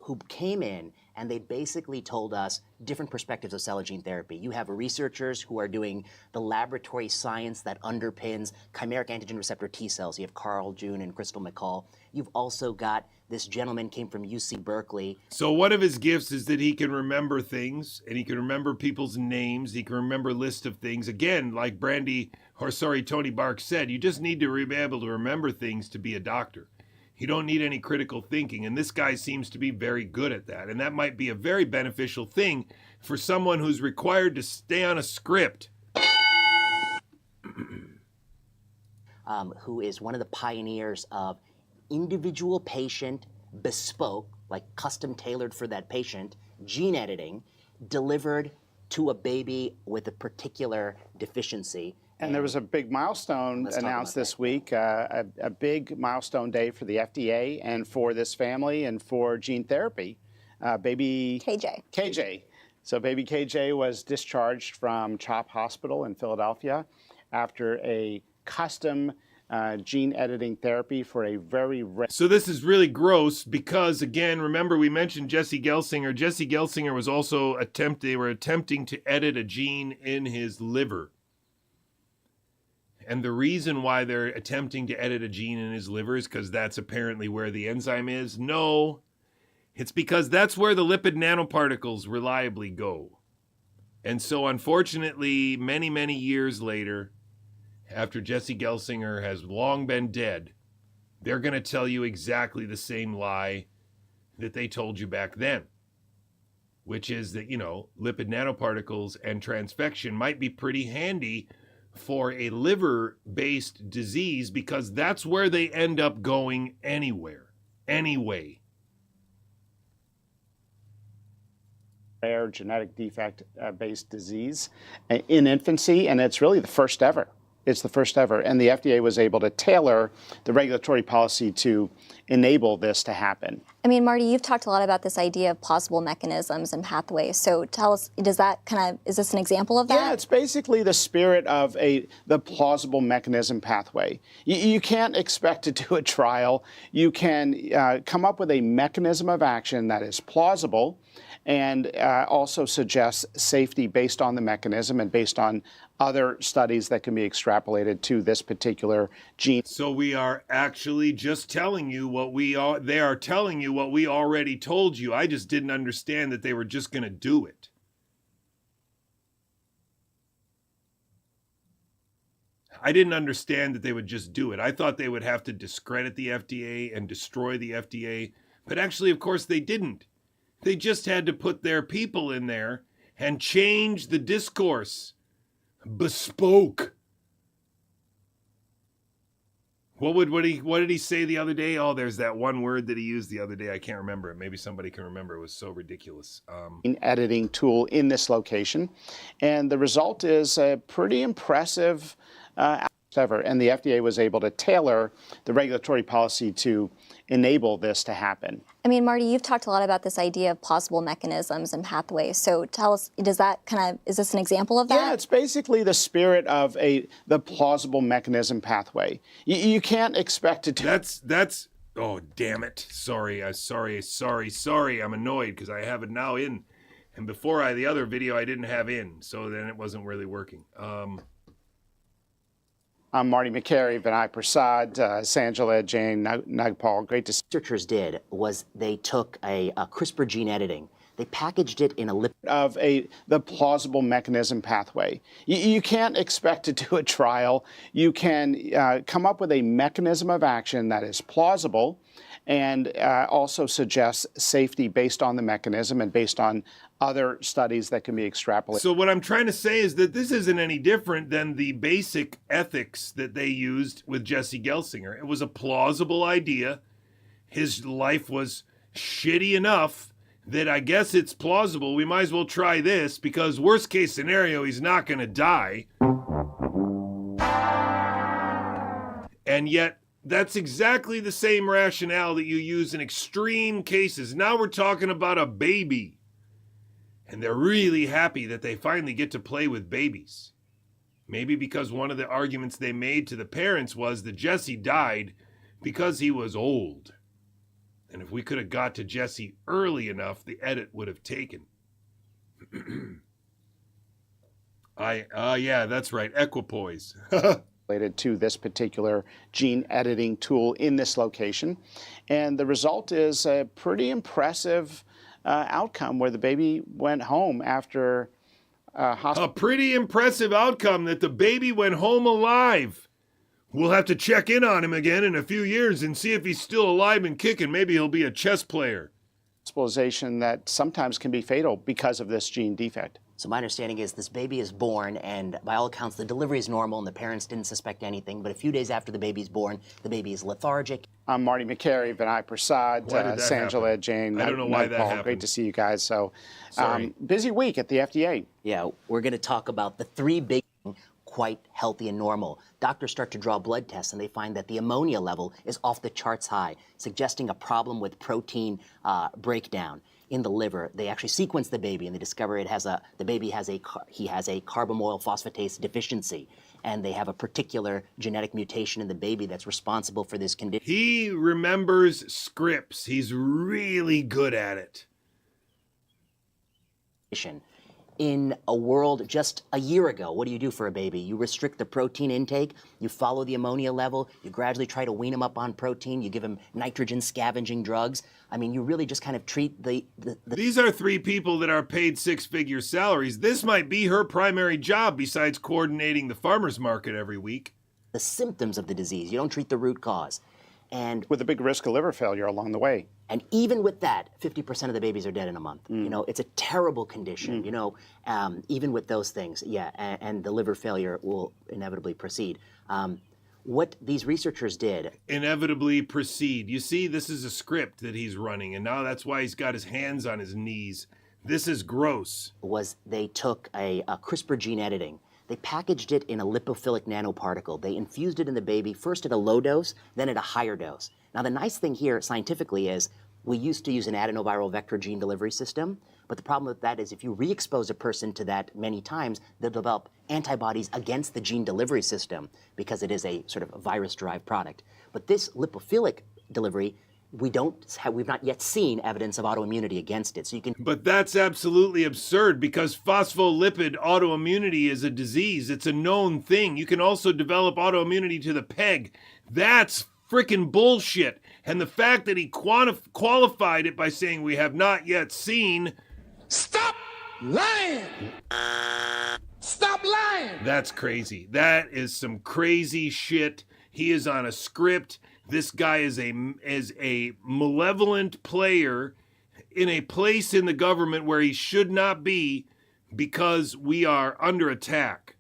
who came in, and they basically told us different perspectives of cell and gene therapy. You have researchers who are doing the laboratory science that underpins chimeric antigen receptor T cells. You have Carl June and Crystal McCall. You've also got this gentleman came from UC Berkeley. So one of his gifts is that he can remember things, and he can remember people's names. He can remember a list of things. Again, like Tony Bark said, you just need to be able to remember things to be a doctor. You don't need any critical thinking, and this guy seems to be very good at that. And that might be a very beneficial thing for someone who's required to stay on a script. Who is one of the pioneers of individual patient, bespoke, like custom tailored for that patient, gene editing, delivered to a baby with a particular deficiency. And there was a big milestone announced this week, a big milestone day for the FDA and for this family and for gene therapy. Baby KJ. So baby KJ was discharged from CHOP Hospital in Philadelphia after a custom gene editing therapy for a very rare. So this is really gross because, again, remember we mentioned Jesse Gelsinger. Jesse Gelsinger was also they were attempting to edit a gene in his liver. And the reason why they're attempting to edit a gene in his liver is because that's apparently where the enzyme is. No, it's because that's where the lipid nanoparticles reliably go. And so unfortunately, many, many years later, after Jesse Gelsinger has long been dead, they're going to tell you exactly the same lie that they told you back then, which is that, lipid nanoparticles and transfection might be pretty handy for a liver-based disease because that's where they end up going anyway. Rare genetic defect based disease in infancy, and it's really the first ever. It's the first ever, and the FDA was able to tailor the regulatory policy to enable this to happen. I mean, Marty, you've talked a lot about this idea of plausible mechanisms and pathways. So tell us, is this an example of that? Yeah, it's basically the spirit of the plausible mechanism pathway. You can't expect to do a trial. You can come up with a mechanism of action that is plausible and also suggests safety based on the mechanism and based on other studies that can be extrapolated to this particular gene. So we are actually just telling you they are telling you what we already told you. I just didn't understand that they were just going to do it. I didn't understand that they would just do it. I thought they would have to discredit the FDA and destroy the FDA. But actually, of course, they didn't. They just had to put their people in there and change the discourse. Bespoke. What did he say the other day? Oh, there's that one word that he used the other day. I can't remember it. Maybe somebody can remember. It was so ridiculous. Editing tool in this location. And the result is a pretty impressive ever. And the FDA was able to tailor the regulatory policy to enable this to happen. I mean, Marty, you've talked a lot about this idea of plausible mechanisms and pathways. So tell us, is this an example of that? Yeah, it's basically the spirit of the plausible mechanism pathway. You can't expect to do. That's. Oh, damn it! Sorry. I'm annoyed because I have it now in, and before the other video I didn't have in, so then it wasn't really working. I'm Marty McCary, Vinay Prasad, Sanjala, Jane, Nagpal. Great to see. Researchers did was they took a CRISPR gene editing. They packaged it in a lipid of the plausible mechanism pathway. You can't expect to do a trial. You can come up with a mechanism of action that is plausible and also suggests safety based on the mechanism and based on other studies that can be extrapolated. So what I'm trying to say is that this isn't any different than the basic ethics that they used with Jesse Gelsinger. It was a plausible idea. His life was shitty enough that I guess it's plausible. We might as well try this because worst case scenario, he's not going to die. And yet, that's exactly the same rationale that you use in extreme cases. Now we're talking about a baby. And they're really happy that they finally get to play with babies. Maybe because one of the arguments they made to the parents was that Jesse died because he was old. And if we could have got to Jesse early enough, the edit would have taken. Yeah, that's right, equipoise. Related to this particular gene editing tool in this location. And the result is a pretty impressive outcome where the baby went home after hospital. A pretty impressive outcome that the baby went home alive. We'll have to check in on him again in a few years and see if he's still alive and kicking. Maybe he'll be a chess player. Hospitalization that sometimes can be fatal because of this gene defect. So my understanding is this baby is born, and by all accounts, the delivery is normal, and the parents didn't suspect anything. But a few days after the baby's born, the baby is lethargic. I'm Marty McCary, Vinay Prasad, Sanjala, Jane. I don't know why that happened. Great to see you guys. So, busy week at the FDA. Yeah, we're going to talk about the three big quite healthy and normal. Doctors start to draw blood tests and they find that the ammonia level is off the charts high, suggesting a problem with protein breakdown in the liver. They actually sequence the baby and they discover the baby has a carbamoyl phosphatase deficiency, and they have a particular genetic mutation in the baby that's responsible for this condition. He remembers scripts. He's really good at it. In a world just a year ago, what do you do for a baby? You restrict the protein intake, you follow the ammonia level, you gradually try to wean them up on protein, you give them nitrogen scavenging drugs. I mean, you really just kind of treat the These are three people that are paid six-figure salaries. This might be her primary job besides coordinating the farmer's market every week. The symptoms of the disease. You don't treat the root cause. And with a big risk of liver failure along the way. And even with that, 50% of the babies are dead in a month. You know, it's a terrible condition, you know, even with those things, yeah, and the liver failure will inevitably proceed. What these researchers did... Inevitably proceed. You see, this is a script that he's running, and now that's why he's got his hands on his knees. This is gross. Was they took a CRISPR gene editing. They packaged it in a lipophilic nanoparticle. They infused it in the baby, first at a low dose, then at a higher dose. Now, the nice thing here scientifically is we used to use an adenoviral vector gene delivery system, but the problem with that is if you re-expose a person to that many times, they'll develop antibodies against the gene delivery system because it is a sort of virus-derived product. But this lipophilic delivery, we've not yet seen evidence of autoimmunity against it. So you can. But that's absolutely absurd because phospholipid autoimmunity is a disease. It's a known thing. You can also develop autoimmunity to the PEG. That's freaking bullshit. And the fact that he qualified it by saying we have not yet seen. Stop lying! Stop lying! That's crazy. That is some crazy shit. He is on a script. This guy is a malevolent player in a place in the government where he should not be because we are under attack.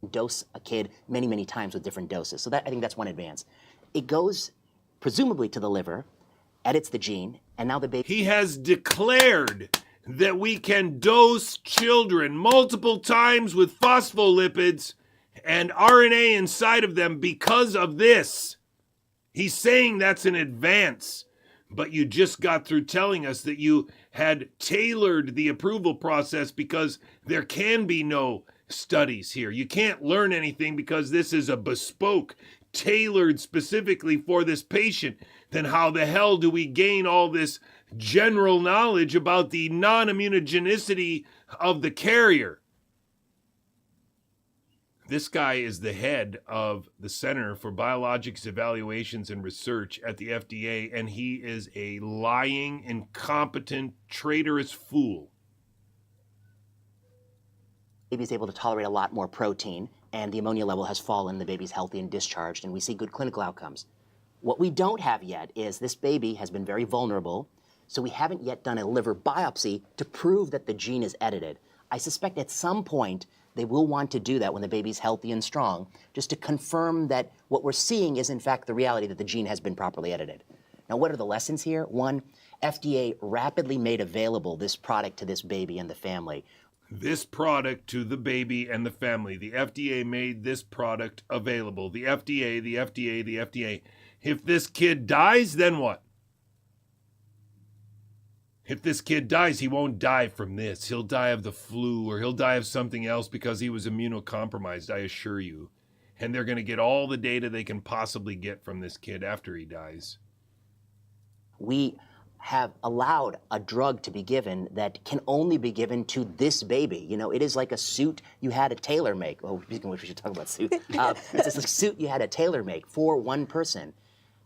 Dose a kid many, many times with different doses. So I think that's one advance. It goes presumably to the liver, edits the gene, and now the baby... He has declared that we can dose children multiple times with phospholipids and RNA inside of them because of this. He's saying that's an advance, but you just got through telling us that you had tailored the approval process because there can be no studies here. You can't learn anything because this is a bespoke, tailored specifically for this patient. Then how the hell do we gain all this general knowledge about the non-immunogenicity of the carrier? This guy is the head of the Center for Biologics Evaluations and Research at the FDA, and he is a lying, incompetent, traitorous fool. The baby is able to tolerate a lot more protein, and the ammonia level has fallen, the baby's healthy and discharged, and we see good clinical outcomes. What we don't have yet is this baby has been very vulnerable, so we haven't yet done a liver biopsy to prove that the gene is edited. I suspect at some point they will want to do that when the baby's healthy and strong, just to confirm that what we're seeing is in fact the reality that the gene has been properly edited. Now, what are the lessons here? One, FDA rapidly made available this product to this baby and the family. This product to the baby and the family. The FDA made this product available. The FDA, the FDA, the FDA. If this kid dies, then what? If this kid dies, he won't die from this. He'll die of the flu or he'll die of something else because he was immunocompromised, I assure you. And they're going to get all the data they can possibly get from this kid after he dies. We have allowed a drug to be given that can only be given to this baby. You know, it is like a suit you had a tailor make. Oh, speaking of which, we should talk about suit. It's a suit you had a tailor make for one person.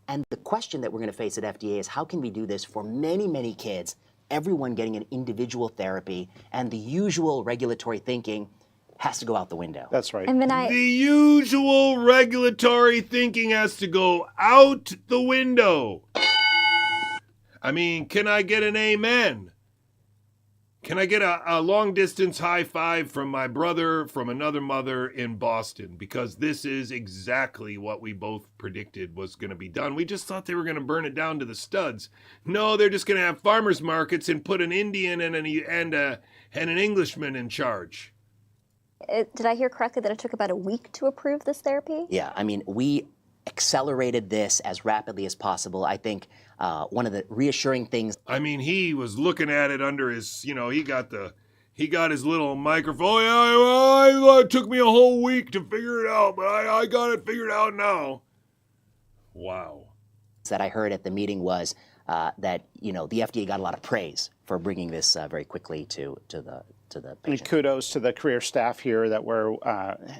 And the question that we're going to face at FDA is how can we do this for many, many kids, everyone getting an individual therapy, and the usual regulatory thinking has to go out the window. That's right. And the usual regulatory thinking has to go out the window. I mean, can I get an amen? Can I get a long-distance high five from my brother from another mother in Boston? Because this is exactly what we both predicted was going to be done. We just thought they were going to burn it down to the studs. No, they're just going to have farmers markets and put an Indian and an Englishman in charge. Did I hear correctly that it took about a week to approve this therapy? Yeah, I mean, we accelerated this as rapidly as possible. I think one of the reassuring things. I mean, he was looking at it under his, he got his little microphone. Oh, yeah, well, it took me a whole week to figure it out, but I got it figured out now. Wow. That I heard at the meeting was that the FDA got a lot of praise for bringing this very quickly to the patient. And kudos to the career staff here that were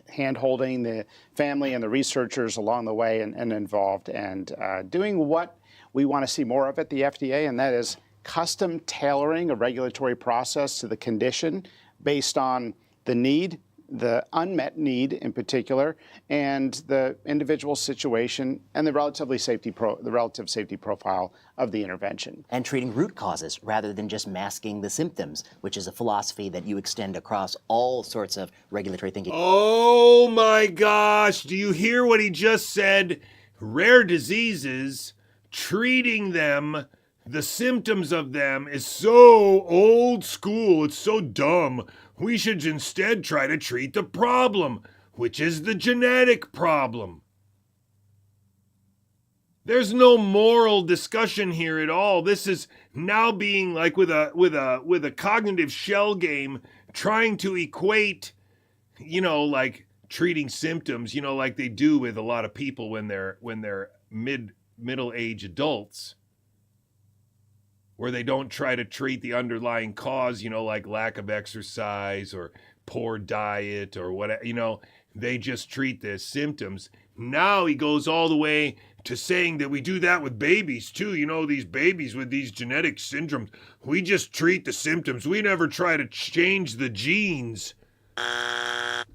hand-holding the family and the researchers along the way and involved and doing what we want to see more of at the FDA, and that is custom tailoring a regulatory process to the condition based on the need, the unmet need in particular, and the individual situation and the relative safety profile of the intervention. And treating root causes rather than just masking the symptoms, which is a philosophy that you extend across all sorts of regulatory thinking. Oh my gosh, do you hear what he just said? Rare diseases, treating them, the symptoms of them is so old school, it's so dumb. We should instead try to treat the problem, which is the genetic problem. There's no moral discussion here at all. This is now being like with a cognitive shell game, trying to equate, like treating symptoms, like they do with a lot of people when they're middle-aged adults, where they don't try to treat the underlying cause, like lack of exercise or poor diet or whatever, they just treat the symptoms. Now he goes all the way to saying that we do that with babies too. These babies with these genetic syndromes, we just treat the symptoms. We never try to change the genes.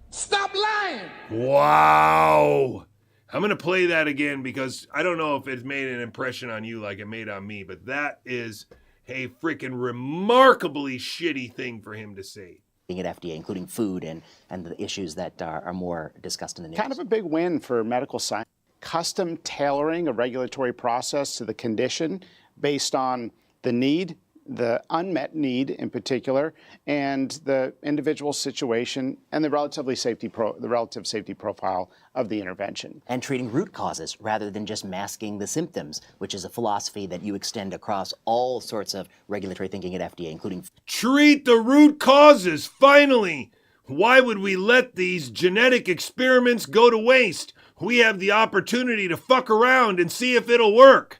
Stop lying! Wow. I'm going to play that again because I don't know if it's made an impression on you like it made on me, but that is a freaking remarkably shitty thing for him to say. At FDA, including food and the issues that are more discussed in the news. Kind of a big win for medical science. Custom tailoring a regulatory process to the condition based on the need, the unmet need in particular, and the individual situation and the relative safety profile of the intervention. And treating root causes rather than just masking the symptoms, which is a philosophy that you extend across all sorts of regulatory thinking at FDA, including... Treat the root causes, finally! Why would we let these genetic experiments go to waste? We have the opportunity to fuck around and see if it'll work.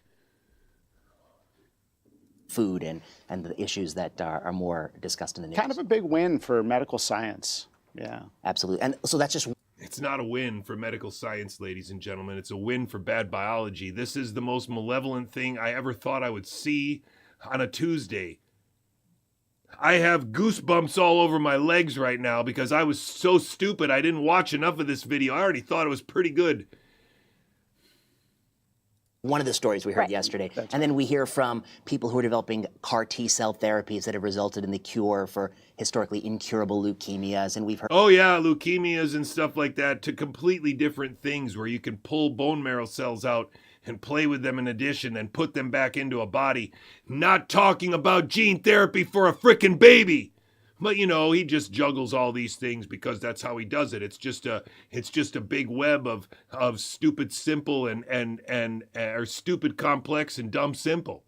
Food and the issues that are more discussed in the news. Kind of a big win for medical science. Yeah. Absolutely. And so that's just... It's not a win for medical science, ladies and gentlemen. It's a win for bad biology. This is the most malevolent thing I ever thought I would see on a Tuesday. I have goosebumps all over my legs right now because I was so stupid. I didn't watch enough of this video. I already thought it was pretty good. One of the stories we heard yesterday. And then we hear from people who are developing CAR T-cell therapies that have resulted in the cure for historically incurable leukemias. And we've heard... Oh yeah, leukemias and stuff like that, to completely different things where you can pull bone marrow cells out and play with them in addition and put them back into a body. Not talking about gene therapy for a frickin' baby. But he just juggles all these things because that's how he does it. It's just a big web of stupid simple and or stupid complex and dumb simple.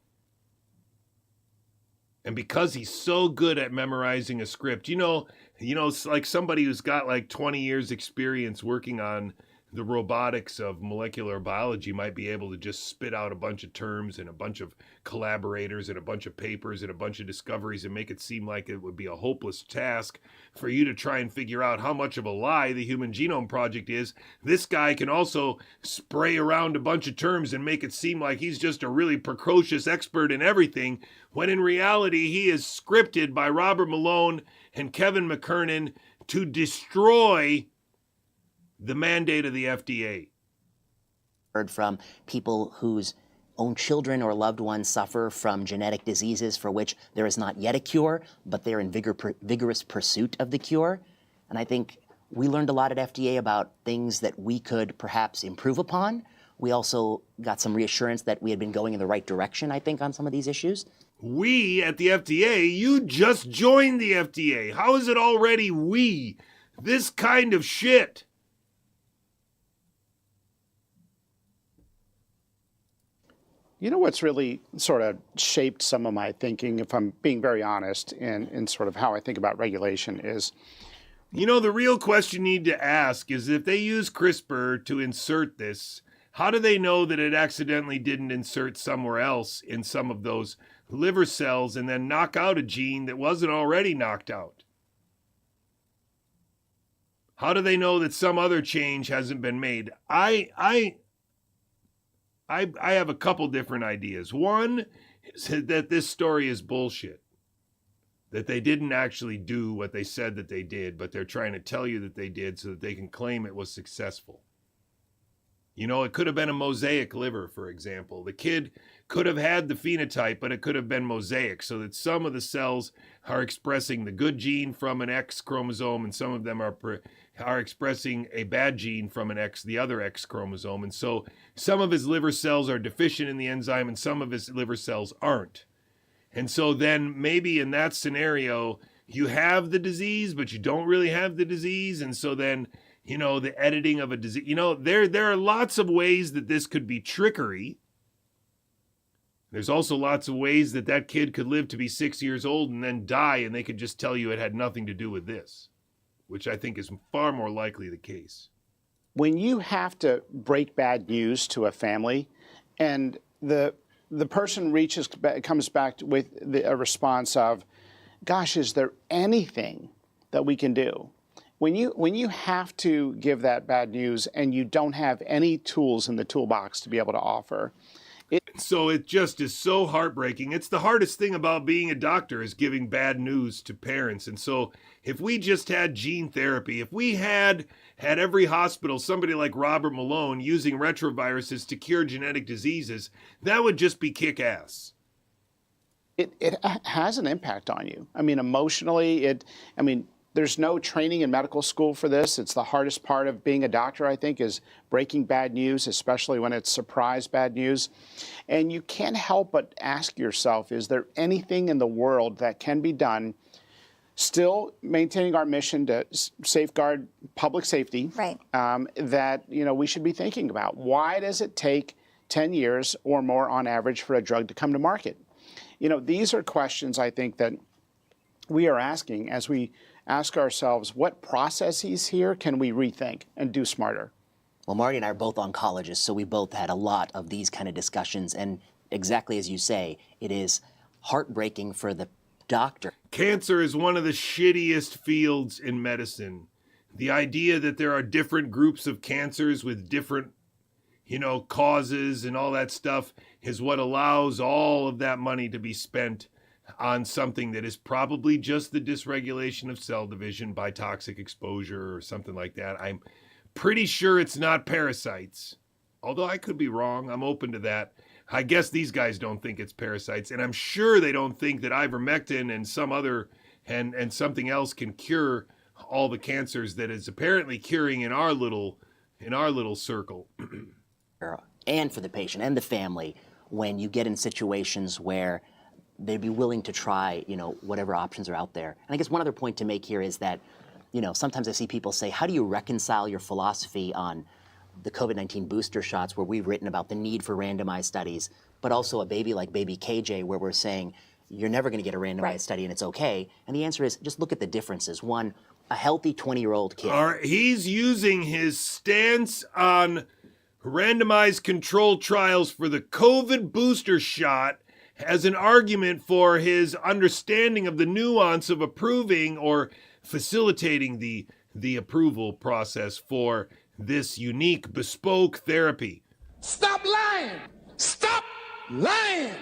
And because he's so good at memorizing a script, it's like somebody who's got like 20 years experience working on the robotics of molecular biology might be able to just spit out a bunch of terms and a bunch of collaborators and a bunch of papers and a bunch of discoveries and make it seem like it would be a hopeless task for you to try and figure out how much of a lie the Human Genome Project is. This guy can also spray around a bunch of terms and make it seem like he's just a really precocious expert in everything, when in reality he is scripted by Robert Malone and Kevin McKernan to destroy the mandate of the FDA. Heard from people whose own children or loved ones suffer from genetic diseases for which there is not yet a cure, but they're in vigorous pursuit of the cure. And I think we learned a lot at FDA about things that we could perhaps improve upon. We also got some reassurance that we had been going in the right direction, I think, on some of these issues. We at the FDA, you just joined the FDA. How is it already we? this kind of shit. You know what's really sort of shaped some of my thinking, if I'm being very honest, in sort of how I think about regulation is, you know, the real question you need to ask is if they use CRISPR to insert this, how do they know that it accidentally didn't insert somewhere else in some of those liver cells and then knock out a gene that wasn't already knocked out? How do they know that some other change hasn't been made? I have a couple different ideas. One is that this story is bullshit. That they didn't actually do what they said that they did, but they're trying to tell you that they did so that they can claim it was successful. You know, it could have been a mosaic liver, for example. The kid could have had the phenotype, but it could have been mosaic, so that some of the cells are expressing the good gene from an X chromosome, and some of them are expressing a bad gene from the other X chromosome. And so some of his liver cells are deficient in the enzyme, and some of his liver cells aren't. And so then maybe in that scenario, you have the disease, but you don't really have the disease. And so then, you know, the editing of a disease, you know, there are lots of ways that this could be trickery. There's also lots of ways that that kid could live to be 6 years old and then die, and they could just tell you it had nothing to do with this, which I think is far more likely the case. When you have to break bad news to a family and the person comes back with a response of, gosh, is there anything that we can do? When you have to give that bad news and you don't have any tools in the toolbox to be able to offer, so it just is so heartbreaking. It's the hardest thing about being a doctor is giving bad news to parents. And so if we just had gene therapy, if we had every hospital, somebody like Robert Malone using retroviruses to cure genetic diseases, that would just be kick-ass. It has an impact on you. I mean, emotionally, there's no training in medical school for this. It's the hardest part of being a doctor, I think, is breaking bad news, especially when it's surprise bad news. And you can't help but ask yourself, is there anything in the world that can be done, still maintaining our mission to safeguard public safety, right, that we should be thinking about? Why does it take 10 years or more on average for a drug to come to market? These are questions I think that we are asking as we ask ourselves, what processes here can we rethink and do smarter? Well, Marty and I are both oncologists, so we both had a lot of these kind of discussions. And exactly as you say, it is heartbreaking for the doctor. Cancer is one of the shittiest fields in medicine. The idea that there are different groups of cancers with different, causes and all that stuff is what allows all of that money to be spent on something that is probably just the dysregulation of cell division by toxic exposure or something like that. I'm pretty sure it's not parasites, although I could be wrong. I'm open to that. I guess these guys don't think it's parasites, and I'm sure they don't think that ivermectin and some other and something else can cure all the cancers that is apparently curing in our little circle. And for the patient and the family, when you get in situations where they'd be willing to try, whatever options are out there. And I guess one other point to make here is that, sometimes I see people say, how do you reconcile your philosophy on the COVID-19 booster shots where we've written about the need for randomized studies, but also a baby like baby KJ where we're saying, you're never going to get a randomized study and it's okay. And the answer is just look at the differences. One, a healthy 20-year-old kid. He's using his stance on randomized control trials for the COVID booster shot as an argument for his understanding of the nuance of approving or facilitating the approval process for this unique bespoke therapy. Stop lying! Stop lying!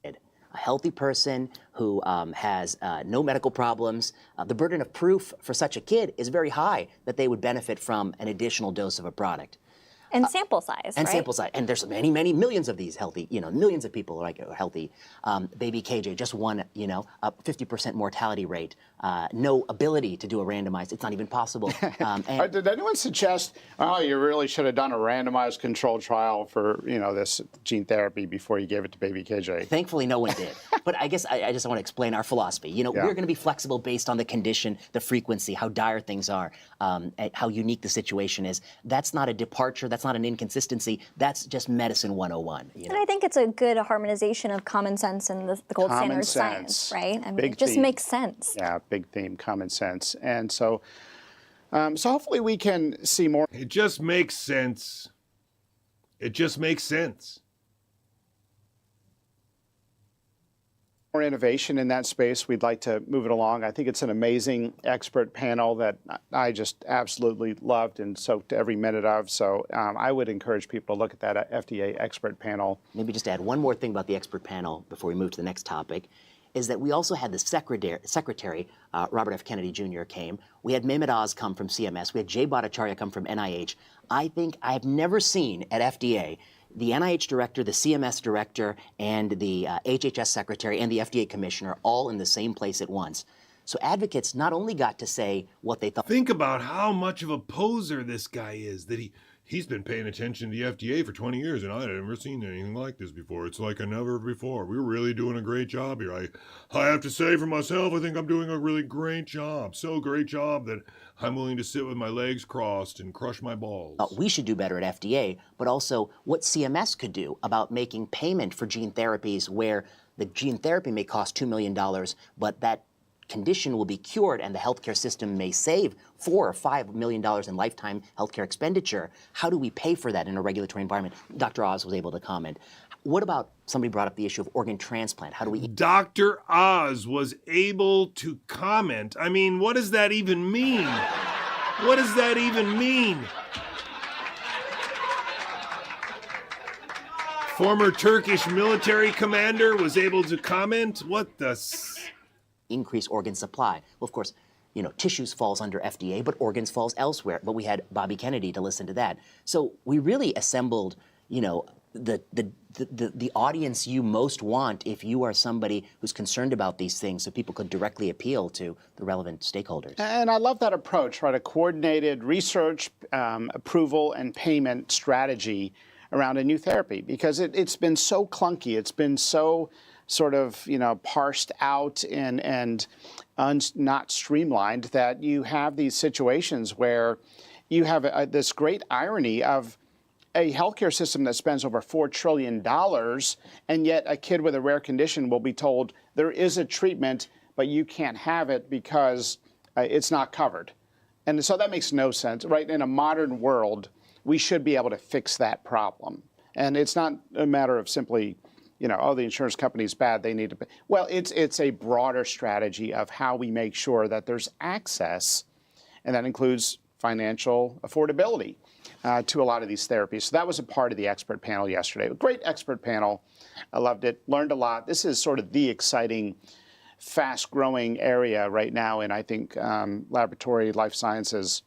A healthy person who has no medical problems, the burden of proof for such a kid is very high that they would benefit from an additional dose of a product. And sample size, and right? sample size. And there's many, many millions of these healthy, millions of people like healthy. Baby KJ just won, a 50% mortality rate. No ability to do a randomized. It's not even possible. Did anyone suggest, oh, you really should have done a randomized control trial for, this gene therapy before you gave it to baby KJ? Thankfully, no one did. But I guess I just want to explain our philosophy. We're going to be flexible based on the condition, the frequency, how dire things are, how unique the situation is. That's not a departure. That's not an inconsistency. That's just medicine 101. And I think it's a good harmonization of common sense and the gold standard of science, right? I mean, it just makes sense. Yeah, big theme, common sense. And so hopefully we can see more. It just makes sense. It just makes sense. More innovation in that space. We'd like to move it along. I think it's an amazing expert panel that I just absolutely loved and soaked every minute of. So I would encourage people to look at that FDA expert panel. Maybe just add one more thing about the expert panel before we move to the next topic, is that we also had the secretary, Robert F. Kennedy Jr. came. We had Mehmet Oz come from CMS. We had Jay Bhattacharya come from NIH. I think I've never seen at FDA the NIH director, the CMS director, and the HHS secretary and the FDA commissioner all in the same place at once. So advocates not only got to say what they thought. Think about how much of a poser this guy is, that he's been paying attention to the FDA for 20 years, and I've never seen anything like this before. It's like I never before. We're really doing a great job here. I have to say for myself, I think I'm doing a really great job. So great job that I'm willing to sit with my legs crossed and crush my balls. We should do better at FDA, but also what CMS could do about making payment for gene therapies where the gene therapy may cost $2 million, but that condition will be cured and the healthcare system may save $4 or $5 million in lifetime healthcare expenditure. How do we pay for that in a regulatory environment? Dr. Oz was able to comment. What about, somebody brought up the issue of organ transplant. How do we... Dr. Oz was able to comment. I mean, what does that even mean? What does that even mean? Former Turkish military commander was able to comment? What the... Increase organ supply. Well, of course, tissues falls under FDA, but organs falls elsewhere. But we had Bobby Kennedy to listen to that. So we really assembled, the audience you most want if you are somebody who's concerned about these things, so people could directly appeal to the relevant stakeholders. And I love that approach, right? A coordinated research, approval, and payment strategy around a new therapy, because it's been so clunky. It's been so sort of, parsed out and not streamlined that you have these situations where you have this great irony of a healthcare system that spends over $4 trillion, and yet a kid with a rare condition will be told there is a treatment, but you can't have it because it's not covered. And so that makes no sense, right? In a modern world, we should be able to fix that problem. And it's not a matter of simply, the insurance company's bad, they need to pay. Well, it's a broader strategy of how we make sure that there's access, and that includes financial affordability to a lot of these therapies. So that was a part of the expert panel yesterday. A great expert panel. I loved it, learned a lot. This is sort of the exciting, fast-growing area right now in, I think, laboratory life sciences.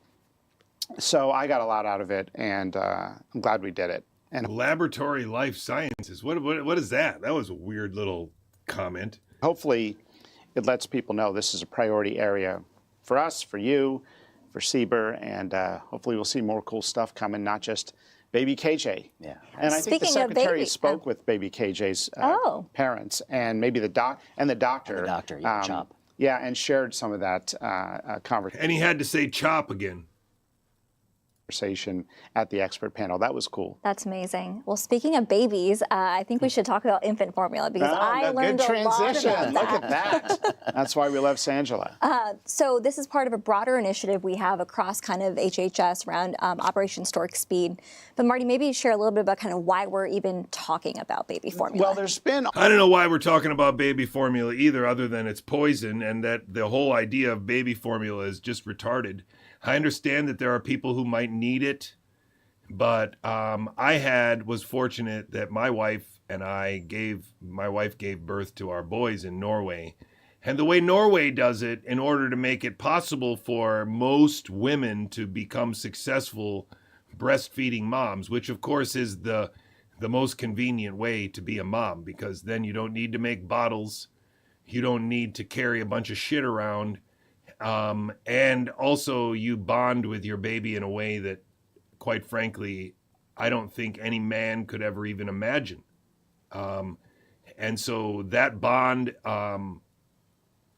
So I got a lot out of it, and I'm glad we did it. And laboratory life sciences. What is that? That was a weird little comment. Hopefully, it lets people know this is a priority area for us, for you, for CBER, and hopefully we'll see more cool stuff coming, not just baby KJ. Yeah. And I think the secretary spoke with baby KJ's parents, and maybe the doctor. The doctor, Chop. Yeah, and shared some of that conversation. And he had to say chop again. Conversation at the expert panel. That was cool. That's amazing. Well, speaking of babies, I think we should talk about infant formula, because I learned a lot about that. Look at that. That's why we love Sangela. So this is part of a broader initiative we have across kind of HHS around Operation Stork Speed. But Marty, maybe share a little bit about kind of why we're even talking about baby formula. Well, there's been... I don't know why we're talking about baby formula either, other than it's poison, and that the whole idea of baby formula is just retarded. I understand that there are people who might need it, but I was fortunate that my wife gave birth to our boys in Norway. And the way Norway does it, in order to make it possible for most women to become successful breastfeeding moms, which of course is the most convenient way to be a mom, because then you don't need to make bottles. You don't need to carry a bunch of shit around. And also you bond with your baby in a way that, quite frankly, I don't think any man could ever even imagine. And so that bond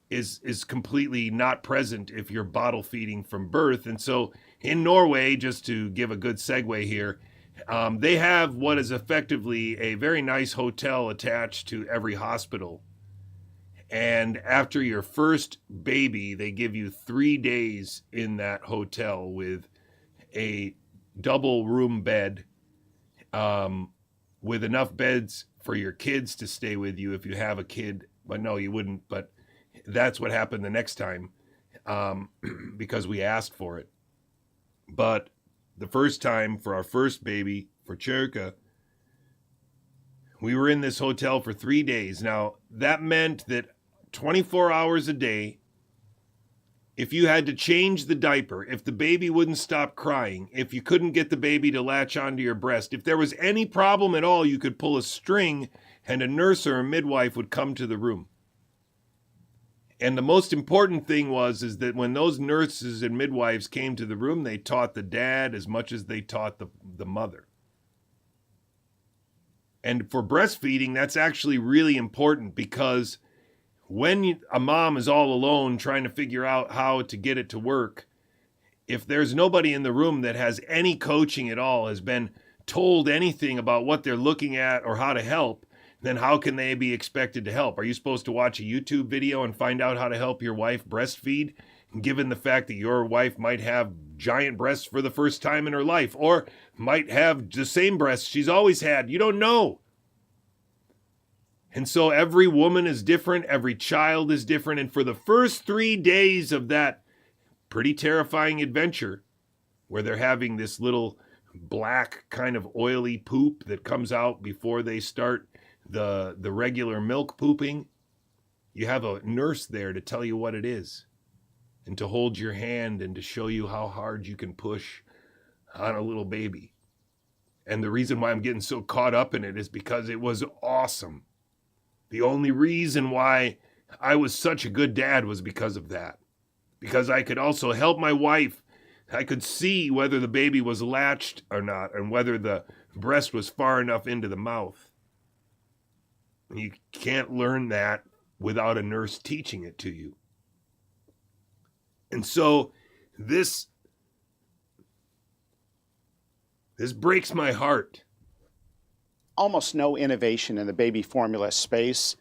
is completely not present if you're bottle feeding from birth. And so in Norway, just to give a good segue here, they have what is effectively a very nice hotel attached to every hospital. And after your first baby, they give you 3 days in that hotel with a double room bed, with enough beds for your kids to stay with you if you have a kid. But no, you wouldn't. But that's what happened the next time, because we asked for it. But the first time for our first baby, for Cherka, we were in this hotel for 3 days. Now, that meant that 24 hours a day, if you had to change the diaper, if the baby wouldn't stop crying, if you couldn't get the baby to latch onto your breast, if there was any problem at all, you could pull a string and a nurse or a midwife would come to the room. And the most important thing is that when those nurses and midwives came to the room, they taught the dad as much as they taught the mother. And for breastfeeding, that's actually really important, because when a mom is all alone trying to figure out how to get it to work, if there's nobody in the room that has any coaching at all, has been told anything about what they're looking at or how to help, then how can they be expected to help? Are you supposed to watch a YouTube video and find out how to help your wife breastfeed, given the fact that your wife might have giant breasts for the first time in her life, or might have the same breasts she's always had? You don't know. And so every woman is different, every child is different, and for the first 3 days of that pretty terrifying adventure, where they're having this little black kind of oily poop that comes out before they start the regular milk pooping, you have a nurse there to tell you what it is, and to hold your hand and to show you how hard you can push on a little baby. And the reason why I'm getting so caught up in it is because it was awesome. The only reason why I was such a good dad was because of that. Because I could also help my wife. I could see whether the baby was latched or not, and whether the breast was far enough into the mouth. You can't learn that without a nurse teaching it to you. And so this breaks my heart. Almost no innovation in the baby formula space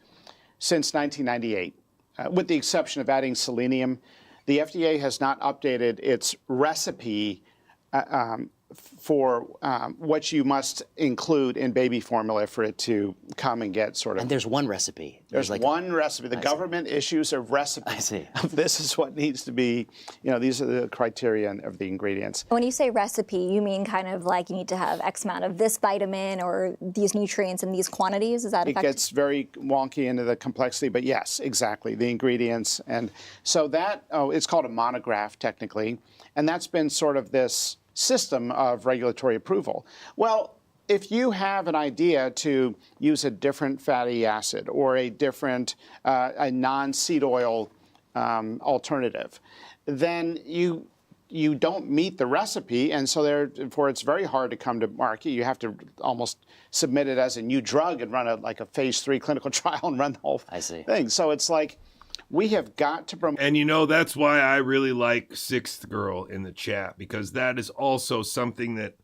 since 1998. With the exception of adding selenium, the FDA has not updated its recipe for what you must include in baby formula for it to come and get sort of. And there's one recipe. There's like one recipe. The government issues a recipe. I see. This is what needs to be, these are the criteria of the ingredients. When you say recipe, you mean kind of like you need to have X amount of this vitamin or these nutrients in these quantities? Is that effective? It gets very wonky into the complexity, but yes, exactly, the ingredients. And so that, it's called a monograph technically, and that's been sort of this system of regulatory approval. Well, if you have an idea to use a different fatty acid or a different, a non-seed oil alternative, then you don't meet the recipe, and so therefore it's very hard to come to market. You have to almost submit it as a new drug and run a phase 3 clinical trial and run the whole thing. So it's like, we have got to promote. And that's why I really like Sixth Girl in the chat, because that is also something that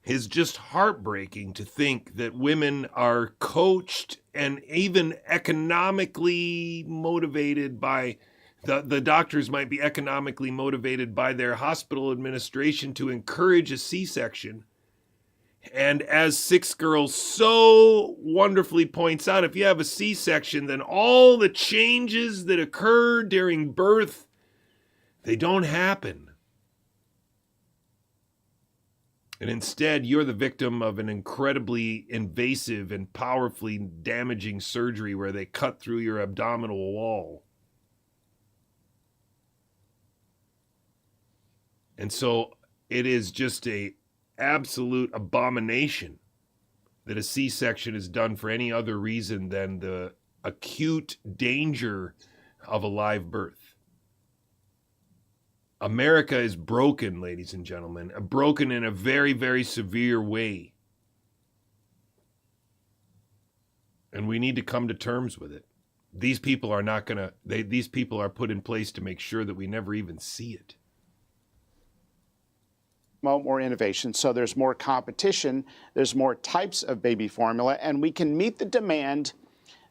is just heartbreaking, to think that women are coached and even economically motivated by the doctors might be economically motivated by their hospital administration to encourage a C-section. And as Sixth Girl so wonderfully points out, if you have a C-section, then all the changes that occur during birth, they don't happen. And instead, you're the victim of an incredibly invasive and powerfully damaging surgery where they cut through your abdominal wall. And so it is just a absolute abomination that a C-section is done for any other reason than the acute danger of a live birth. America is broken, ladies and gentlemen, broken in a very, very severe way. And we need to come to terms with it. These people are not going to, these people are put in place to make sure that we never even see it. More innovation, so there's more competition, there's more types of baby formula, and we can meet the demand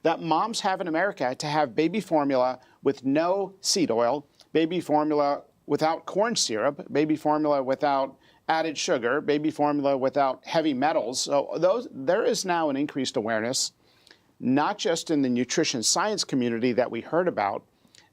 that moms have in America to have baby formula with no seed oil, baby formula without corn syrup, baby formula without added sugar, baby formula without heavy metals. So there is now an increased awareness, not just in the nutrition science community that we heard about,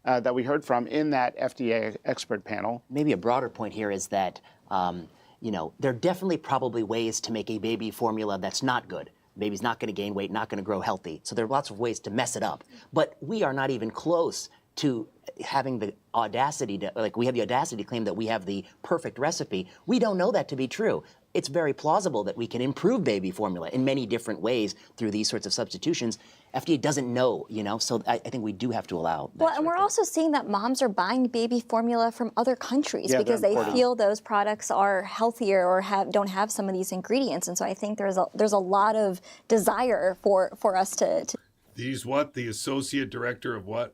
that we heard from in that FDA expert panel. Maybe a broader point here is that there are definitely probably ways to make a baby formula that's not good. The baby's not going to gain weight, not going to grow healthy. So there are lots of ways to mess it up. But we are not even close to having the audacity to, we have the audacity to claim that we have the perfect recipe. We don't know that to be true. It's very plausible that we can improve baby formula in many different ways through these sorts of substitutions. FDA doesn't know, so I think we do have to allow that. Well, and we're also seeing that moms are buying baby formula from other countries because they important. feel those products are healthier or don't have some of these ingredients. And so I think there's a lot of desire for us to He's what? The associate director of what?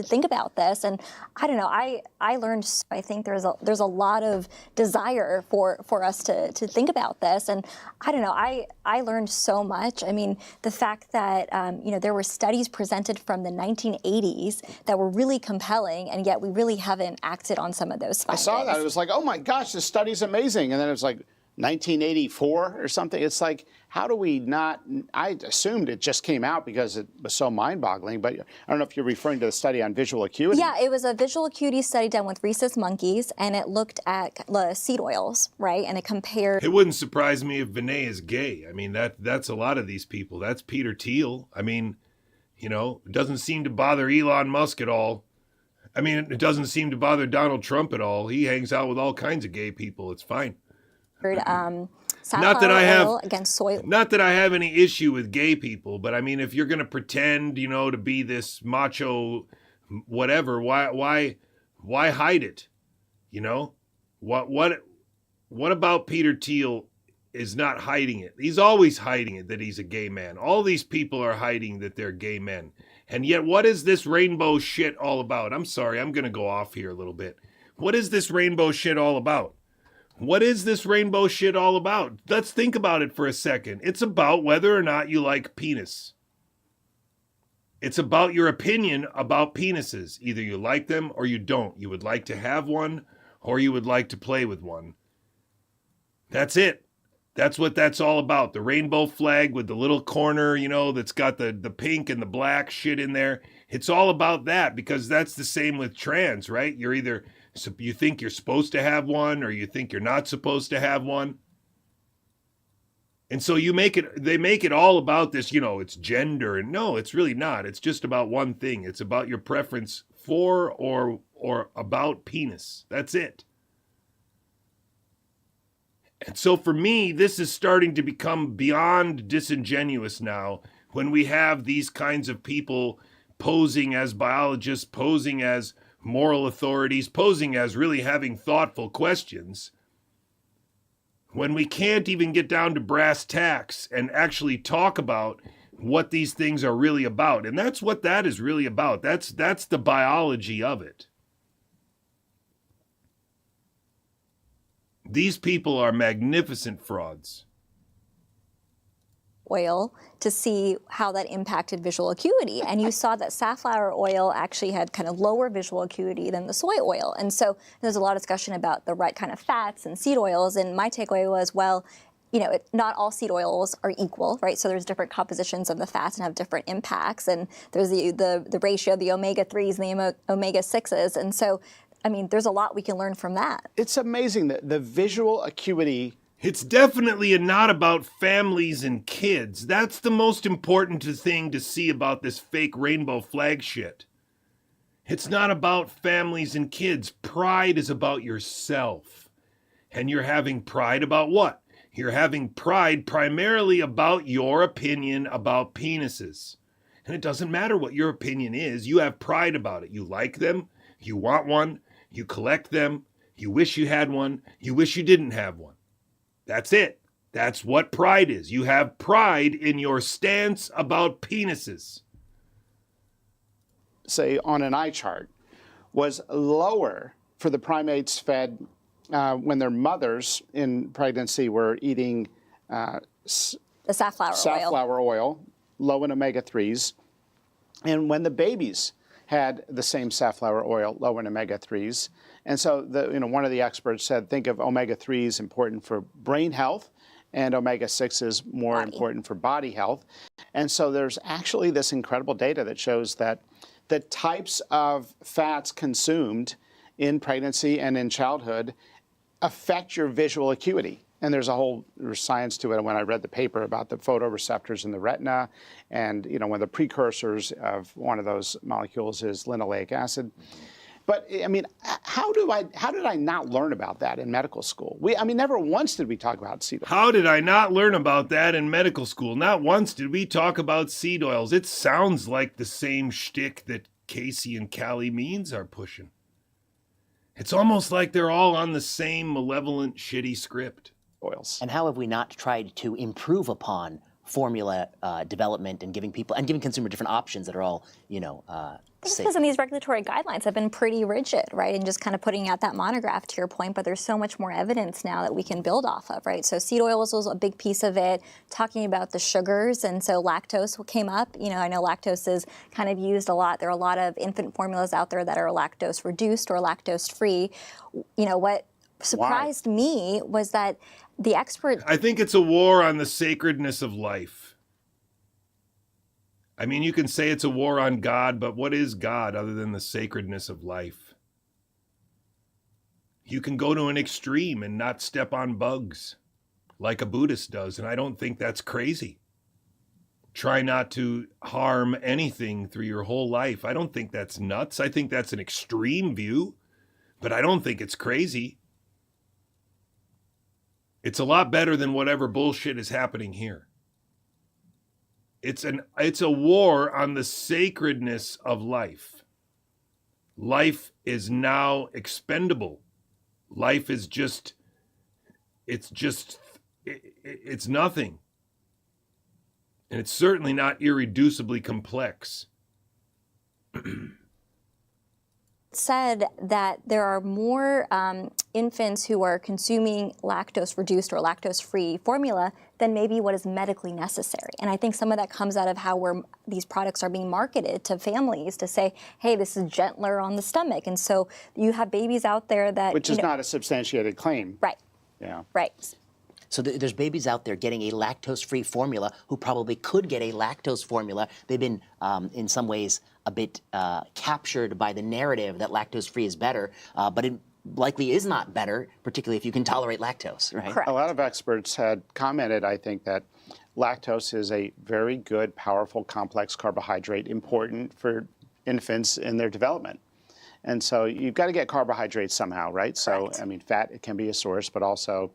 think about this. And I don't know, I learned, I think there's a lot of desire for us to think about this. And I don't know, I learned so much. I mean, the fact that, there were studies presented from the 1980s that were really compelling, and yet we really haven't acted on some of those findings. I saw that. It was like, oh my gosh, this study's amazing. And then it was like 1984 or something. It's like, how do we not? I assumed it just came out because it was so mind-boggling, but I don't know if you're referring to the study on visual acuity. Yeah, it was a visual acuity study done with rhesus monkeys, and it looked at the seed oils, right? And it compared. It wouldn't surprise me if Vinay is gay. I mean, that's a lot of these people. That's Peter Thiel. I mean, it doesn't seem to bother Elon Musk at all. I mean, it doesn't seem to bother Donald Trump at all. He hangs out with all kinds of gay people. It's fine. Not that I have against soy. Not that I have any issue with gay people, but I mean, if you're going to pretend, to be this macho, whatever, why hide it? What about Peter Thiel is not hiding it? He's always hiding it that he's a gay man. All these people are hiding that they're gay men, and yet, what is this rainbow shit all about? I'm sorry, I'm going to go off here a little bit. What is this rainbow shit all about? What is this rainbow shit all about? Let's think about it for a second. It's about whether or not you like penis. It's about your opinion about penises. Either you like them or you don't. You would like to have one or you would like to play with one. That's it. That's what that's all about. The rainbow flag with the little corner, that's got the pink and the black shit in there. It's all about that, because that's the same with trans, right? You're either... So you think you're supposed to have one, or you think you're not supposed to have one. And so they make it all about this, it's gender. And no, it's really not. It's just about one thing. It's about your preference for or about penis. That's it. And so for me, this is starting to become beyond disingenuous now, when we have these kinds of people posing as biologists, posing as moral authorities, posing as really having thoughtful questions, when we can't even get down to brass tacks and actually talk about what these things are really about. And that's what that is really about. That's the biology of it. These people are magnificent frauds. Oil to see how that impacted visual acuity. And you saw that safflower oil actually had kind of lower visual acuity than the soy oil. And so there's a lot of discussion about the right kind of fats and seed oils. And my takeaway was, not all seed oils are equal, right? So there's different compositions of the fats and have different impacts. And there's the ratio, the omega-3s and the omega-6s. And so, there's a lot we can learn from that. It's amazing that the visual acuity. It's definitely not about families and kids. That's the most important thing to see about this fake rainbow flag shit. It's not about families and kids. Pride is about yourself. And you're having pride about what? You're having pride primarily about your opinion about penises. And it doesn't matter what your opinion is. You have pride about it. You like them. You want one. You collect them. You wish you had one. You wish you didn't have one. That's it. That's what pride is. You have pride in your stance about penises. Say on an eye chart, was lower for the primates fed when their mothers in pregnancy were eating the safflower oil, low in omega-3s, and when the babies had the same safflower oil, low in omega-3s. And so one of the experts said, think of omega-3s important for brain health, and omega-6s more important for body health. And so there's actually this incredible data that shows that the types of fats consumed in pregnancy and in childhood affect your visual acuity. And there's science to it. When I read the paper about the photoreceptors in the retina, and one of the precursors of one of those molecules is linoleic acid. But I mean, how did I not learn about that in medical school? Never once did we talk about seed oils. How did I not learn about that in medical school? Not once did we talk about seed oils. It sounds like the same shtick that Casey and Callie Means are pushing. It's almost like they're all on the same malevolent, shitty script. Oils. And how have we not tried to improve upon formula development and giving consumers different options that are all, safe? Because these regulatory guidelines have been pretty rigid, right? And just kind of putting out that monograph to your point, but there's so much more evidence now that we can build off of, right? So seed oils was a big piece of it, talking about the sugars, and so lactose came up. I know lactose is kind of used a lot. There are a lot of infant formulas out there that are lactose reduced or lactose free. What surprised me was that the expert... I think it's a war on the sacredness of life. I mean, you can say it's a war on God, but what is God other than the sacredness of life? You can go to an extreme and not step on bugs like a Buddhist does, and I don't think that's crazy. Try not to harm anything through your whole life. I don't think that's nuts. I think that's an extreme view, but I don't think it's crazy. It's a lot better than whatever bullshit is happening here. It's a war on the sacredness of life. Life is now expendable. Life is it's nothing. And it's certainly not irreducibly complex. Said that there are more infants who are consuming lactose-reduced or lactose-free formula than maybe what is medically necessary. And I think some of that comes out of how these products are being marketed to families to say, hey, this is gentler on the stomach. And so you have babies out there that... Which is not a substantiated claim. Right. Yeah. Right. So there's babies out there getting a lactose-free formula who probably could get a lactose formula. They've been, in some ways, a bit captured by the narrative that lactose-free is better, but it likely is not better, particularly if you can tolerate lactose, right? Correct. A lot of experts had commented, I think, that lactose is a very good, powerful, complex carbohydrate, important for infants in their development. And so you've got to get carbohydrates somehow, right? So, Correct. Fat, it can be a source, but also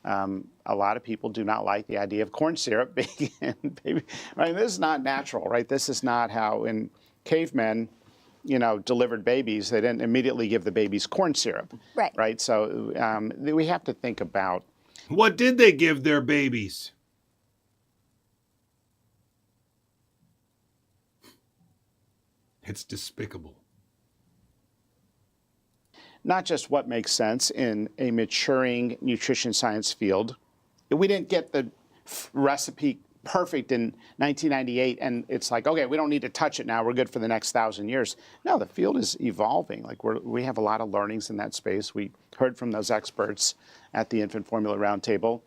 a lot of people do not like the idea of corn syrup being in baby. Right? This is not natural, right? This is not how in cavemen, delivered babies, they didn't immediately give the babies corn syrup. Right. Right? So we have to think about... What did they give their babies? It's despicable. Not just what makes sense in a maturing nutrition science field. We didn't get the recipe perfect in 1998, and it's like, okay, we don't need to touch it now. We're good for the next 1,000 years. No, the field is evolving. Like we have a lot of learnings in that space. We heard from those experts at the Infant Formula Roundtable.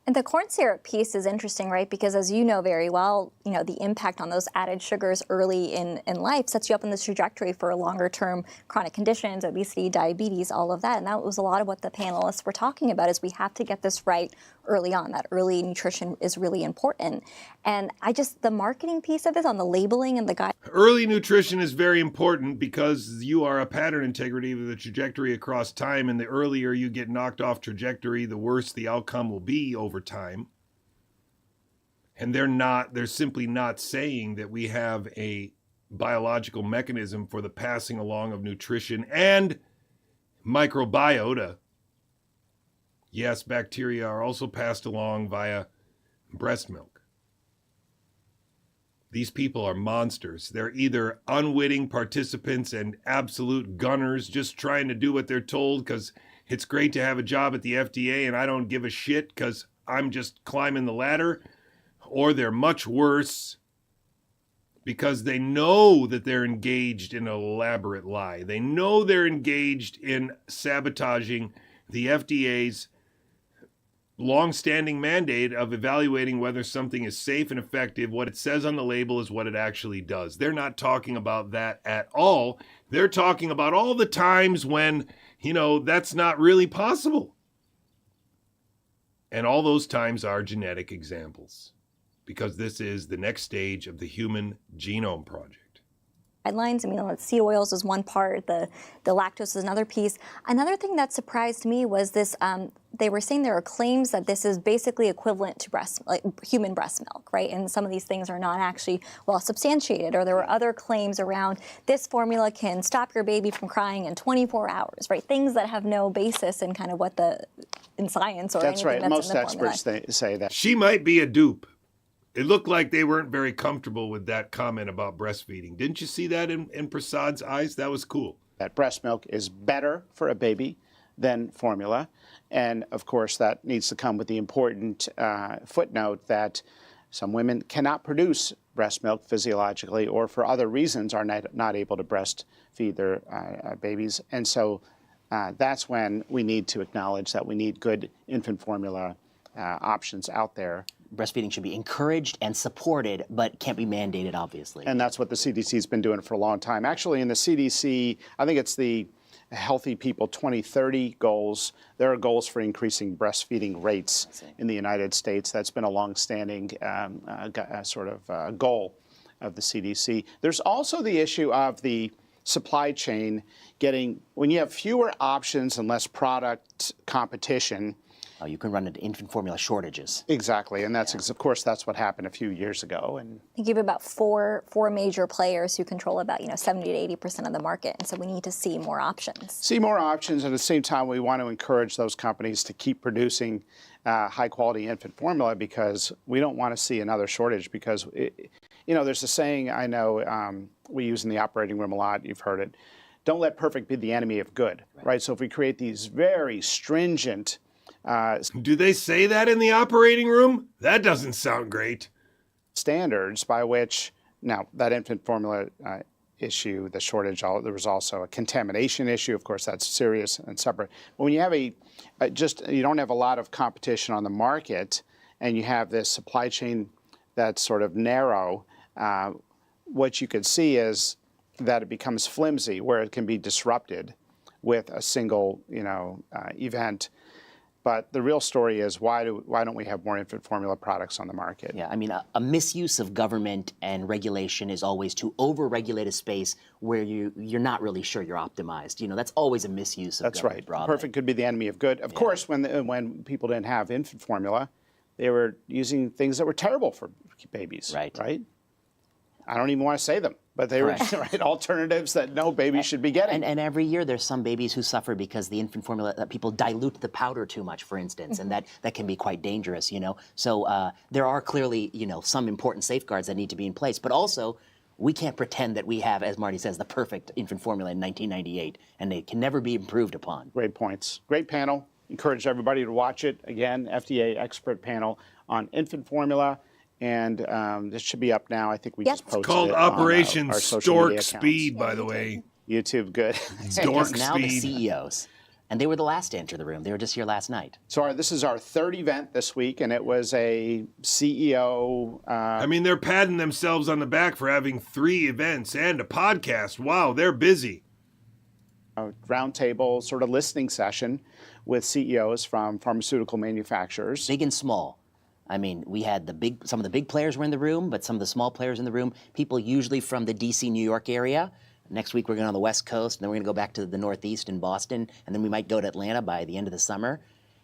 And the corn syrup piece is interesting, right? Because as you know very well, the impact on those added sugars early in life sets you up in this trajectory for longer term chronic conditions, obesity, diabetes, all of that. And that was a lot of what the panelists were talking about, is we have to get this right early on. That early nutrition is really important. And the marketing piece of this on the labeling and the guide. Early nutrition is very important because you are a pattern integrity of the trajectory across time, and the earlier you get knocked off trajectory, the worse the outcome will be over time. And they're simply not saying that we have a biological mechanism for the passing along of nutrition and microbiota. Yes, bacteria are also passed along via breast milk. These people are monsters. They're either unwitting participants and absolute gunners just trying to do what they're told because it's great to have a job at the FDA and I don't give a shit because I'm just climbing the ladder. Or they're much worse because they know that they're engaged in an elaborate lie. They know they're engaged in sabotaging the FDA's long-standing mandate of evaluating whether something is safe and effective. What it says on the label is what it actually does. They're not talking about that at all. They're talking about all the times when, that's not really possible. And all those times are genetic examples, because this is the next stage of the Human Genome Project. Guidelines. Sea oils is one part, the lactose is another piece. Another thing that surprised me was this, they were saying there are claims that this is basically equivalent to human breast milk, right? And some of these things are not actually well substantiated, or there were other claims around this formula can stop your baby from crying in 24 hours, right? Things that have no basis in kind of in science or that's anything right. that's Most in the experts formula. say that. She might be a dupe. It looked like they weren't very comfortable with that comment about breastfeeding. Didn't you see that in Prasad's eyes? That was cool. That breast milk is better for a baby than formula. And of course, that needs to come with the important footnote that some women cannot produce breast milk physiologically or for other reasons are not able to breastfeed their babies. And so that's when we need to acknowledge that we need good infant formula options out there. Breastfeeding should be encouraged and supported, but can't be mandated, obviously. And that's what the CDC's been doing for a long time. Actually, in the CDC, I think it's the Healthy People 2030 goals. There are goals for increasing breastfeeding rates in the United States. That's been a long-standing goal of the CDC. There's also the issue of the supply chain when you have fewer options and less product competition. You can run into infant formula shortages. Exactly, and of course, that's what happened a few years ago. And I think you have about four major players who control about 70 to 80% of the market, and so we need to see more options. See more options, and at the same time, we want to encourage those companies to keep producing high-quality infant formula because we don't want to see another shortage. Because there's a saying I know we use in the operating room a lot. You've heard it: "Don't let perfect be the enemy of good." Right? So if we create these very stringent do they say that in the operating room? That doesn't sound great. Standards by which, now that infant formula issue, the shortage, there was also a contamination issue. Of course, that's serious and separate. But when you have you don't have a lot of competition on the market and you have this supply chain that's sort of narrow, what you could see is that it becomes flimsy where it can be disrupted with a single, event. But the real story is why don't we have more infant formula products on the market? Yeah, a misuse of government and regulation is always to over-regulate a space where you're not really sure you're optimized. That's always a misuse of That's government. right. Broadly. Perfect could be the enemy of good. Of course, when people didn't have infant formula, they were using things that were terrible for babies. Right. I don't even want to say them, but they were alternatives that no baby should be getting. And every year there's some babies who suffer because the infant formula, that people dilute the powder too much, for instance, and that can be quite dangerous, So there are clearly, some important safeguards that need to be in place. But also, we can't pretend that we have, as Marty says, the perfect infant formula in 1998, and they can never be improved upon. Great points. Great panel. Encourage everybody to watch it. Again, FDA expert panel on infant formula. And this should be up now. I think we just posted It's called it Operation on our social media Stork accounts. Speed, by the way. YouTube, good. Stork now Speed. the CEOs. And they were the last to enter the room. They were just here last night. So this is our third event this week, and it was a CEO. I mean, they're patting themselves on the back for having 3 events and a podcast. Wow, they're busy. Roundtable sort of listening session with CEOs from pharmaceutical manufacturers. Big and small. I mean, we had some of the big players were in the room, but some of the small players in the room, people usually from the DC, New York area. Next week, we're going on the West Coast, and then we're going to go back to the Northeast in Boston, and then we might go to Atlanta by the end of the summer.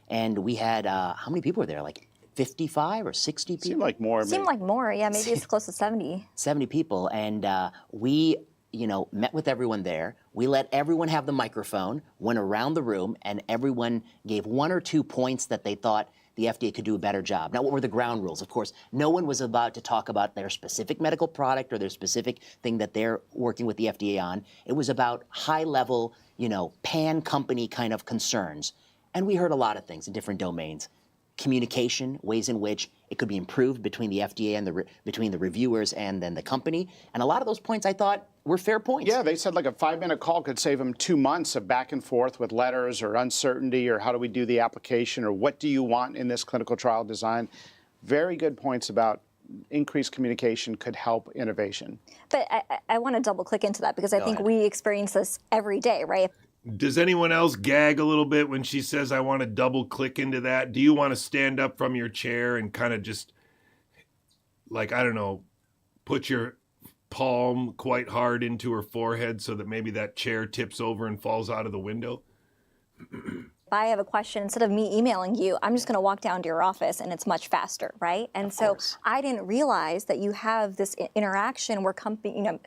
And we had, how many people were there? Like 55 or 60 people? Seemed like more. Seemed like more, yeah, maybe it's close to 70. 70 people, and we, met with everyone there. We let everyone have the microphone, went around the room, and everyone gave 1 or 2 points that they thought the FDA could do a better job. Now, what were the ground rules? Of course, no one was about to talk about their specific medical product or their specific thing that they're working with the FDA on. It was about high-level, pan-company kind of concerns. And we heard a lot of things in different domains. Communication, ways in which it could be improved between the FDA and between the reviewers and then the company. And a lot of those points I thought were fair points. Yeah, they said like a 5-minute call could save them 2 months of back and forth with letters or uncertainty or how do we do the application or what do you want in this clinical trial design. Very good points about increased communication could help innovation. But I want to double click into that because I think we experience this every day, right? Does anyone else gag a little bit when she says, I want to double click into that? Do you want to stand up from your chair and kind of just, like, I don't know, put your palm quite hard into her forehead so that maybe that chair tips over and falls out of the window? If I have a question, instead of me emailing you, I'm just going to walk down to your office and it's much faster, right? And so I didn't realize that you have this interaction where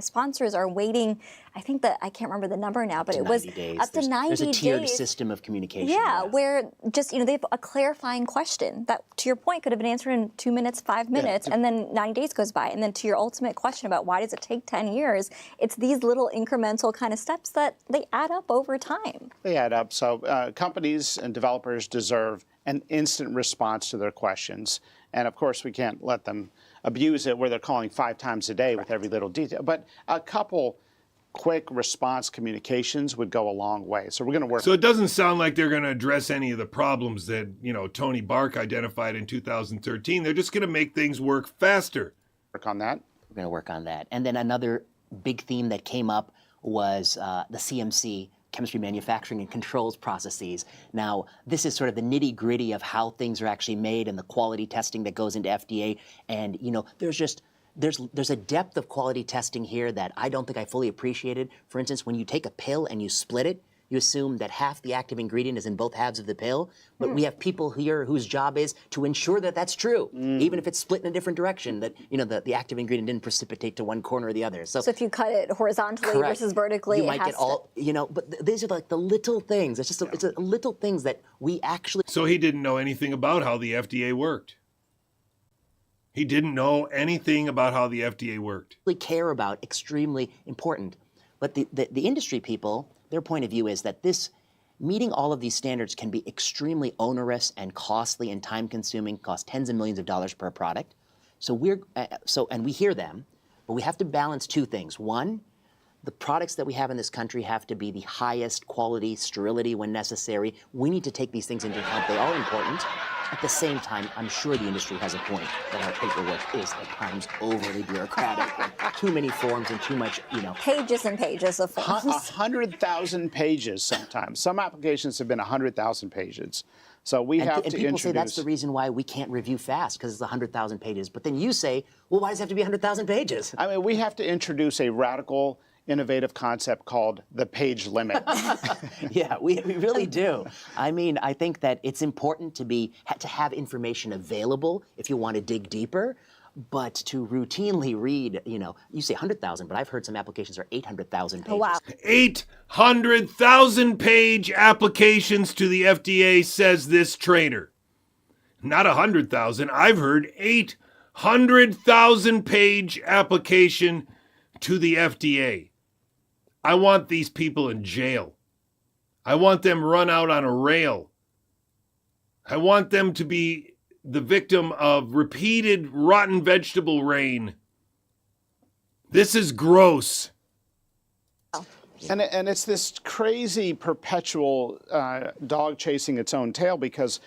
sponsors are waiting. I think that I can't remember the number now, but it was up to 90 days. There's a tiered system of communication. Yeah, where just, they have a clarifying question that, to your point, could have been answered in 2 minutes, 5 minutes, and then 90 days goes by. And then to your ultimate question about why does it take 10 years, it's these little incremental kind of steps that they add up over time. They add up. So companies and developers deserve an instant response to their questions. And of course, we can't let them abuse it where they're calling 5 times a day with every little detail. But a couple quick response communications would go a long way. So we're going to work. So it doesn't sound like they're going to address any of the problems that, Tony Bark identified in 2013. They're just going to make things work faster. Work on that. We're going to work on that. And then another big theme that came up was the CMC, chemistry manufacturing and controls processes. Now, this is sort of the nitty-gritty of how things are actually made and the quality testing that goes into FDA. And, there's a depth of quality testing here that I don't think I fully appreciated. For instance, when you take a pill and you split it, you assume that half the active ingredient is in both halves of the pill. But we have people here whose job is to ensure that that's true, even if it's split in a different direction, that the active ingredient didn't precipitate to one corner or the other. So if you cut it horizontally versus vertically, you might get all, but these are like the little things. It's just it's a little things that we actually. So he didn't know anything about how the FDA worked. He didn't know anything about how the FDA worked. Really care about, extremely important. But the industry people, their point of view is that meeting all of these standards can be extremely onerous and costly and time-consuming, cost tens of millions of dollars per product. So and we hear them, but we have to balance 2 things. One, the products that we have in this country have to be the highest quality, sterility when necessary. We need to take these things into account. They are important. At the same time, I'm sure the industry has a point that our paperwork is at times overly bureaucratic, like too many forms and too much, Pages and pages of forms. 100,000 pages sometimes. Some applications have been 100,000 pages. So we have to introduce. And people say that's the reason why we can't review fast, because it's 100,000 pages. But then you say, well, why does it have to be 100,000 pages? I mean, we have to introduce a radical, innovative concept called the page limit. Yeah, we really do. I mean, I think that it's important to have information available if you want to dig deeper, but to routinely read, you say 100,000, but I've heard some applications are 800,000 pages. Oh, wow. 800,000 page applications to the FDA, says this trainer. Not 100,000. I've heard 800,000 page application to the FDA. I want these people in jail. I want them run out on a rail. I want them to be the victim of repeated rotten vegetable rain. This is gross. And it's this crazy perpetual dog chasing its own tail, because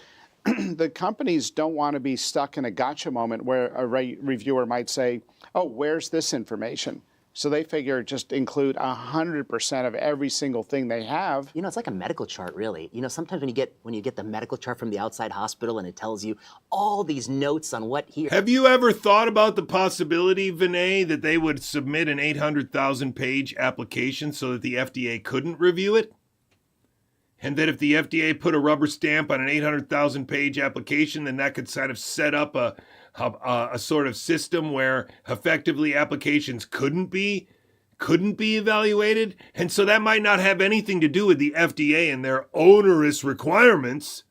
the companies don't want to be stuck in a gotcha moment where a reviewer might say, oh, where's this information? So they figure just include 100% of every single thing they have. You know, it's like a medical chart, really. You know, sometimes when you get the medical chart from the outside hospital and it tells you all these notes on what he... Have you ever thought about the possibility, Vinay, that they would submit an 800,000-page application so that the FDA couldn't review it? And that if the FDA put a rubber stamp on an 800,000-page application, then that could kind of set up a sort of system where effectively applications couldn't be evaluated. And so that might not have anything to do with the FDA and their onerous requirements.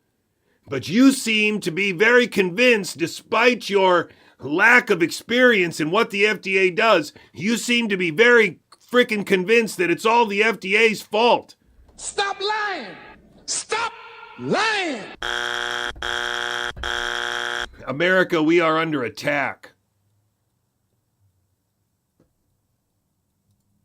But you seem to be very convinced, despite your lack of experience in what the FDA does, you seem to be very freaking convinced that it's all the FDA's fault. Stop lying! Stop lying! America, we are under attack.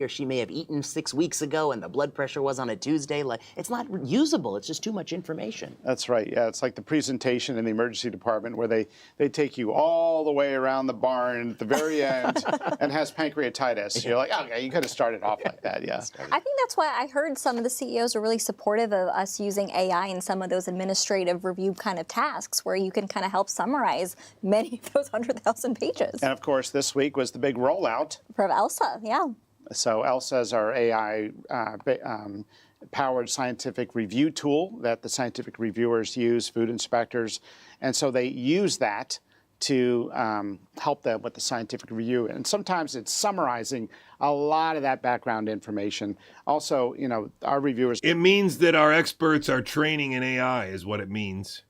Or she may have eaten 6 weeks ago and the blood pressure was on a Tuesday. Like, it's not usable. It's just too much information. That's right. Yeah, it's like the presentation in the emergency department where they take you all the way around the barn at the very end and has pancreatitis. You're like, okay, you could have started off like that. Yeah. I think that's why I heard some of the CEOs are really supportive of us using AI in some of those administrative review kind of tasks where you can kind of help summarize many of those 100,000 pages. And of course, this week was the big rollout. For ELSA, yeah. So ELSA is our AI-powered scientific review tool that the scientific reviewers use, food inspectors. And so they use that to help them with the scientific review. And sometimes it's summarizing a lot of that background information. Also, you know, our reviewers... It means that our experts are training in AI is what it means.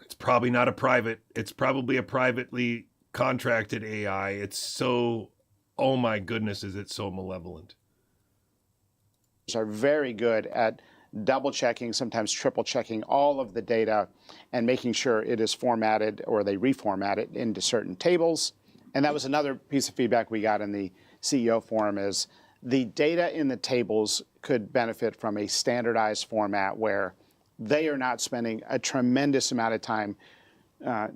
It's probably not a private. It's probably a privately contracted AI. It's so... Oh my goodness, is it so malevolent? Are very good at double checking, sometimes triple checking all of the data and making sure it is formatted or they reformat it into certain tables. And that was another piece of feedback we got in the CEO forum is the data in the tables could benefit from a standardized format where they are not spending a tremendous amount of time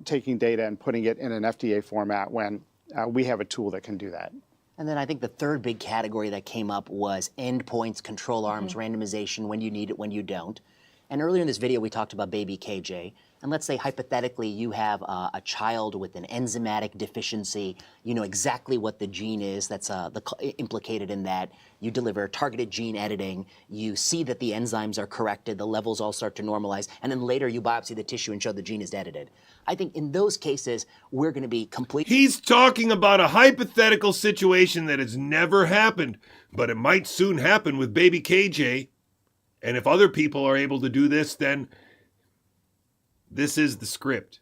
taking data and putting it in an FDA format when we have a tool that can do that. And then I think the third big category that came up was endpoints, control arms, randomization, when you need it, when you don't. And earlier in this video, we talked about baby KJ. And let's say, hypothetically, you have a child with an enzymatic deficiency. You know exactly what the gene is that's implicated in that. You deliver targeted gene editing. You see that the enzymes are corrected. The levels all start to normalize. And then later, you biopsy the tissue and show the gene is edited. I think in those cases, we're going to be completely... He's talking about a hypothetical situation that has never happened, but it might soon happen with baby KJ. And if other people are able to do this, then this is the script.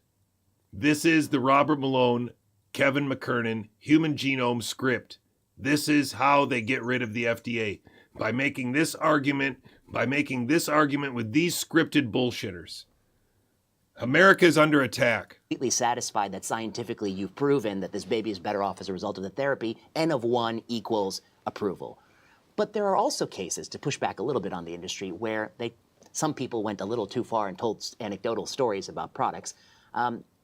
This is the Robert Malone, Kevin McKernan human genome script. This is how they get rid of the FDA, by making this argument with these scripted bullshitters. America is under attack. Completely satisfied that scientifically you've proven that this baby is better off as a result of the therapy. N of 1 equals approval. But there are also cases, to push back a little bit on the industry, where some people went a little too far and told anecdotal stories about products,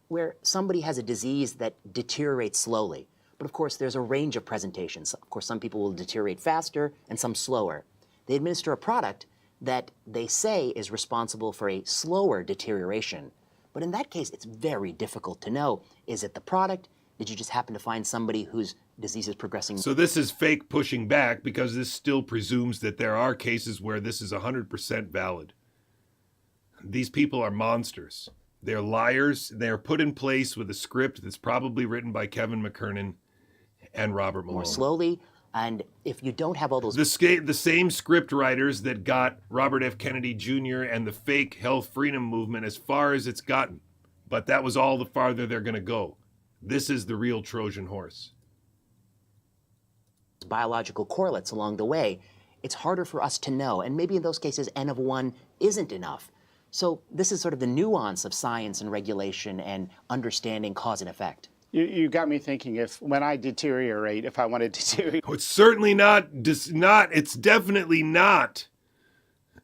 where somebody has a disease that deteriorates slowly. But of course, there's a range of presentations. Of course, some people will deteriorate faster and some slower. They administer a product that they say is responsible for a slower deterioration. But in that case, it's very difficult to know. Is it the product? Did you just happen to find somebody whose disease is progressing? So this is fake pushing back, because this still presumes that there are cases where this is 100% valid. These people are monsters. They're liars. They're put in place with a script that's probably written by Kevin McKernan and Robert Malone. More slowly, and if you don't have all those... The same script writers that got Robert F. Kennedy Jr. and the fake health freedom movement as far as it's gotten. But that was all the farther they're going to go. This is the real Trojan horse. Biological correlates along the way, it's harder for us to know. And maybe in those cases, N of 1 isn't enough. So this is sort of the nuance of science and regulation and understanding cause and effect. You got me thinking, if when I deteriorate, if I want to deteriorate. It's certainly not, it's definitely not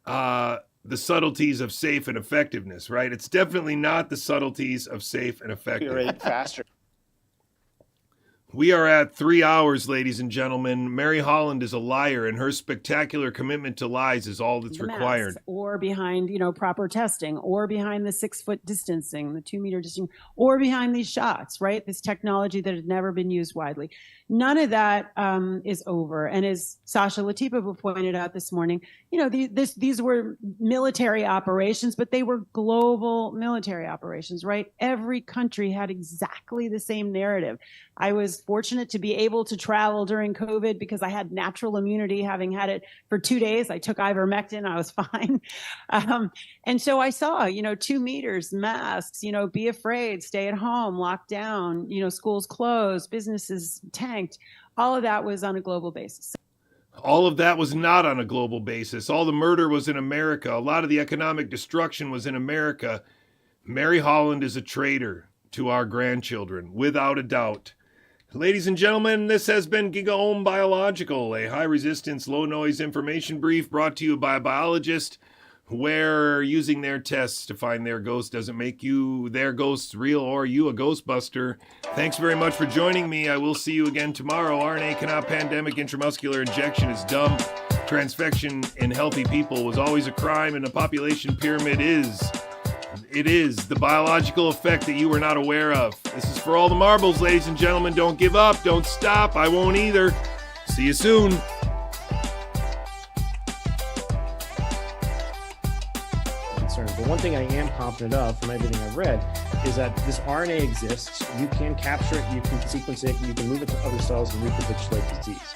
the subtleties of safe and effectiveness, right? It's definitely not the subtleties of safe and effective. Faster. We are at 3 hours, ladies and gentlemen. Mary Holland is a liar, and her spectacular commitment to lies is all that's required. Or behind, proper testing, or behind the 6 foot distancing, the 2 meter distancing, or behind these shots, right? This technology that had never been used widely. None of that is over. And as Sasha Latifa pointed out this morning, these were military operations, but they were global military operations, right? Every country had exactly the same narrative. I was fortunate to be able to travel during COVID because I had natural immunity, having had it for 2 days. I took ivermectin. I was fine. And so I saw, 2 meters, masks, be afraid, stay at home, lock down, schools closed, businesses tanked. All of that was on a global basis. All of that was not on a global basis. All the murder was in America. A lot of the economic destruction was in America. Mary Holland is a traitor to our grandchildren, without a doubt. Ladies and gentlemen, this has been Gigaohm Biological, a high-resistance, low-noise information brief brought to you by a biologist where using their tests to find their ghost doesn't make you their ghosts real or you a ghostbuster. Thanks very much for joining me. I will see you again tomorrow. RNA cannot pandemic. Intramuscular injection is dumb. Transfection in healthy people was always a crime, and the population pyramid is the biological effect that you were not aware of. This is for all the marbles, ladies and gentlemen. Don't give up. Don't stop. I won't either. See you soon. But one thing I am confident of from everything I've read is that this RNA exists. You can capture it, you can sequence it, you can move it to other cells and recapitulate disease.